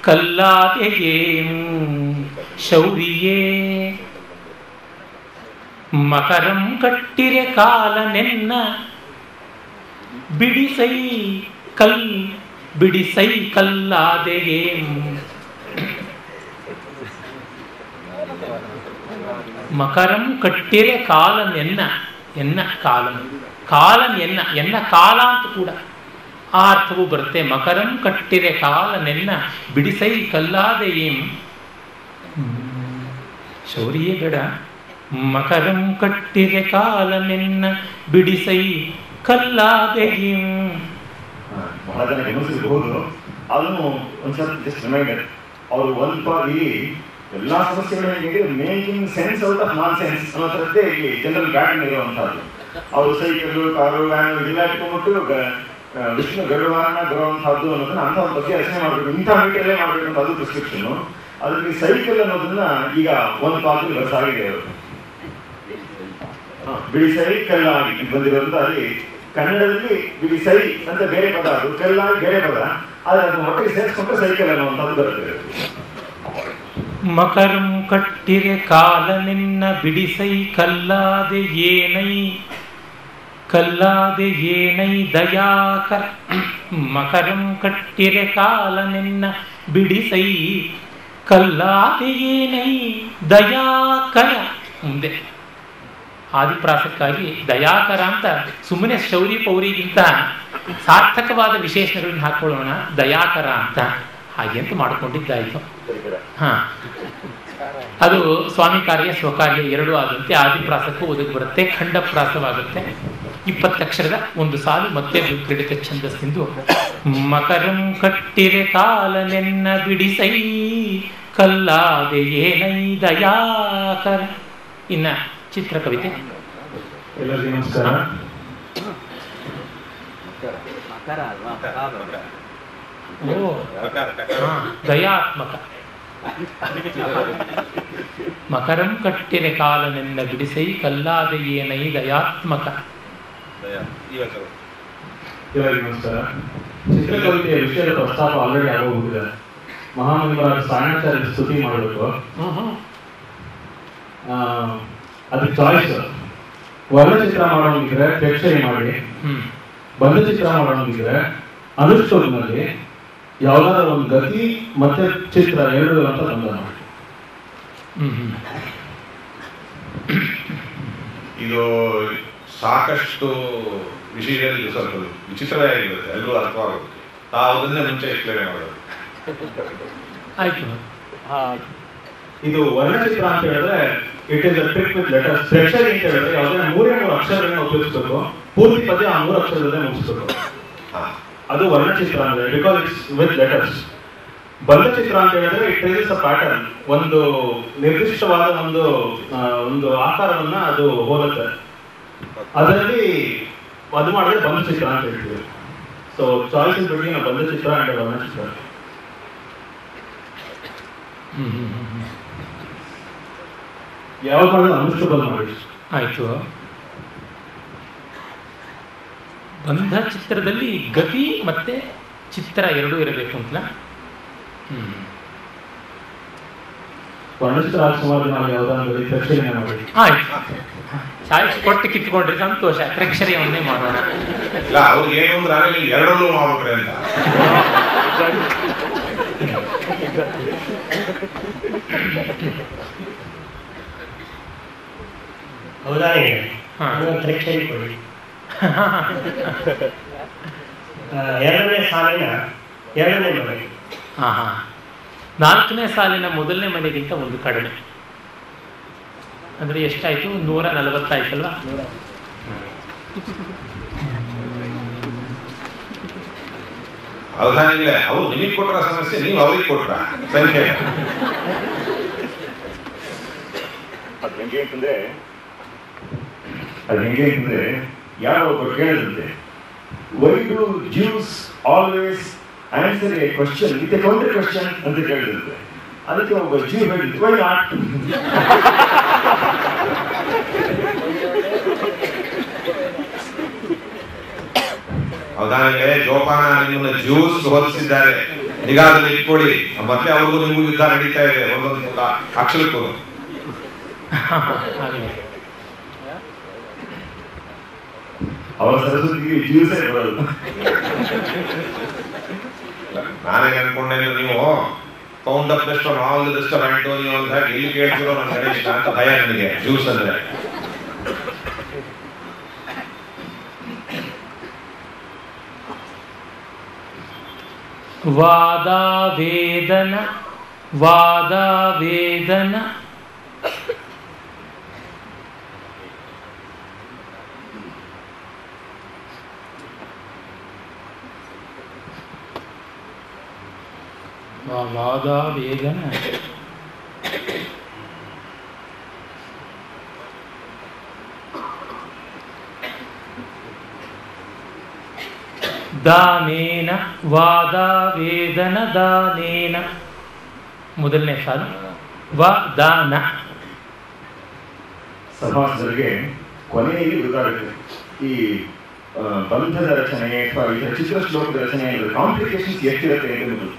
ಕಲ್ಲಾದೆಯೇಂ. ಶೌರಿಯೇ ಮಕರಂ ಕಟ್ಟಿರೆ ಕಾಲನೆನ್ನ ಬಿಡಿಸೈ ಕಲ್ಲಾದೆಯೇಂ. ಮಕರಂ ಕಟ್ಟಿರೆ ಕಾಲನೆನ್ನ ಎನ್ನ ಕಾಲನ್ ಎನ್ನ ಕಾಲ ಅಂತ ಕೂಡ ಆ ಅರ್ಥವೂ ಬರುತ್ತೆ. ಮಕರಂ ಕಟ್ಟಿರೆ ಕಾಲನೆನ್ನ ಬಿಡಿಸೈ ಕಲ್ಲಾದೆಯೇಂ. ಶೌರ್ಯೇ ಬೇಡ. ಮಕರಂ ಕಟ್ಟಿರೆ ಕಾಲನೆನ್ನ ಬಿಡಿಸೈ ಕಲ್ಲಾದೆಯೇಂ. ಬಹಳ ಜನ ಗಮನಿಸಬಹುದು. ಅದನ್ನು ಒಂದ್ಸಲ ಜಸ್ಟ್ ರಿಮೈಂಡರ್, ಅವರು ಇಲ್ಲಿ ಎಲ್ಲಾ ಸಮಸ್ಯೆಗಳಿಗೆ making sense out of non sense ಅನ್ನೋ ಥರದ್ದೇ ಇಲ್ಲಿ ಜನರಲ್ ಪ್ಯಾಟರ್ನ್ ಇರುವಂತಹದ್ದು. ಅವರು ಸೈಕಲ್, ಕಾರು, ವ್ಯಾನ್ ಇದೆಲ್ಲ ಇಟ್ಕೊಂಡ್ಬಿಟ್ಟು ವಿಷ್ಣು ಗರುಡವಾಹನ ಬರುವಂತಹದ್ದು ಅನ್ನೋದನ್ನ ಅಂತ ಒಂದು ಬಗ್ಗೆ ರಚನೆ ಮಾಡಬೇಕು, ಇಂಥ ಮೀಟರಲ್ಲೇ ಮಾಡಬೇಕು ಅಂತ ಅದು ಪ್ರಿಸ್ಕ್ರಿಪ್ಷನ್. ಅದರಲ್ಲಿ ಸೈಕಲ್ ಅನ್ನೋದನ್ನ ಈಗ ಒಂದು ಪಾತ್ರ ಬರ್ಸಾಗಿದೆ. ಅವರು ಬಿಡಿ ಸೈ ಕಲ್ಲಾಗಿ ಬಂದಿರೋದ್ರಿಂದ ಅಲ್ಲಿ ಕನ್ನಡದಲ್ಲಿ ಬಿಡಿ ಸೈ ಅಂತ ಬೇರೆ ಪದ, ಅದು ಕಲ್ಲಾಗಿ ಬೇರೆ ಪದ, ಆದ್ರೆ ಅದನ್ನ ಒಟ್ಟಿಗೆ ಸೇರಿಸ್ಕೊಂಡ್ರೆ ಸೈಕಲ್ ಅನ್ನುವಂಥದ್ದು ಬರುತ್ತೆ. ಮಕರಂ ಕಟ್ಟಿರೆ ಕಾಲನೆನ್ನ ಬಿಡಿಸೈ ಕಲ್ಲಾದೆ ಏನೈ ದಯಾಕರ. ಮಕರಂ ಕಟ್ಟಿರೆ ಕಾಲನೆನ್ನ ಬಿಡಿಸೈ ಕಲ್ಲಾದೆ ಏನೈ ದಯಾಕರ. ಮುಂದೆ ಆದಿಪ್ರಾಸಕ್ಕಾಗಿ ದಯಾಕರ ಅಂತ ಸುಮ್ಮನೆ ಶೌರಿ ಪೌರಿಗಿಂತ ಸಾರ್ಥಕವಾದ ವಿಶೇಷಣಗಳನ್ನು ಹಾಕೊಳ್ಳೋಣ, ದಯಾಕರ ಅಂತ ಹಾಗೆ ಅಂತ ಮಾಡಿಕೊಂಡಿದ್ದಾಯಿತು. ಅದು ಸ್ವಾಮಿ ಕಾರ್ಯ ಸ್ವಕಾರ್ಯ ಎರಡೂ ಆದಂತೆ ಆದಿಪ್ರಾಸಕ್ಕೂ ಒದಗಿ ಬರುತ್ತೆ, ಖಂಡಪ್ರಾಸವಾಗುತ್ತೆ. 20 ಅಕ್ಷರದ ಒಂದು ಸಾಲು ಮತ್ತೆ ಕ್ರೀಡಿತ ಛಂದಸ್ಸಿಂದು. ಮಕರಂ ಕಟ್ಟಿರೆ ಕಾಲನೆನ್ನ ಬಿಡಿಸೈ ಕಲ್ಲಾದೆ ಏನೈ ದಯಾಕರ. ಇನ್ನ ಚಿತ್ರಕವಿತೆ. ಎಲ್ಲರಿಗೂ ನಮಸ್ಕಾರ. ದಯಾತ್ಮಕ. ಮಕರಂ ಕಟ್ಟಿರೆ ಕಾಲನೆನ್ನ ಬಿಡಿಸೈ ಕಲ್ಲಾದ ಏನೈ ದಯಾತ್ಮಕ. ಎಲ್ಲರಿಗೂ ನಮಸ್ಕಾರ. ಚಿತ್ರಕವಿತೆಯ ವಿಷಯದ ಪ್ರಸ್ತಾಪ ಆಲ್ರೆಡಿ ಆಗೋಗಿದೆ. ಮಹಾಮಂಗಳಾದ ಸಾಯಣಾಚಾರ್ಯ ಸ್ತುತಿ ಮಾಡಬೇಕು. ಅದಕ್ಕೆ ಚಾಯ್ಸ್ ವರ್ಣಚಿತ್ರ ಮಾಡೋಂಗಿದ್ರೆ ಪ್ರೇಕ್ಷಣೆ ಮಾಡಿ, ಬಂಧಚಿತ್ರ ಮಾಡೋಂಗಿದ್ರೆ ಅನುಷ್ಠೋದ್ನಲ್ಲಿ ಯಾವ್ದಾದ್ರು ಒಂದು ಗತಿ ಮತ್ತೆ ಚಿತ್ರ ಎರಡು ಅಂತ ಬಂದ ಮಾಡಿ. ಇದು ಸಾಕಷ್ಟು ವಿಷಯದಲ್ಲಿ ಸ್ವಲ್ಪ ವಿಚಿತ್ರವೇ ಆಗಿರುತ್ತೆ, ಎಲ್ಲರೂ ಅರ್ಥವಾಗುತ್ತೆ. ನಾವು ಅದನ್ನೇ ಮುಂಚೆ ಎಕ್ಸ್ಪ್ಲೇನ್ ಮಾಡೋದು. ಆಯ್ತು. ಇದು ವರ್ಣಚಿತ್ರ ಅಂತ ಹೇಳಿದ್ರೆ it is a trick with letters. ಪ್ರೇಕ್ಷಣೆ ಅಂತ ಹೇಳಿದ್ರೆ ಯಾವುದೇ 3 ಅಕ್ಷರಗಳನ್ನ ಉಪಯೋಗಿಸಬೇಕು, ಪೂರ್ತಿ ಪದ್ಯ ಆ 3 ಅಕ್ಷರದಲ್ಲೇ ಮುಗಿಸ್ಬೇಕು. ಅದು ವರ್ಣಚಿತ್ರ ಅಂದ್ರೆ ಬಿಕಾಸ್ ಇಟ್ಸ್ ವಿತ್ ಲೆಟರ್ಸ್. ಬಂಧಚಿತ್ರ ಅಂತ ಹೇಳಿದ್ರೆ ಇಟ್ ಟ್ರೇಸಸ್ ಅ ಪ್ಯಾಟರ್ನ್, ಒಂದು ನಿರ್ದಿಷ್ಟವಾದ ಒಂದು ಆಕಾರವನ್ನ ಅದು ಹೋಲುತ್ತೆ. ಅದರಲ್ಲಿ ಅದು ಮಾಡಿದ್ರೆ ಬಂಧಚಿತ್ರ ಅಂತ ಹೇಳ್ತೀವಿ. ಸೊ ಚಾಯ್ಸ್ ಇಸ್ ಬಿಟ್ವೀನ್ ಬಂಧಚಿತ್ರ ಅಂಡ್ ವರ್ಣಚಿತ್ರ. ಯಾವಾಗ ಅನುಷ್ಠುಬಲ್ ಮಾಡಿ. ಆಯ್ತು. ಬಂಧ ಚಿತ್ರದಲ್ಲಿ ಗತಿ ಮತ್ತೆ ಚಿತ್ರ ಎರಡೂ ಇರಬೇಕು ಅಂತಲ್ಲ. ವರ್ಣಚಿತ್ರ ಸುಮಾರು ನಾವು ಯಾವ್ದಾದ್ರು ಪ್ರೇಕ್ಷಣೆ ಮಾಡಿ. ಆಯ್ತು, ಚಾಯ್ಸ್ ಕೊಟ್ಟು ಕಿತ್ಕೊಂಡ್ರೆ ಸಂತೋಷ. ಪ್ರೇಕ್ಷಣೆಯನ್ನೇ ಮಾಡೋಣ. ಇಲ್ಲ, ಅವ್ರಿಗೆ ಏನು ಅಂದ್ರೆ ಆಮೇಲೆ ಎರಡಲ್ಲೂ ಮಾಡ್ಬೇಕ್ರೆ ಅಂತ. ಉದಾಹರಣೆಗೆ ಪ್ರೇಕ್ಷಣೆ ಕೊಡಿ. 2ನೇ ಸಾಲಿನ 2ನೇ ಮನೆ. 4ನೇ ಸಾಲಿನ 1ನೇ ಮನೆಗಿಂತ ಒಂದು ಕಡಿಮೆ. ಅಂದ್ರೆ ಎಷ್ಟಾಯ್ತು? 140 ಆಯ್ತಲ್ವಾ? ಅವಧಾನಿಲ್ಲ, ಅವ್ರು ನಿಮಗೆ ಕೊಟ್ರ ಸಮಸ್ಯೆ, ನೀವು ಅವ್ರಿಗೆ ಕೊಟ್ರ ಸಂಖ್ಯೆ. ಅದು ಹೆಂಗೆ ಅಂತಂದ್ರೆ ಅದು ಹೆಂಗೆ ಅಂತಂದ್ರೆ ಯಾರೋ ಒಬ್ಬರು ಕೇಳಿದಂತೆ, why do Jews always answer a question with a counter question ಅಂತ ಕೇಳಿದಂತೆ. ಅದಕ್ಕೆ ಒಬ್ಬ ಜ್ಯೂ ಹೇಳಿದ್ರು, ವೈ ನಾಟ್. ಅವಧಾನಿಗೆ ಜೋಪಾನ ನಿಮ್ಮನ್ನ ಜ್ಯೂಸ್ ಹೋಲಿಸಿದ್ದಾರೆ, ನಿಗಾದಲ್ಲಿ ಇಟ್ಕೊಳ್ಳಿ. ಮತ್ತೆ ಅವ್ರಿಗೂ ನಿಮಗೂ ಯುದ್ಧ ನಡೀತಾ ಇದೆ ಒಂದೊಂದು ಅಕ್ಷರಕ್ಕೂ. ಅವರ ಸರಸ್ವತಿಗೆ ಜ್ಯೂಸೇ ಬರೋದು. ನಾನೇ ಅನ್ಕೊಂಡೆ ನೀವು found of restaurant all the restaurant ನೀವು ಅಂತ ಎಲ್ಲಿ ಕೇಳ್ತಿರೋ ನನ್ನ ಗಣೇಶ ಅಂತ ಭಯ ನನಗೆ ಜ್ಯೂಸ್ ಅಂದ್ರೆ. ವಾದಾವೇದನ ವಾದಾವೇದನ ವಾದಾವೇದನ ದಾನೇನ ವಾದಾವೇದನ ದಾನೇನ. ಮೊದಲನೇ ಸಾಲು ವದಾನ. ಸಮಾಜದವರಿಗೆ ಕೊನೆಯಲ್ಲಿ ಗೊತ್ತಾಗುತ್ತೆ ಈ ಬಂಧದ ರಚನೆ ಅಥವಾ ಇದರ ಚಿತ್ರ ಶ್ಲೋಕದ ರಚನೆ ಕಾಂಪ್ಲಿಕೇಶನ್ಸ್ ಎಷ್ಟಿರುತ್ತೆ ಎನ್ನುವುದು.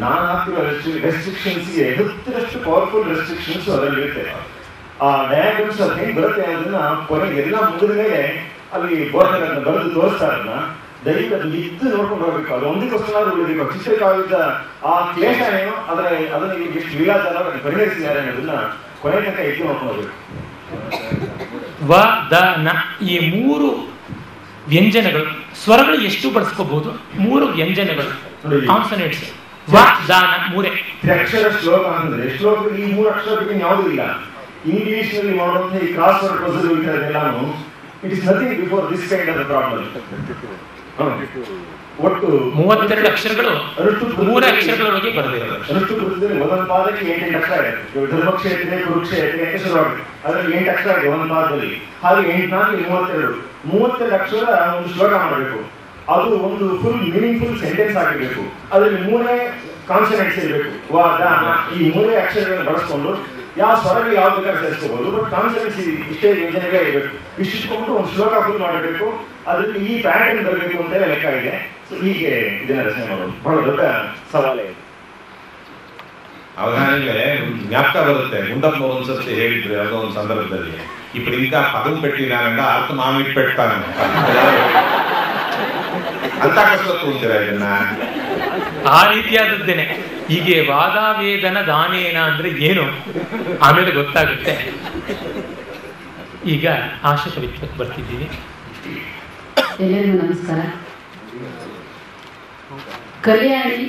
ನಾನು ಹಾಕಿರೋ ರೆಸ್ಟ್ರಿಕ್ಷನ್ಸ್ಗೆ 10ರಷ್ಟು ಪವರ್ಫುಲ್ ರೆಸ್ಟ್ರಿಕ್ಷನ್ಸ್ ಅದರಲ್ಲಿ ಇರುತ್ತೆ. ಆ ಡಯಾಗ್ರಾಮ್ಸ್ ಅದು ಹೆಂಗೆ ಬರುತ್ತೆ ಅನ್ನೋದನ್ನ ಕೊನೆಗೆ ಎಲ್ಲ ಮುಗಿದ ಮೇಲೆ ಅಲ್ಲಿ ಬೋರ್ಡ್ಗಳನ್ನು ಬರೆದು ತೋರಿಸ್ತಾ ಅದನ್ನ ದಯವಿಟ್ಟು ಅದನ್ನ ಇದ್ದು ನೋಡ್ಕೊಂಡು ಹೋಗ್ಬೇಕು. ಅದು ಒಂದಕ್ಕೋಸ್ಕರ ಉಳಿಬೇಕು. ಚಿತ್ರಕಾವ್ಯದ ಆ ಕ್ಲೇಶ ಏನು ಅದನ್ನ ಎಷ್ಟು ವಿಲಾಸ ಪರಿಹರಿಸಿದ್ದಾರೆ ಅನ್ನೋದನ್ನ ಕೊನೆ ತನಕ ಎದ್ದು ನೋಡ್ಕೊಂಡು ಹೋಗ್ಬೇಕು. ವದನ ಈ 3 ವ್ಯಂಜನಗಳು, ಸ್ವರಗಳು ಎಷ್ಟು ಬಳಸ್ಕೋಬಹುದು? 3 ವ್ಯಂಜನಗಳು ಕಾನ್ಸನೆಂಟ್ಸ್. ವದಾನ 3 ಅಕ್ಷರ ಶ್ಲೋಕ ಅಂತಂದ್ರೆ ಶ್ಲೋಕದಲ್ಲಿ ಈ 3 ಅಕ್ಷರ ಬಿಟ್ಟು ಯಾವುದೂ ಇಲ್ಲ. ಇಂಗ್ಲಿಷ್ ನಲ್ಲಿ ಮಾಡುವಂತ ಈ ಕ್ರಾಸ್ ವರ್ಡ್ ಪಜಲ್ ಇದೆಲ್ಲಾನು it is nothing before this kind of problem. ಒಟ್ಟು 32 ಅಕ್ಷರಗಳು 3 ಅಕ್ಷರಗಳೊಳಗೆ ಬರಬೇಕು. ಅನುಷ್ಠುಪುರದಲ್ಲಿ ಒಂದೊಂದು ಪಾದಕ್ಕೆ 8 ಅಕ್ಷರ ಇದೆ. ಧರ್ಮಕ್ಷೇತ್ರ, ಕುರುಕ್ಷೇತ್ರ ಶುರುವಾಗುತ್ತೆ. ಅದರಲ್ಲಿ 8 ಅಕ್ಷರ ಇದೆ ಒಂದೊಂದು ಪಾದದಲ್ಲಿ. ಹಾಗೆ 8 4 32 ಅಕ್ಷರ ಒಂದು ಶ್ಲೋಕ ಮಾಡಬೇಕು. ಅದು ಒಂದು ಫುಲ್ ಮೀನಿಂಗ್ಫುಲ್ ಸೆಂಟೆನ್ಸ್ ಆಗಿರ್ಬೇಕು. ಅದರಲ್ಲಿ 3 ಕಾನ್ಸನೆಂಟ್ಸ್ ಇರಬೇಕು. ಈ 3 ಅಕ್ಷರಗಳನ್ನು ಬಳಸ್ಕೊಂಡು ಯಾವ ಸ್ವರಗಳು ಯಾವ ಬೇಕಾದ್ರೆ ಸೇರಿಸ್ಕೋಬಹುದು. ಬಟ್ ಕಾನ್ಸನೆಂಟ್ಸ್ ಇಷ್ಟೇ ಯೋಜನೆಗಳೇ ಇರಬೇಕು. ಇಷ್ಟಿಟ್ಕೊಂಡು ಒಂದು ಶ್ಲೋಕ ಫುಲ್ ಮಾಡಬೇಕು. ಅದರಲ್ಲಿ ಈ ಪ್ಯಾಟರ್ನ್ ಬರಬೇಕು ಅಂತ ಲೆಕ್ಕ ಇದೆ. ಹೀಗೆ ಇದನ್ನ ರಚನೆ ಮಾಡೋದು ಬಹಳ ದೊಡ್ಡ ಸವಾಲೇ ಇದೆ. ಅವಧಾನಿಗೆ ಜ್ಞಾಪಕ ಬರುತ್ತೆ, ಗುಂಡಪ್ಪನವ್ರು ಒಂದ್ಸತಿ ಹೇಳಿದ್ರು ಯಾವುದೋ ಒಂದು ಸಂದರ್ಭದಲ್ಲಿ, ఇప్పుడు ఇంకా పదం పెట్టినానంట అర్థం ఆమె పెడతాను ಅಂತ ಕಷ್ಟಪಡ್ತೀರಾ ಇದನ್ನ. ಆ ರೀತಿಯಾದದ್ದೇನೆ. ಹೀಗೆ ವಾದಾವೇದನ ದಾನೇನ ಅಂದ್ರೆ ಏನು ಆಮೇಲೆ ಗೊತ್ತಾಗುತ್ತೆ. ಈಗ ಆಶಾ ಕವಿತ್ವಕ್ಕೆ ಬರ್ತಿದ್ದೀವಿ. ಎಲ್ಲರಿಗೂ ನಮಸ್ಕಾರ. ಕಲ್ಯಾಣಿ,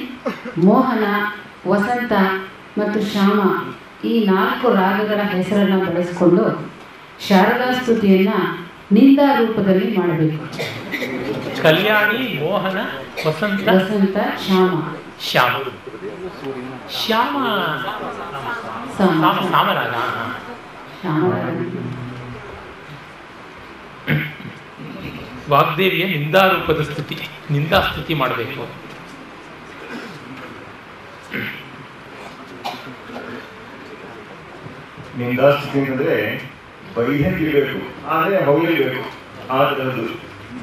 ಮೋಹನ, ವಸಂತ ಮತ್ತು ಶ್ಯಾಮ ಈ 4 ರಾಗಗಳ ಹೆಸರನ್ನು ಬಳಸಿಕೊಂಡು ಶಾರದಾ ಸ್ತುತಿಯನ್ನ ನಿಂದಾ ರೂಪದಲ್ಲಿ ಮಾಡಬೇಕು. ಕಲ್ಯಾಣಿ, ಮೋಹನ, ವಸಂತ, ಶ್ಯಾಮ. ಶ್ಯಾಮ ಶ್ಯಾಮ ಸಾಮರಾಗ. ವಾಗ್ದೇವಿಯ ನಿಂದಾರೂಪದ ಸ್ತುತಿ, ನಿಂದಾ ಸ್ತುತಿ ಮಾಡಬೇಕು. ನಿಂದಾ ಸ್ತುತಿ ಅಂತಂದ್ರೆ ಬೈದಂಗಿರ್ಬೇಕು, ಆದ್ರೆ ಹೊಗಳಿರ್ಬೇಕು. ಆದ್ರದ್ದು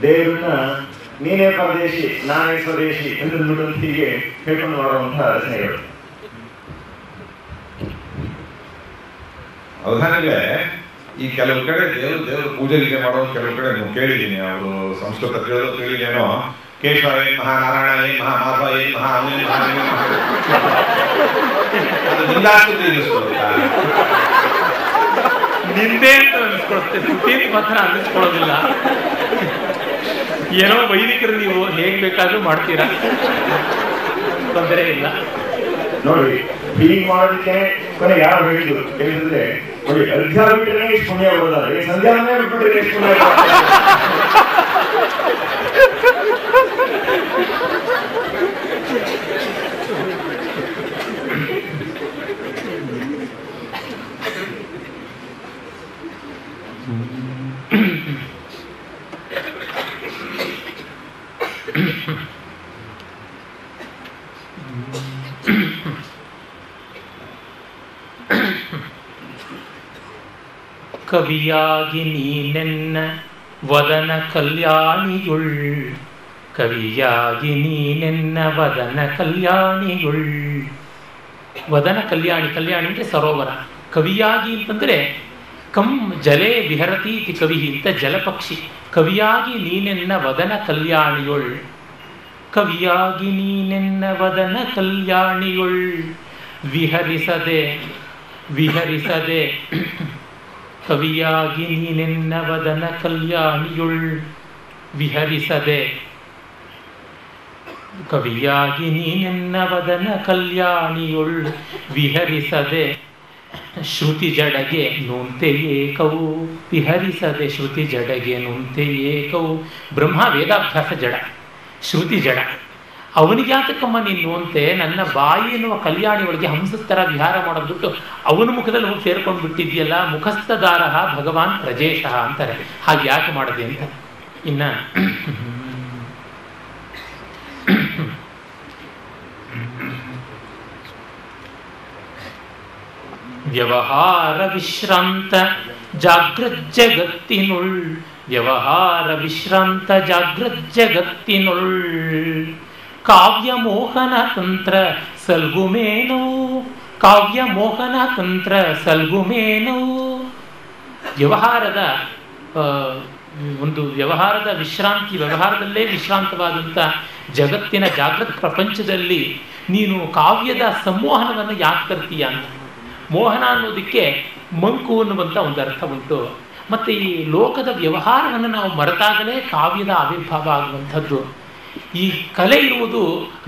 ದೇವರನ್ನ ನೀನೇ ಪರದೇಶಿ ನಾನೇ ಸ್ವದೇಶಿ ಎಂದು ನುಡಿಗೆ ಹೇಳ್ಕೊಂಡು ಮಾಡುವಂತಹ ರಚನೆಗಳು. ಅವಧಾನಿಗೆ ಈ ಕೆಲವು ಕಡೆ ದೇವ್ರ ಪೂಜೆಗೆ ಮಾಡೋದು ಕೆಲವು ಕಡೆ ನೀವು ಕೇಳಿದ್ದೀನಿ. ಅವರು ಸಂಸ್ಕೃತ ಕೇಳಿದೇನೋ, ಕೇಶವ ಏನ್ ಮಹಾ, ನಾರಾಯಣ ಏನ್ ಮಹಾ, ಮಾಧವ ಏನ್ ಮಹಾ, ಅವನೇ ಮಹಾ, ಅದು ನಿಂದಾಸ್ತುತಿ ಅನ್ನಿಸ್ಕೊಡುತ್ತಾ? ನಿಂದೆ ಅಂತ ಅನ್ಸ್ಕೊಳುತ್ತೆ, ಸ್ತುತಿ ಮಾತ್ರ ಅನ್ನಿಸ್ಕೊಳ್ಳೋದಿಲ್ಲ. ಏನೋ ವೈದಿಕರು ನೀವು ಹೇಗ್ ಬೇಕಾದ್ರೂ ಮಾಡ್ತೀರಾ, ತೊಂದರೆ ಇಲ್ಲ. ನೋಡಿ, ಹೀಗೆ ಮಾಡೋದಕ್ಕೆ ಕೊನೆ ಯಾರು ಹೇಳಿದ್ರು ಹೇಳಿದ್ರೆ ನೋಡಿ, ಅರ್ಘ್ಯ ಬಿಟ್ಟರೆ ಎಷ್ಟು ಪುಣ್ಯ ಬರೋದಾದ್ರೆ ಸಂಧ್ಯಾವನೆ ಬಿಟ್ಬಿಟ್ರೆ ಎಷ್ಟು ಪುಣ್ಯ ಕವಿಯಾಗಿ ನೀನೆನ್ನ ವದನ ಕಲ್ಯಾಣಿಯುಳ್, ಕವಿಯಾಗಿ ನೀನೆನ್ನ ವದನ ಕಲ್ಯಾಣಿಯುಳ್. ವದನ ಕಲ್ಯಾಣಿ, ಕಲ್ಯಾಣಿ ಅಂದರೆ ಸರೋವರ. ಕವಿಯಾಗಿ ಅಂತಂದರೆ ಕಂ ಜಲೇ ವಿಹರತಿ ಇತಿ ಕವಿ ಅಂತ ಜಲಪಕ್ಷಿ. ಕವಿಯಾಗಿ ನೀನೆನ್ನ ವದನ ಕಲ್ಯಾಣಿಯುಳ್, ಕವಿಯಾಗಿ ನೀನೆನ್ನ ವದನ ಕಲ್ಯಾಣಿಯುಳ್. ವಿಹರಿಸದೆ ವಿಹರಿಸದೆ ಕವಿಯಾಗಿ ನೀನೆನ್ನ ವದನ ಕಲ್ಯಾಣಿಯುಳ್. ವಿಹರಿಸದೆ ಕವಿಯಾಗಿ ನೀನೆನ್ನ ವದನ ಕಲ್ಯಾಣಿಯುಳ್. ವಿಹರಿಸದೆ ಶ್ರುತಿ ಜಡಗೆ ನುಂತೆ ಏಕವು. ವಿಹರಿಸದೆ ಶ್ರುತಿ ಜಡಗೆ ನುಂತೆ ಏಕವು. ಬ್ರಹ್ಮ ವೇದಾಭ್ಯಾಸ ಜಡ, ಶ್ರುತಿ ಜಡ. ಅವನಿಗೆ ಯಾತಕ್ಕಮ್ಮ ನೀನು ಅಂತೆ ನನ್ನ ಬಾಯಿ ಎನ್ನುವ ಕಲ್ಯಾಣಿ ಒಳಗೆ ಹಂಸತ್ತರ ವಿಹಾರ ಮಾಡೋದ್ಬಿಟ್ಟು ಅವನ ಮುಖದಲ್ಲಿ ಹೋಗಿ ಸೇರ್ಕೊಂಡು ಬಿಟ್ಟಿದೆಯಲ್ಲ. ಮುಖಸ್ಥದಾರ ಭಗವಾನ್ ಪ್ರಜೇಶ ಅಂತಾರೆ. ಹಾಗೆ ಯಾಕೆ ಮಾಡಿದೆ ಅಂತ. ಇನ್ನ ವ್ಯವಹಾರ ವಿಶ್ರಾಂತ ಜಾಗೃಜ್ಜಗತ್ತಿನುಳ್, ವ್ಯವಹಾರ ವಿಶ್ರಾಂತ ಜಾಗೃಜ್ಜಗತ್ತಿನುಳ್. ಕಾವ್ಯ ಮೋಹನ ತಂತ್ರ ಸಲ್ಗುಮೇನೋ, ಕಾವ್ಯ ಮೋಹನ ತಂತ್ರ ಸಲ್ಗುಮೇನೋ. ವ್ಯವಹಾರದ ಒಂದು ವ್ಯವಹಾರದ ವಿಶ್ರಾಂತಿ, ವ್ಯವಹಾರದಲ್ಲೇ ವಿಶ್ರಾಂತವಾದಂಥ ಜಗತ್ತಿನ ಜಾಗೃತ ಪ್ರಪಂಚದಲ್ಲಿ ನೀನು ಕಾವ್ಯದ ಸಂಮೋಹನವನ್ನು ಯಾಕೆ ತರ್ತೀಯ ಅಂತ. ಮೋಹನ ಅನ್ನೋದಕ್ಕೆ ಮಂಕು ಅನ್ನುವಂಥ ಒಂದು ಅರ್ಥ ಉಂಟು. ಮತ್ತು ಈ ಲೋಕದ ವ್ಯವಹಾರವನ್ನು ನಾವು ಮರೆತಾಗಲೇ ಕಾವ್ಯದ ಆವಿರ್ಭಾವ ಆಗುವಂಥದ್ದು. ಈ ಕಲೆ ಇರುವುದು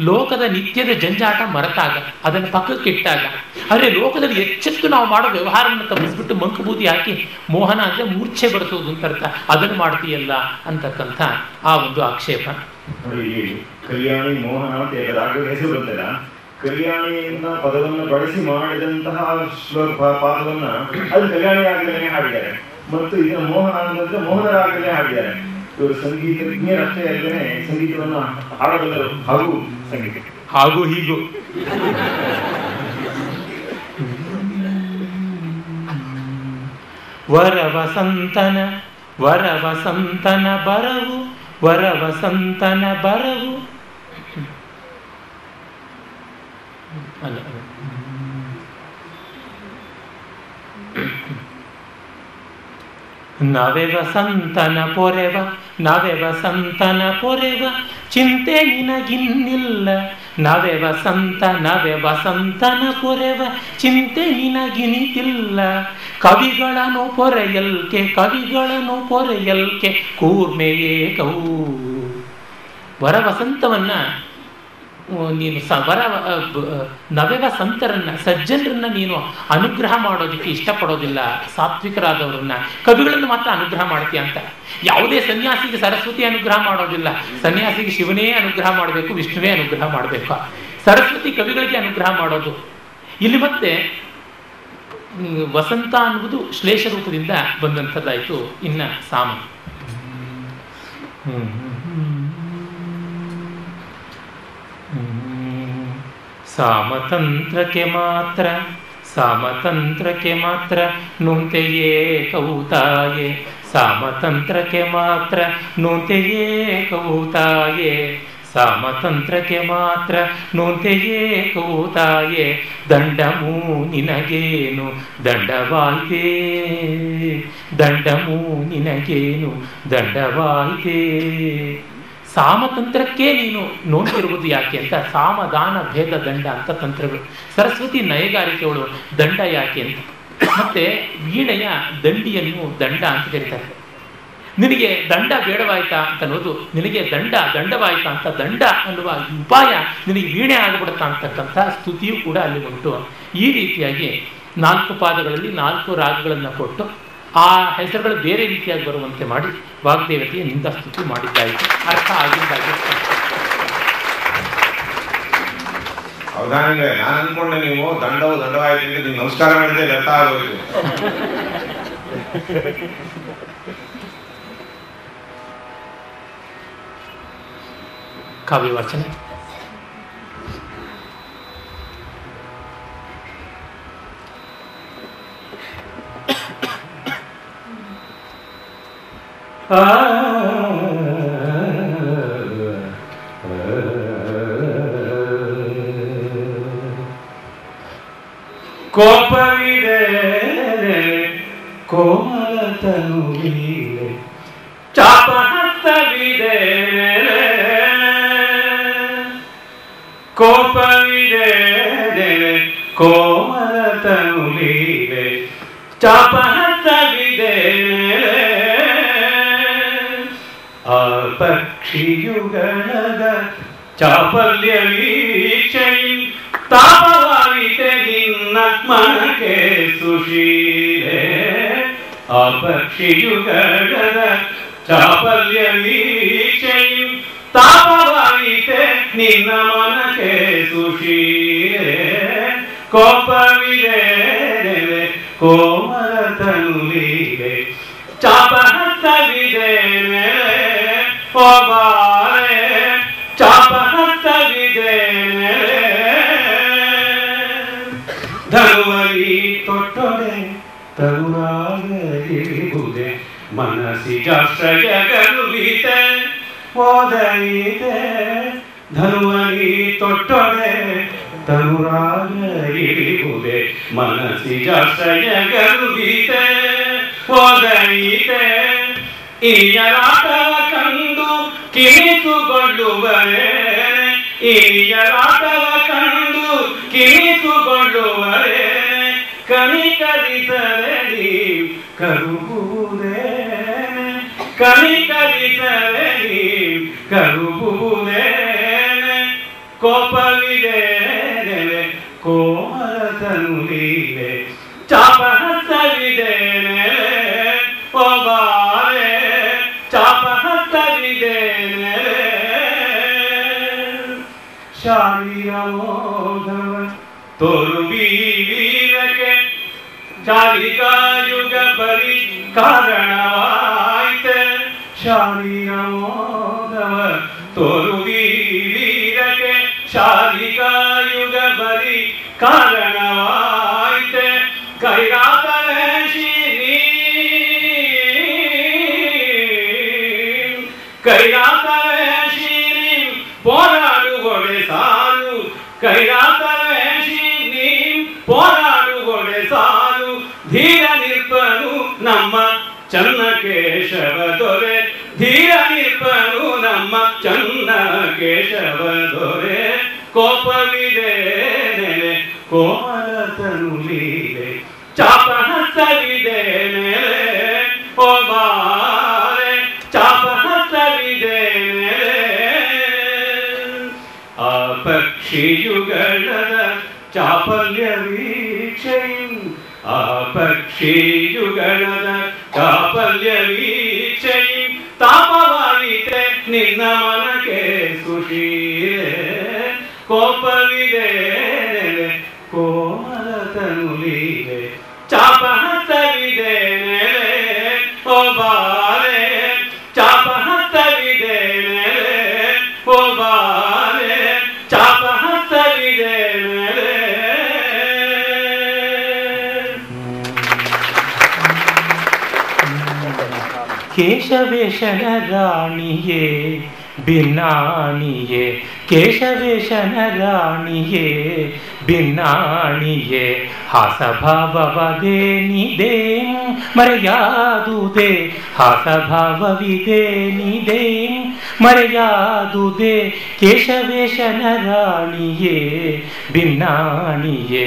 ಲೋಕದ ನಿತ್ಯದ ಜಂಜಾಟ ಮರೆತಾಗ, ಅದನ್ನು ಪಕ್ಕಕ್ಕೆ ಇಟ್ಟಾಗ. ಆದರೆ ಲೋಕದಲ್ಲಿ ಎಚ್ಚೆತ್ತು ನಾವು ಮಾಡೋ ವ್ಯವಹಾರವನ್ನು ತಪ್ಪಿಸ್ಬಿಟ್ಟು ಮಂಕು ಬೂದಿ ಹಾಕಿ ಮೋಹನ ಅಂದರೆ ಮೂರ್ಛೆ ಬಡಿಸೋದು ಅಂತ ಅರ್ಥ, ಅದನ್ನು ಮಾಡ್ತೀಯಲ್ಲ ಅಂತಕ್ಕಂಥ ಆ ಒಂದು ಆಕ್ಷೇಪ. ಕಲ್ಯಾಣಿ ಮೋಹನ ಅಂತ ಹೆಸರು ಬಂದಿಲ್ಲ. ಕಲ್ಯಾಣಿಯನ್ನ ಪದವನ್ನು ಬಳಸಿ ಮಾಡಿದಂತಹ ಪಾದವನ್ನ ಅದು ಕಲ್ಯಾಣಿ ಆಗಲೇ ಹಾಡಿದ್ದಾರೆ. ಮತ್ತು ಈಗ ಮೋಹನ ಅಂತಂದ್ರೆ ಮೋಹನರಾಗಲೇ ಹಾಡಿದ್ದಾರೆ. ಇವರು ಸಂಗೀತಜ್ಞರಷ್ಟೇ ಅಲ್ಲದೆ ಸಂಗೀತವನ್ನು ಹಾಡಬಲ್ಲರು, ಹಾಗೂ ಸಂಗೀತ ಹಾಗೂ ಹೀಗೂ. ವರವಸಂತನ ವರವಸಂತನ ಬರವು, ವರವಸಂತನ ಬರವು. ಅಲ್ಲ, ನವೆ ವಸಂತನ ಪೊರೆವ, ನವೆ ವಸಂತನ ಪೊರೆವ ಚಿಂತೆ ನಿನಗಿನ್ನಿಲ್ಲ. ನವೆ ವಸಂತ ನವೆ ವಸಂತನ ಪೊರೆವ ಚಿಂತೆ ನಿನಗಿನಿತಿಲ್ಲ. ಕವಿಗಳನ್ನು ಪೊರೆಯಲ್ಕೆ, ಕವಿಗಳನ್ನು ಪೊರೆಯಲ್ಕೆ ಕೂರ್ಮೆಯೇ ಕವು. ವರ ವಸಂತವನ್ನ ನೀನು ನವೆವ ಸಂತರನ್ನ, ಸಜ್ಜನರನ್ನ ನೀನು ಅನುಗ್ರಹ ಮಾಡೋದಕ್ಕೆ ಇಷ್ಟಪಡೋದಿಲ್ಲ. ಸಾತ್ವಿಕರಾದವರನ್ನ, ಕವಿಗಳನ್ನು ಮಾತ್ರ ಅನುಗ್ರಹ ಮಾಡ್ತೀಯ ಅಂತ. ಯಾವುದೇ ಸನ್ಯಾಸಿಗೆ ಸರಸ್ವತಿ ಅನುಗ್ರಹ ಮಾಡೋದಿಲ್ಲ. ಸನ್ಯಾಸಿಗೆ ಶಿವನೇ ಅನುಗ್ರಹ ಮಾಡಬೇಕು, ವಿಷ್ಣುವೇ ಅನುಗ್ರಹ ಮಾಡಬೇಕು. ಸರಸ್ವತಿ ಕವಿಗಳಿಗೆ ಅನುಗ್ರಹ ಮಾಡೋದು. ಇಲ್ಲಿ ಮತ್ತೆ ವಸಂತ ಅನ್ನುವುದು ಶ್ಲೇಷ ರೂಪದಿಂದ ಬಂದಂಥದ್ದಾಯಿತು. ಇನ್ನ ಸಾಮ, ಸಾಮತಂತ್ರಕ್ಕೆ ಮಾತ್ರ, ಸಾಮತಂತ್ರಕ್ಕೆ ಮಾತ್ರ ನುಂತೆಯೇ ಕೌತಾಯೆ. ಸಾಮತಂತ್ರಕ್ಕೆ ಮಾತ್ರ ನುಂತೆಯೇ ಕೌತಾಯೆ. ಸಾಮತಂತ್ರಕ್ಕೆ ಮಾತ್ರ ನುಂತೆಯೇ ಕೌತಾಯೆ. ದಂಡಮೂ ನಿನಗೇನು ದಂಡವಾಯ್ತೇ, ದಂಡಮೂ ನಿನಗೇನು ದಂಡವಾಯ್ತೇ. ಸಾಮತಂತ್ರಕ್ಕೆ ನೀನು ನೋಡ್ತಿರುವುದು ಯಾಕೆ ಅಂತ. ಸಾಮ ದಾನ ಭೇದ ದಂಡ ಅಂತ ತಂತ್ರಗಳು. ಸರಸ್ವತಿ ನಯಗಾರಿಕೆಗಳು ದಂಡ ಯಾಕೆ ಅಂತ. ಮತ್ತೆ ವೀಣೆಯ ದಂಡಿಯನ್ನು ದಂಡ ಅಂತ ಕರೀತಾರೆ. ನಿನಗೆ ದಂಡ ಬೇಡವಾಯ್ತಾ ಅಂತ ಅನ್ನೋದು, ನಿನಗೆ ದಂಡವಾಯ್ತಾ ಅಂತ. ದಂಡ ಅನ್ನುವ ಉಪಾಯ ನಿನಗೆ ವೀಣೆ ಆಗಿಬಿಡುತ್ತಾ ಅಂತಕ್ಕಂಥ ಸ್ತುತಿಯೂ ಕೂಡ ಅಲ್ಲಿ ಉಂಟು. ಈ ರೀತಿಯಾಗಿ 4 ಪಾದಗಳಲ್ಲಿ 4 ರಾಗಗಳನ್ನು ಕೊಟ್ಟು ಆ ಹೆಸರುಗಳು ಬೇರೆ ರೀತಿಯಾಗಿ ಬರುವಂತೆ ಮಾಡಿ ವಾಗ್ದೇವತೆಯ ನಿಂದ ಸ್ತುತಿ ಮಾಡಿದ್ದಾಯಿತು. ಅರ್ಥ ಆಗಿದ್ದಾಗಿ. ಹೌದಾನಿಗೆ ನಾನು ಅನ್ಕೊಂಡೆ ನೀವು ದಂಡವಾಯ್ತು ಅಂತ ನೀವು ನಮಸ್ಕಾರ ಮಾಡಿದ್ರೆ ವ್ಯರ್ಥ ಆಗೋಯ್ತು. ಕಾವ್ಯವಾಚನ. ಕೋಪವಿದೆ ಕೋಮಲತನುವಿದೆ ಚಾಪಹಸ್ತವಿದೆ ಕೋಪವಿದೆ ಕೋಮಲತನುವಿದೆ ಚಾಪಹಸ್ತವಿದೆ ಆ ಪಕ್ಷಿಯುಗಳದ ಚಾಪಲ್ಯ ವೀಕ್ಷಣಿ ತಾಪವಾಯಿತೆ ನಿನ್ನ ಮನಕ್ಕೆ ಸುಶೀಲೆ. ಆ ಪಕ್ಷಿಯುಗಳದ ಚಾಪಲ್ಯ ವೀಕ್ಷಣಿ ತಾಪವಾಯಿತೆ ನಿನ್ನ ಮನಕ್ಕೆ ಸುಶೀಲೆ. ಕೋಪವಿದೆ ಕೋಮಲತನುವಿದೆ ಚಾಪಹಸ್ತವಿದೆ ಬಾರೆ ಚಾಪಹಸ್ತವಿದೆ ಧನುವಲಿ ತೊಟ್ಟೊಡೆ ತರುವಾಗಲಿರುವುದೆ ಮನಸ್ಸಿಗಾಶ್ರಯಗಲುವಿತೆ ಓದೈತೆ ಧನುವಲಿ ತೊಟ್ಟೊಡೆ ತರುವಾಗಲಿರುವುದೆ ಮನಸ್ಸಿಗಾಶ್ರಯಗಲುವಿತೆ ಓದೈತೆ ಇಯರಾಟವ ಕಂಡು ಕಿಣಿತುಕೊಳ್ಳುವರೆ ಇಯರಾಟವ ಕಂಡು ಕಿಣಿತುಕೊಳ್ಳುವರೆ ಕನಿಕರಿಸರೆ ಕರುಬುವುದೇ ಕನಿಕರಿಸರೆ ಕರುಬುವುದೇ. ಕೋಪವಿದೆ ಕೋಮಲತನುವಿದೆ ಚಾಪಹಸ್ತವಿದೆ ಬಾರೆ ಚಾಪಹಸ್ತವಿದೆ ಶಾರೀರಮೋಧವ ತೋರುವೀರಕ್ಕೆ ಚಾರಿಕಾಯುಗ ಬರಿ ಕಾರಣವಾಯ್ತೆ. ಶಾರೀರಮೋಧವ ತೋರುವೀರಕ್ಕೆ ಶಾರಿಕಾಯುಗ ಬರಿ ಕಾರಣವಾಯ್ತೆ. ಕೈರಾತವೇ ಶಿರಿ ಕೈರಾತವೇ ಶಿರಿ ಹೋರಾಡುಗೊಡೆ ಸಾಲು ಕೈರಾತವೇ ಶಿರಿ ಹೋರಾಡುಗೊಡೆ ಸಾಲು. ಧೀರ ನಿರ್ಪನು ನಮ್ಮ ಚನ್ನ ಕೇಶವ ದೊರೆ ಧೀರ ನಿರ್ಪನು ನಮ್ಮ ಚನ್ನ ಕೇಶವ ದೊರೆ. ಕೋಪವಿದೆ ಕೋಮಲತನುವಿದೆ ಚಾಪಹಸ್ತವಿದೆ ಬಾರೆ ಚಾಪಹಸ್ತವಿದೆ. ಆ ಪಕ್ಷಿಯುಗಳದ ಚಾಪಲ್ಯ ವೀಕ್ಷಣಿ ಆ ಪಕ್ಷಿಯುಗಳದ ಚಾಪಲ್ಯ ವೀಕ್ಷಣಿ ತಾಪವಾಯಿತೆ ನಿನ್ನ ಮನಕ್ಕೆ ಸುಶೀಲೆ. ಕೋಪವಿದೆ ಕೋಮಲತನುವಿದೆ ಚಾಪಹಸ್ತವಿದೆ ಬಾರೆ ಚಾಪಹಸ್ತವಿದೆ ಬಾರೆ ಚಾಪಹಸ್ತವಿದೆ. ಕೇಶವೇಶನ ರಾಣಿಯೇ ಭಿನ್ನಾಣಿಯೇ ಕೇಶವೇಶನ ರಾಣಿಯೇ ಭಿನ್ನಾಣಿಯೇ ಹಾಸಭಾವವದೇನಿದೆ ಮರೆಯಾದುದೇ ಹಾಸಭಾವವಿದೇನಿದೆ ಮರೆಯಾದುದೇ ಕೇಶವೇಶನ ರಾಣಿಯೇ ಭಿನ್ನಾಣಿಯೇ.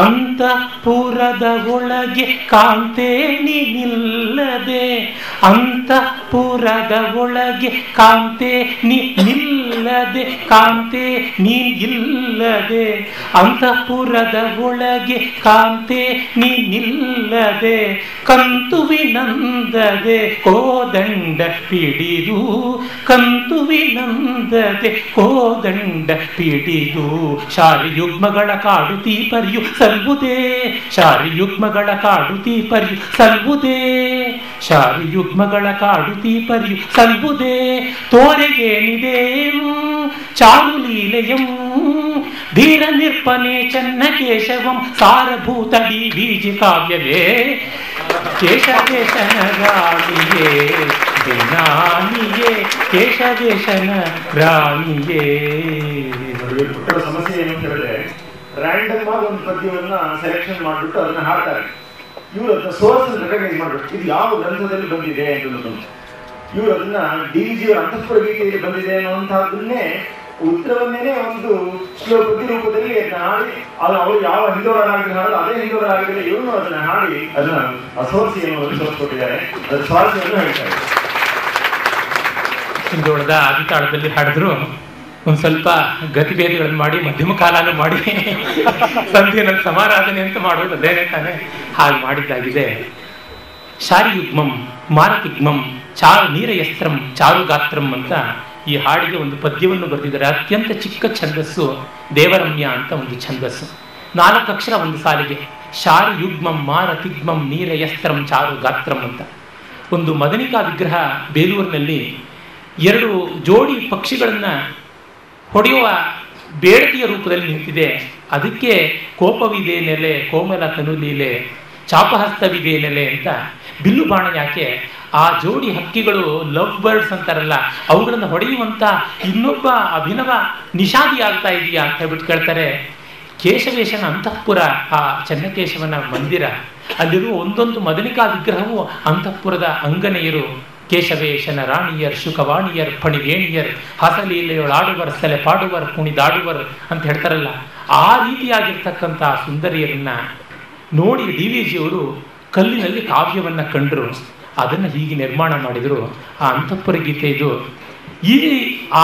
ಅಂತಃಪುರದ ಒಳಗೆ ಕಾಂತೆ ನಿಲ್ಲದೆ ಅಂತಃಪುರದ ಒಳಗೆ ಕಾಂತೆ ನಿಲ್ಲದೆ ಕಾಂತೆ ನೀನಿಲ್ಲದೆ ಅಂತಃಪುರದ ಒಳಗೆ ಕಾಂತೆ ನೀನಿಲ್ಲದೆ ಕಂತುವಿನಂದದೆ ಕೋದಂಡ ಪಿಡಿದು ಕಂತುವಿನಂದದೆ ಕೋದಂಡ ಪಿಡಿದು. ಶಾರಿಯುಗ್ಮಗಳ ಕಾಡುತ್ತೀ ಪರಿಯು ಸಲ್ಲುವುದೇ ಶಾರಿಯುಗ್ಮಗಳ ಕಾಡುತ್ತೀ ಪರಿಯು ಸಲ್ಲುವುದೇ ಶಾರಿಯುಗ್ಮಗಳ ಕಾಡುತ್ತೀ ಪರಿಯು ಸಲ್ಲುವುದೇ. ತೋರೆಗೇನಿದೆ ಚಾರುಲೀಲೆಯಂ ಧೀರ ನಿರ್ಪನೆ ಚನ್ನ ಕೇಶವಂ ಸಾರಭೂತ ಬೀಜಿ ಕಾವ್ಯವೇ ಕೇಶವೇಶನ ರಾಣಿಯೇ ದಿನಾನಿಯೇ ಕೇಶವೇಶನ ರಾಣಿಯೇ. ಸಮಸ್ಯೆ ಏನು ಅಂತ ಹೇಳಿದ್ರೆ ರ್ಯಾಂಡಮ್ ಆಗಿ ಒಂದು ಪದ್ಯವನ್ನ ಸೆಲೆಕ್ಷನ್ ಮಾಡಿಬಿಟ್ಟು ಅದನ್ನ ಹಾಡ್ತಾರೆ. ಇವರು ಅದನ್ನ ಸೋರ್ಸ್ ರೆಕಗ್ನೈಸ್ ಮಾಡ್ಬೇಕು, ಇದು ಯಾವ ಗ್ರಂಥದಲ್ಲಿ ಬಂದಿದೆ ಅಂತ. ಇವರು ಅದನ್ನ DVG ಅವರ ಅಂತಃಪುರ ಗೀತೆಯಲ್ಲಿ ಬಂದಿದೆ ಅನ್ನುವಂತಹದನ್ನೇ ಉತ್ತರವನ್ನೇ ಒಂದು ಪದ್ಯ ರೂಪದಲ್ಲಿ ಅದನ್ನ ಹಾಡಿ, ಅದು ಅವರು ಯಾವ ಹಿಂದೋಳರಾಗಿ ಹಾಡೋದು ಅದೇ ಹಿಂದೋಳರಾಗಿದ್ರೆ ಇವನು ಅದನ್ನ ಹಾಡಿ ಅದನ್ನ ಸೋರ್ಸ್ ಏನು ತೋರಿಸ್ಕೊಟ್ಟಿದ್ದಾರೆ, ಅದರ ಸ್ವಾರಸ್ಯವನ್ನು ಹೇಳ್ತಾರೆ. ಹಿಂದೋಳದ ಆದಿತಾಳದಲ್ಲಿ ಹಾಡಿದ್ರು ಒಂದು ಸ್ವಲ್ಪ ಗತಿಭೇದಗಳನ್ನು ಮಾಡಿ ಮಧ್ಯಮ ಕಾಲನೂ ಮಾಡಿ ಸಂಧಿಯ ಸಮಾರಾಧನೆ ಅಂತ ಮಾಡೋದು ಅದೇನೆ ತಾನೆ, ಹಾಗೆ ಮಾಡಿದ್ದಾಗಿದೆ. ಶಾರಿಯುಗ್ಮಂ ಮಾರತಿಗ್ಮಂ ಚಾರು ನೀರಯಸ್ತ್ರಂ ಚಾರುಗಾತ್ರಂ ಅಂತ ಈ ಹಾಡಿಗೆ ಒಂದು ಪದ್ಯವನ್ನು ಬರೆದಿದ್ದಾರೆ. ಅತ್ಯಂತ ಚಿಕ್ಕ ಛಂದಸ್ಸು ದೇವರಮ್ಯ ಅಂತ ಒಂದು ಛಂದಸ್ಸು, 4 ಅಕ್ಷರ ಒಂದು ಸಾಲಿಗೆ. ಶಾರಿಯುಗ್ಮಂ ಮಾರತಿಗ್ಮಂ ನೀರಯಸ್ತ್ರಂ ಚಾರುಗಾತ್ರಂ ಅಂತ. ಒಂದು ಮದನಿಕಾ ವಿಗ್ರಹ ಬೇಲೂರಿನಲ್ಲಿ 2 ಜೋಡಿ ಪಕ್ಷಿಗಳನ್ನು ಹೊಡೆಯುವ ಬೇಡತಿಯ ರೂಪದಲ್ಲಿ ನಿಂತಿದೆ. ಅದಕ್ಕೆ ಕೋಪವಿದೆ ನೆಲೆ ಕೋಮಲ ತನುಲೀಲೆ ಚಾಪಹಸ್ತವಿದೆ ನೆಲೆ ಅಂತ. ಬಿಲ್ಲು ಬಾಣ ಯಾಕೆ? ಆ ಜೋಡಿ ಹಕ್ಕಿಗಳು ಲವ್ ಬರ್ಡ್ಸ್ ಅಂತಾರಲ್ಲ, ಅವುಗಳನ್ನು ಹೊಡೆಯುವಂತ ಇನ್ನೊಬ್ಬ ಅಭಿನವ ನಿಷಾದಿ ಆಗ್ತಾ ಇದೆಯಾ ಅಂತ ಹೇಳ್ಬಿಟ್ಟು ಕೇಳ್ತಾರೆ. ಕೇಶವೇಶನ ಅಂತಃಪುರ, ಆ ಚೆನ್ನಕೇಶವನ ಮಂದಿರ, ಅಲ್ಲಿರುವ ಒಂದೊಂದು ಮದನಿಕಾ ವಿಗ್ರಹವು ಅಂತಃಪುರದ ಅಂಗನೆಯರು. ಕೇಶವೇಶನ ರಾಣಿಯರ್ ಶುಕವಾಣಿಯರ್ ಫಣಿವೇಣಿಯರ್ ಹಸಲೀಲೆಯೊಳಾಡುವರ್ ಸಲೆ ಪಾಡುವರ್ ಕುಣಿದಾಡುವರ್ ಅಂತ ಹೇಳ್ತಾರಲ್ಲ, ಆ ರೀತಿಯಾಗಿರ್ತಕ್ಕಂಥ ಸುಂದರಿಯರನ್ನ ನೋಡಿ DVG ಅವರು ಕಲ್ಲಿನಲ್ಲಿ ಕಾವ್ಯವನ್ನ ಕಂಡರು. ಅದನ್ನು ಹೀಗೆ ನಿರ್ಮಾಣ ಮಾಡಿದರು. ಆ ಅಂತಃಪುರ ಗೀತೆ ಇದು. ಈ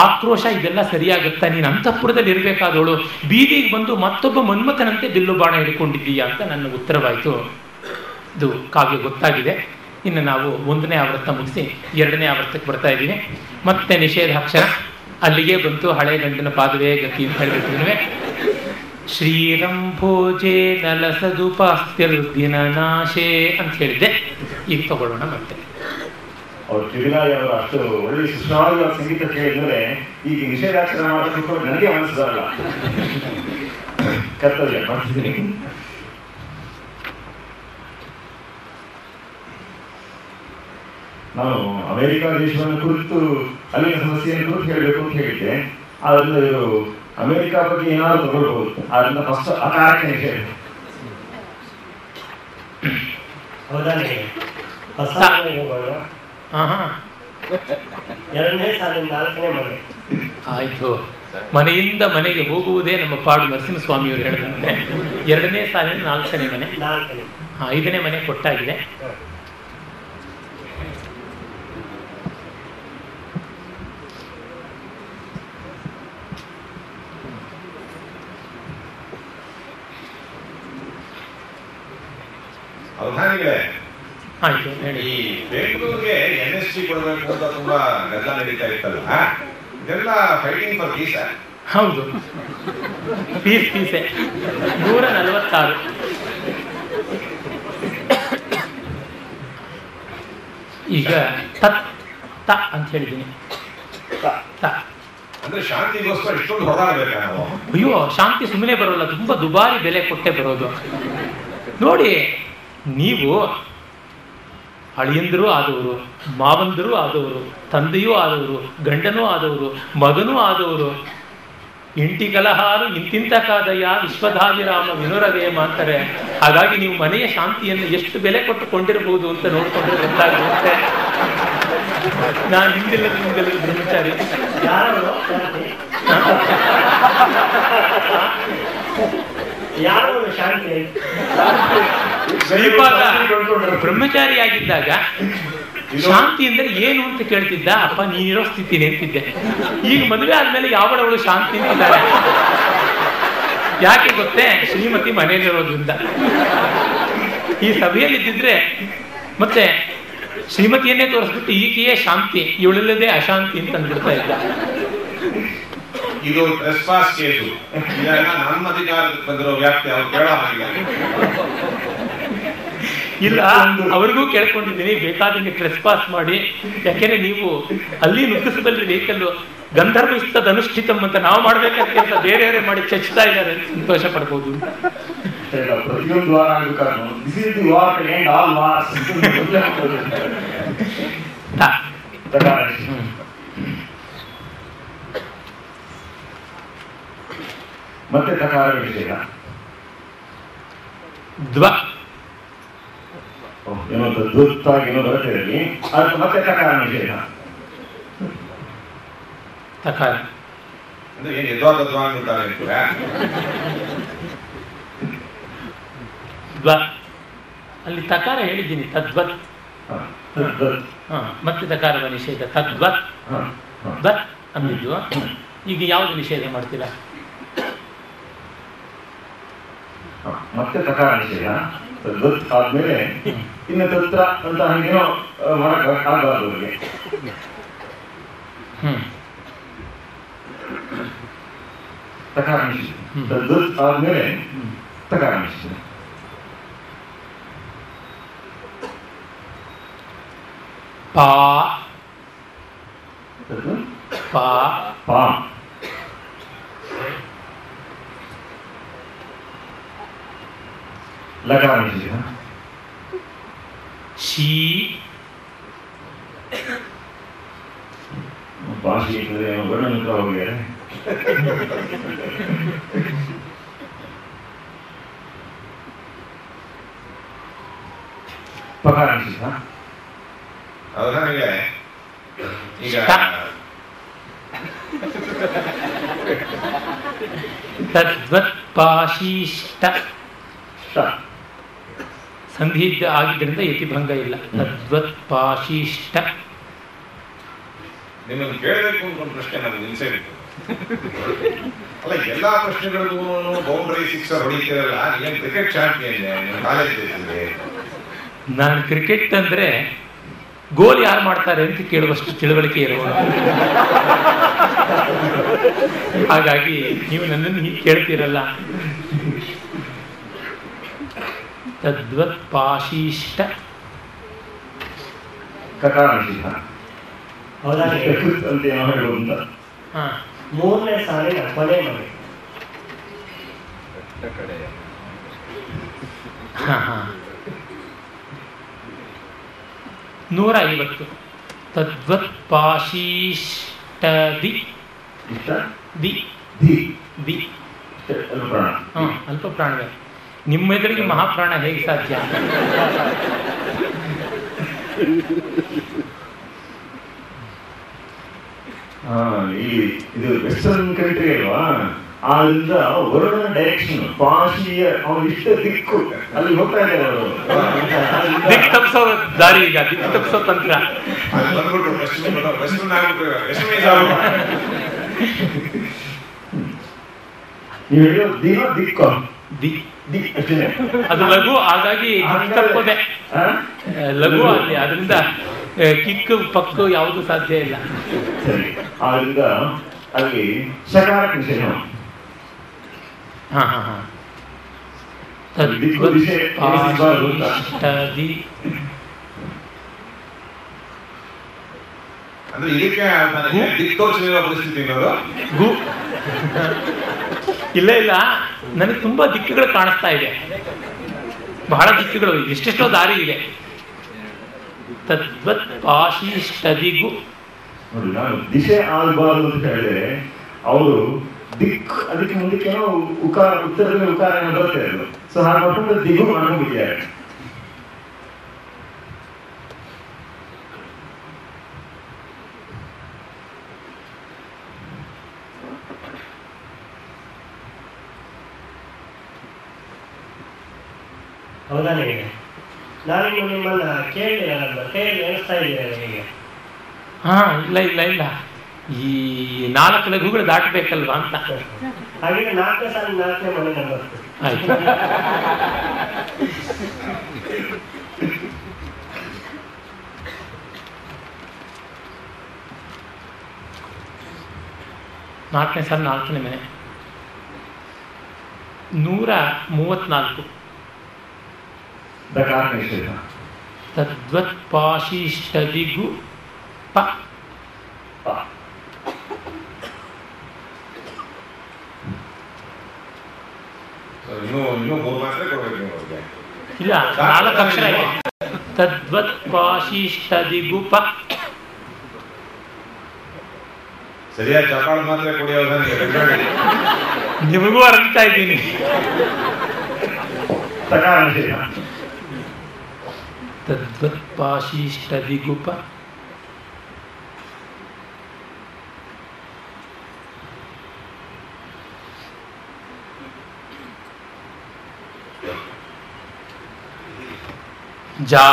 ಆಕ್ರೋಶ ಇದೆಲ್ಲ ಸರಿಯಾಗುತ್ತಾ? ನೀನು ಅಂತಃಪುರದಲ್ಲಿ ಇರಬೇಕಾದವಳು ಬೀದಿಗೆ ಬಂದು ಮತ್ತೊಬ್ಬ ಮನ್ಮಥನಂತೆ ಬಿಲ್ಲು ಬಾಣ ಹಿಡ್ಕೊಂಡಿದ್ದೀಯಾ ಅಂತ ನನ್ನ ಉತ್ತರವಾಯಿತು. ಇದು ಕಾವ್ಯ ಗೊತ್ತಾಗಿದೆ. ಇನ್ನು ನಾವು 1ನೇ ಆವೃತ್ತ ಮುಗಿಸಿ 2ನೇ ಆವೃತ್ತಕ್ಕೆ ಬರ್ತಾ ಇದ್ದೀವಿ. ಮತ್ತೆ ನಿಷೇಧಾಕ್ಷರ ಅಲ್ಲಿಗೆ ಬಂತು. ಹಳೆ ಗಂಡಿನ ಪಾದವೇ ಗತಿ ಅಂತ ಹೇಳಿಬಿಟ್ಟಿದ್ವಿ. ಶ್ರೀರಂಭೋಜೆ ನಲಸದುಪಾಸ್ತಿರ್ದಿನ ನಾಶೇ ಅಂತ ಹೇಳಿದ್ದೆ. ಈಗ ತಗೊಳ್ಳೋಣ ಮತ್ತೆ. ಅವ್ರು ತ್ರಿವಿಲಾಯ ಅವರು ಅಷ್ಟು ಒಳ್ಳೆ ಸುಶ್ರಾವ್ಯ ಸಂಗೀತ ಕೇಳಿದ್ರೆ ಈಗ ನಿಷೇಧಾಕ್ಷರ ಮಾಡೋದಕ್ಕೂ ನನಗೆ ಮನಸ್ಸಲ್ಲ, ಕರ್ತವ್ಯ ಮಾಡ್ತಿದ್ದೀನಿ. ನಾನು ಅಮೆರಿಕ ದೇಶವನ್ನು ಕುರಿತು ಅಲ್ಲಿನ ಸಮಸ್ಯೆಯನ್ನು ಕುರಿತು ಹೇಳಬೇಕು ಅಂತ ಹೇಳಿದ್ದೆ. ಆದ್ರಿಂದ ಇವರು ಅಮೆರಿಕ ಬಗ್ಗೆ ಏನಾದ್ರು ತಗೊಳ್ಬಹುದು, ಆದ್ರಿಂದ ಫಸ್ಟ್ ಅಕಾರಕ್ಕೆ ನಿಷೇಧ. ಹೌದಾನೆ ಹೊಸ 2ನೇ ಸಾಲಿನ 4ನೇ ಮನೆ. ಆಯ್ತು, ಮನೆಯಿಂದ ಮನೆಗೆ ಹೋಗುವುದೇ ನಮ್ಮ ಪಾಡು ನರಸಿಂಹಸ್ವಾಮಿಯವರು ಹೇಳಿದಂತೆ 2ನೇ ಸಾಲಿನ 4ನೇ ಮನೆ. 5ನೇ ಮನೆ ಕೊಟ್ಟಾಗಿದೆ. ಅವಧಾನಿಗಳೇ, ಆಯ್ತು ಹೇಳಿ. ಈ ಬೆಂಗಳೂರಿಗೆ NST ಕೊಡಬೇಕು ಅಂತ ತುಂಬಾ ಗದ್ದಲ ನಡೀತಾ ಇತ್ತಲ್ಲ, ಇದೆಲ್ಲ ಫೈಟಿಂಗ್ ಫಾರ್ ಪೀಸ್. ಹೌದು, ಪೀಸೆ 146. ಈಗ ತತ್ ತ ಅಂತ ಹೇಳಿದ್ದೀನಿ. ಅಂದ್ರೆ ಶಾಂತಿಗೋಸ್ಕರ ಇಷ್ಟೊಂದು ಹೊರಡಬೇಕಾ ನಾವು? ಅಯ್ಯೋ, ಶಾಂತಿ ಸುಮ್ಮನೆ ಬರೋಲ್ಲ, ತುಂಬಾ ದುಬಾರಿ ಬೆಲೆ ಕೊಟ್ಟೆ ಬರೋದು. ನೋಡಿ, ನೀವು ಅಳಿಯಂದರು ಆದವರು, ಮಾವಂದರು ಆದವರು, ತಂದೆಯೂ ಆದವರು, ಗಂಡನೂ ಆದವರು, ಮಗನೂ ಆದವರು. ಇಂಟಿ ಕಲಹಾರು ಇಂತಿಂತ ಕಾದಯ್ಯ ವಿಶ್ವಧಾವಿರಾಮ ವಿನುರವೇಮ ಅಂತಾರೆ. ಹಾಗಾಗಿ ನೀವು ಮನೆಯ ಶಾಂತಿಯನ್ನು ಎಷ್ಟು ಬೆಲೆ ಕೊಟ್ಟುಕೊಂಡಿರಬಹುದು ಅಂತ ನೋಡಿಕೊಂಡ್ರೆ ಗೊತ್ತಾಗುತ್ತೆ. ನಾನು ಹಿಂದಿಲ್ಲದ ಬ್ರಹ್ಮಚಾರಿ. ಶ್ರೀಪಾದ ಬ್ರಹ್ಮಚಾರಿಯಾಗಿದ್ದಾಗ ಶಾಂತಿ ಅಂದ್ರೆ ಏನು ಅಂತ ಕೇಳ್ತಿದ್ದ. ಅಪ್ಪ ನೀನಿರೋ ಸ್ಥಿತಿ ಅಂತಿದ್ದೆ. ಈಗ ಮದುವೆ ಆದ್ಮೇಲೆ ಯಾವಳವಳು ಶಾಂತಿ ಅಂತಿದ್ದಾರೆ. ಯಾಕೆ ಗೊತ್ತೇ? ಶ್ರೀಮತಿ ಮನೆಯಲ್ಲಿರೋದ್ರಿಂದ. ಈ ಸಭೆಯಲ್ಲಿದ್ದಿದ್ರೆ ಮತ್ತೆ ಶ್ರೀಮತಿಯನ್ನೇ ತೋರಿಸ್ಬಿಟ್ಟು ಈಕೆಯೇ ಶಾಂತಿ, ಇವಳಿಲ್ಲದೆ ಅಶಾಂತಿ ಅಂತ ಅಂದ್ಬಿಡ್ತಾ ಇದ್ದ. ಇದು ಟ್ರೆಸ್ಪಾಸ್ ಕೇಸು. ಇದನ್ನ ನಮ್ಮ ಅಧಿಕಾರಕ್ಕೆ ಬಂದಿರೋ ವ್ಯಾಪ್ತಿ ಅವ್ರು ಕೇಳೋ ಹಾಗಿಲ್ಲ. ಇಲ್ಲ, ಅವ್ರಿಗೂ ಕೇಳ್ಕೊಂಡಿದ್ದೀನಿ, ಬೇಕಾದಂಗೆ ಟ್ರೆಸ್ಪಾಸ್ ಮಾಡಿ. ಯಾಕೆಂದ್ರೆ ನೀವು ಅಲ್ಲಿ ನುಗ್ಗಿಸಬಲ್ರಿ ವೆಹಿಕಲ್, ಗಂಧರ್ವಿಸ್ತದ ಅನುಷ್ಠಿತಂ ಅಂತ ನಾವು ಮಾಡ್ಬೇಕಾದ ಕೆಲಸ ಬೇರೆಯವರೇ ಮಾಡಿ ಚಚ್ತಾ ಇದ್ದಾರೆ, ಸಂತೋಷ ಪಡ್ಬೋದು. ಪ್ರತಿಯೊಂದು ವಾರ ಆಗಬೇಕಾದ್ರೆ ಮತ್ತೆ ತಕಾರ ವಿಷಯ ದ್ವ ಏನೋ ದುತ್ತಾಗಿ ಏನೋ ಬರುತ್ತಿರಲಿ, ಅದಕ್ಕೆ ಮತ್ತೆ ತಕಾರ ವಿಷಯ. ತಕಾರ ಅಂದ್ರೆ ಏನು ಎದ್ವಾ ಅಂತಾರೆ ಅಂತೀರಾ? ದ್ವ ಅಲ್ಲಿ ತಕಾರ ಹೇಳಿದ್ದೀನಿ, ತದ್ವತ್. ಮತ್ತೆ ತಕಾರದ ನಿಷೇಧ ತದ್ವತ್ ದ್ವತ್ ಅಂದಿದ್ದು. ಈಗ ಯಾವುದು ನಿಷೇಧ ಮಾಡ್ತೀರಾ? ಮತ್ತೆ ತಕಾರ ನಿಷೇಧ ತದ್ವತ್ ಆದ್ಮೇಲೆ ಇನ್ನು ತತ್ರ ಅಂತ ಹಂಗೇನೋ ಮಾಡಕ್ ಆಗಬಾರ್ದು ಅವ್ರಿಗೆ. ತಕಾರ ನಿಷೇಧ ತದ್ವತ್ ಆದ್ಮೇಲೆ ತಕಾರ ನಿಷೇಧ. ಪಾ ಪಾ ಪಾ ಲಕಾರ ನಿಷೇಧ. ಶೀ ಭಾಷೆ ಇರ್ತದೆ ವರ್ಣಮಂತ್ರ ಹೋಗಿದ್ದಾರೆ. ಪಕಾರ ನಿಷೇಧ. ನನಗೆ ಈಗ ತದ್ವತ್ ಪಾಶಿಷ್ಟ ಸಂಧಿ ಆಗಿದ್ದರಿಂದ ಯತಿಭಂಗ ಇಲ್ಲ. ತದ್ವತ್ ಪಾಶಿಷ್ಟ. ನಿಮ್ಮನ್ನು ಕೇಳಬೇಕು ಅಂತ ಒಂದು ಪ್ರಶ್ನೆ ನನಗೆ ನಿಲ್ಸಬೇಕು. ಅಲ್ಲ, ಎಲ್ಲಾ ಪ್ರಶ್ನೆಗಳಿಗೂ ಬೌಂಡ್ರಿ ಸಿಕ್ಸರ್ ಹೊಡಿತೀರಲ್ಲ, ಏನ್ ಕ್ರಿಕೆಟ್ ಚಾಂಪಿಯನ್ ಕಾಲೇಜ್? ನಾನು ಕ್ರಿಕೆಟ್ ಅಂದ್ರೆ ಗೋಲ್ ಯಾರು ಮಾಡ್ತಾರೆ ಅಂತ ಕೇಳುವಷ್ಟು ತಿಳುವಳಿಕೆ ಇರುವ, ಹಾಗಾಗಿ ನೀವು ನನ್ನನ್ನು ಹೀಗೆ ಕೇಳ್ತೀರಲ್ಲ. ತದ್ವತ್ ಪಾಶಿಷ್ಟ ಕಕಾರ ನಿಷೇಧ. ಅಂತ ಹೇಳುವಂತ ಮೂರನೇ ಸಾಲಿನ ಕೊನೆ ಮನೆ. 150. ತದ್ವತ್ ಪಾಶಿಷ್ಟದಿ ದಿ ದಿ ಅಲ್ಪ ಪ್ರಾಣವೇ. ನಿಮ್ಮ ಎದುರಿಗೆ ಮಹಾಪ್ರಾಣ ಹೇಗೆ ಸಾಧ್ಯ? ಇದು ವೆಸ್ಟರ್ನ್ ಕಂಟ್ರಿ ಅಲ್ವಾ, ಆದ್ರಿಂದ ವರುಣನ ಡೈರೆಕ್ಷನ್ ಪಾಶಿಯ ಅವನು ಇಷ್ಟ ದಿಕ್ಕು ಅಲ್ಲಿ ಹೋಗ್ತಾ ಇದ್ದಾರೆ ಅವರು. ದಿಕ್ ತಪ್ಪಿಸೋ ದಾರಿ, ಈಗ ದಿಕ್ ತಪ್ಪಿಸೋ ತಂತ್ರ. ನೀವು ಹೇಳೋ ದಿನ ದಿಕ್ಕು ಅದು ಲಘು, ಹಾಗಾಗಿ ದಿಕ್ ತಪ್ಪೋದೆ ಲಘು ಅಲ್ಲಿ. ಅದರಿಂದ ಕಿಕ್ಕು ಪಕ್ಕು ಯಾವುದು ಸಾಧ್ಯ ಇಲ್ಲ. ಸರಿ, ಆದ್ರಿಂದ ಅಲ್ಲಿ ಸಕಾರಕ ನಿಷೇಧ. ಅಂದ್ರೆ ಇದಕ್ಕೆ ದಿಕ್ತೋಚನೆಯ ಪರಿಸ್ಥಿತಿ ಇಲ್ಲ ಇಲ್ಲ, ನನಗೆ ತುಂಬಾ ದಿಕ್ಕುಗಳು ಕಾಣಿಸ್ತಾ ಇದೆ, ಬಹಳ ದಿಕ್ಕುಗಳು, ಎಷ್ಟೆಷ್ಟೋ ದಾರಿ ಇದೆ. ತದ್ವತ್ ಪಾಶಿಷ್ಟದಿಗು. ನೋಡಿ, ನಾನು ದಿಶೆ ಆಗಬಾರ್ದು ಅಂತ ಹೇಳಿದ್ರೆ ಅವರು ದಿಕ್ ಅದಕ್ಕೆ ಮುಂದಕ್ಕೇನೋ ಉಕಾರ, ಉತ್ತರದಲ್ಲಿ ಉಕಾರ ಏನೋ ಬರುತ್ತೆ ಅದು. ಸೊ ಹಾಗೆ ಮಾಡ್ಕೊಂಡು ದಿಗು ಮಾಡ್ಕೊಂಡ್ಬಿಟ್ಟಿದ್ದಾರೆ. ಹೌದಾ? ನಿಮಗೆ ನಾನಿನ್ನು ನಿಮ್ಮನ್ನ ಕೇಳಿ ಎಣಿಸ್ತಾ ಇದ್ದೀರಾ ನಿಮಗೆ? ಇಲ್ಲ ಇಲ್ಲ ಇಲ್ಲ, ಈ 4 ಲಘುಗಳು ದಾಟಬೇಕಲ್ವಾ ಅಂತ. ಹಾಗೆ 4ನೇ ಸಾಲ 4ನೇ ಮನೆ ನಂಬರ್. ಆಯ್ತು. ನಾಲ್ಕನೇ ಸಾಲ 4ನೇ ಮನೆ. 134. ತದ್ವತ್ ಪಾಶಿಷ್ಟದಿಗು ಪ ಇನ್ನೂ 3 ಮಾತ್ರ ಕೊಡ್ಬೇಕು ನೀವು ಅವ್ರಿಗೆ. ಇಲ್ಲ 4 ಅಕ್ಷರ ಇದೆ. ತದ್ವತ್ ಪಾಶಿಷ್ಟದಿಗುಪ. ಸರಿಯಾಗಿ ಚಪಾಳ ಮಾತ್ರ ಕುಡಿಯೋದ ನಿಮಗೂ ಅರ್ಥ ಇದ್ದೀನಿ. ತದ್ವತ್ ಪಾಶಿಷ್ಟದಿಗುಪ ಜಾ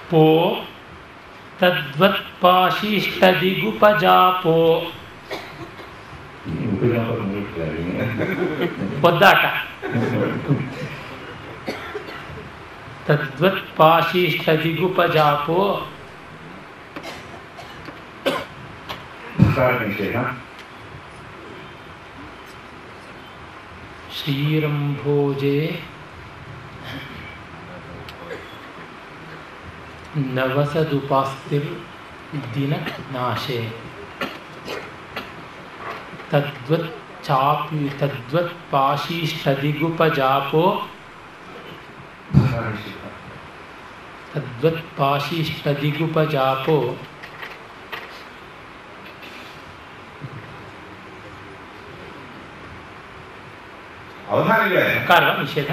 ಪೋ ತದ್ವತ್ ಪಾಶಿಷ್ಟದಿಗುಪಜಾಪೋ. ಒದ್ದಾಟ. ತದ್ವತ್ ಪಾಶಿಷ್ಟದಿಗುಪಜಾಪೋ ಶ್ರೀರಂಭೋಜೆ ನವಸದುಪಾಸ್ತಿರ್ ದಿನ ನಾಶೆ. ತದ್ವತ್ ಚಾಪಿ ತದ್ವತ್ ಪಾಶಿಷ್ಟದಿಗುಪಜಾಪೋ ತದ್ವತ್ ಪಾಶಿಷ್ಟದಿಗುಪಜಾಪೋ ಅವಧಾನಿಗಳೇ ಕಾರಣ ನಿಷೇಧ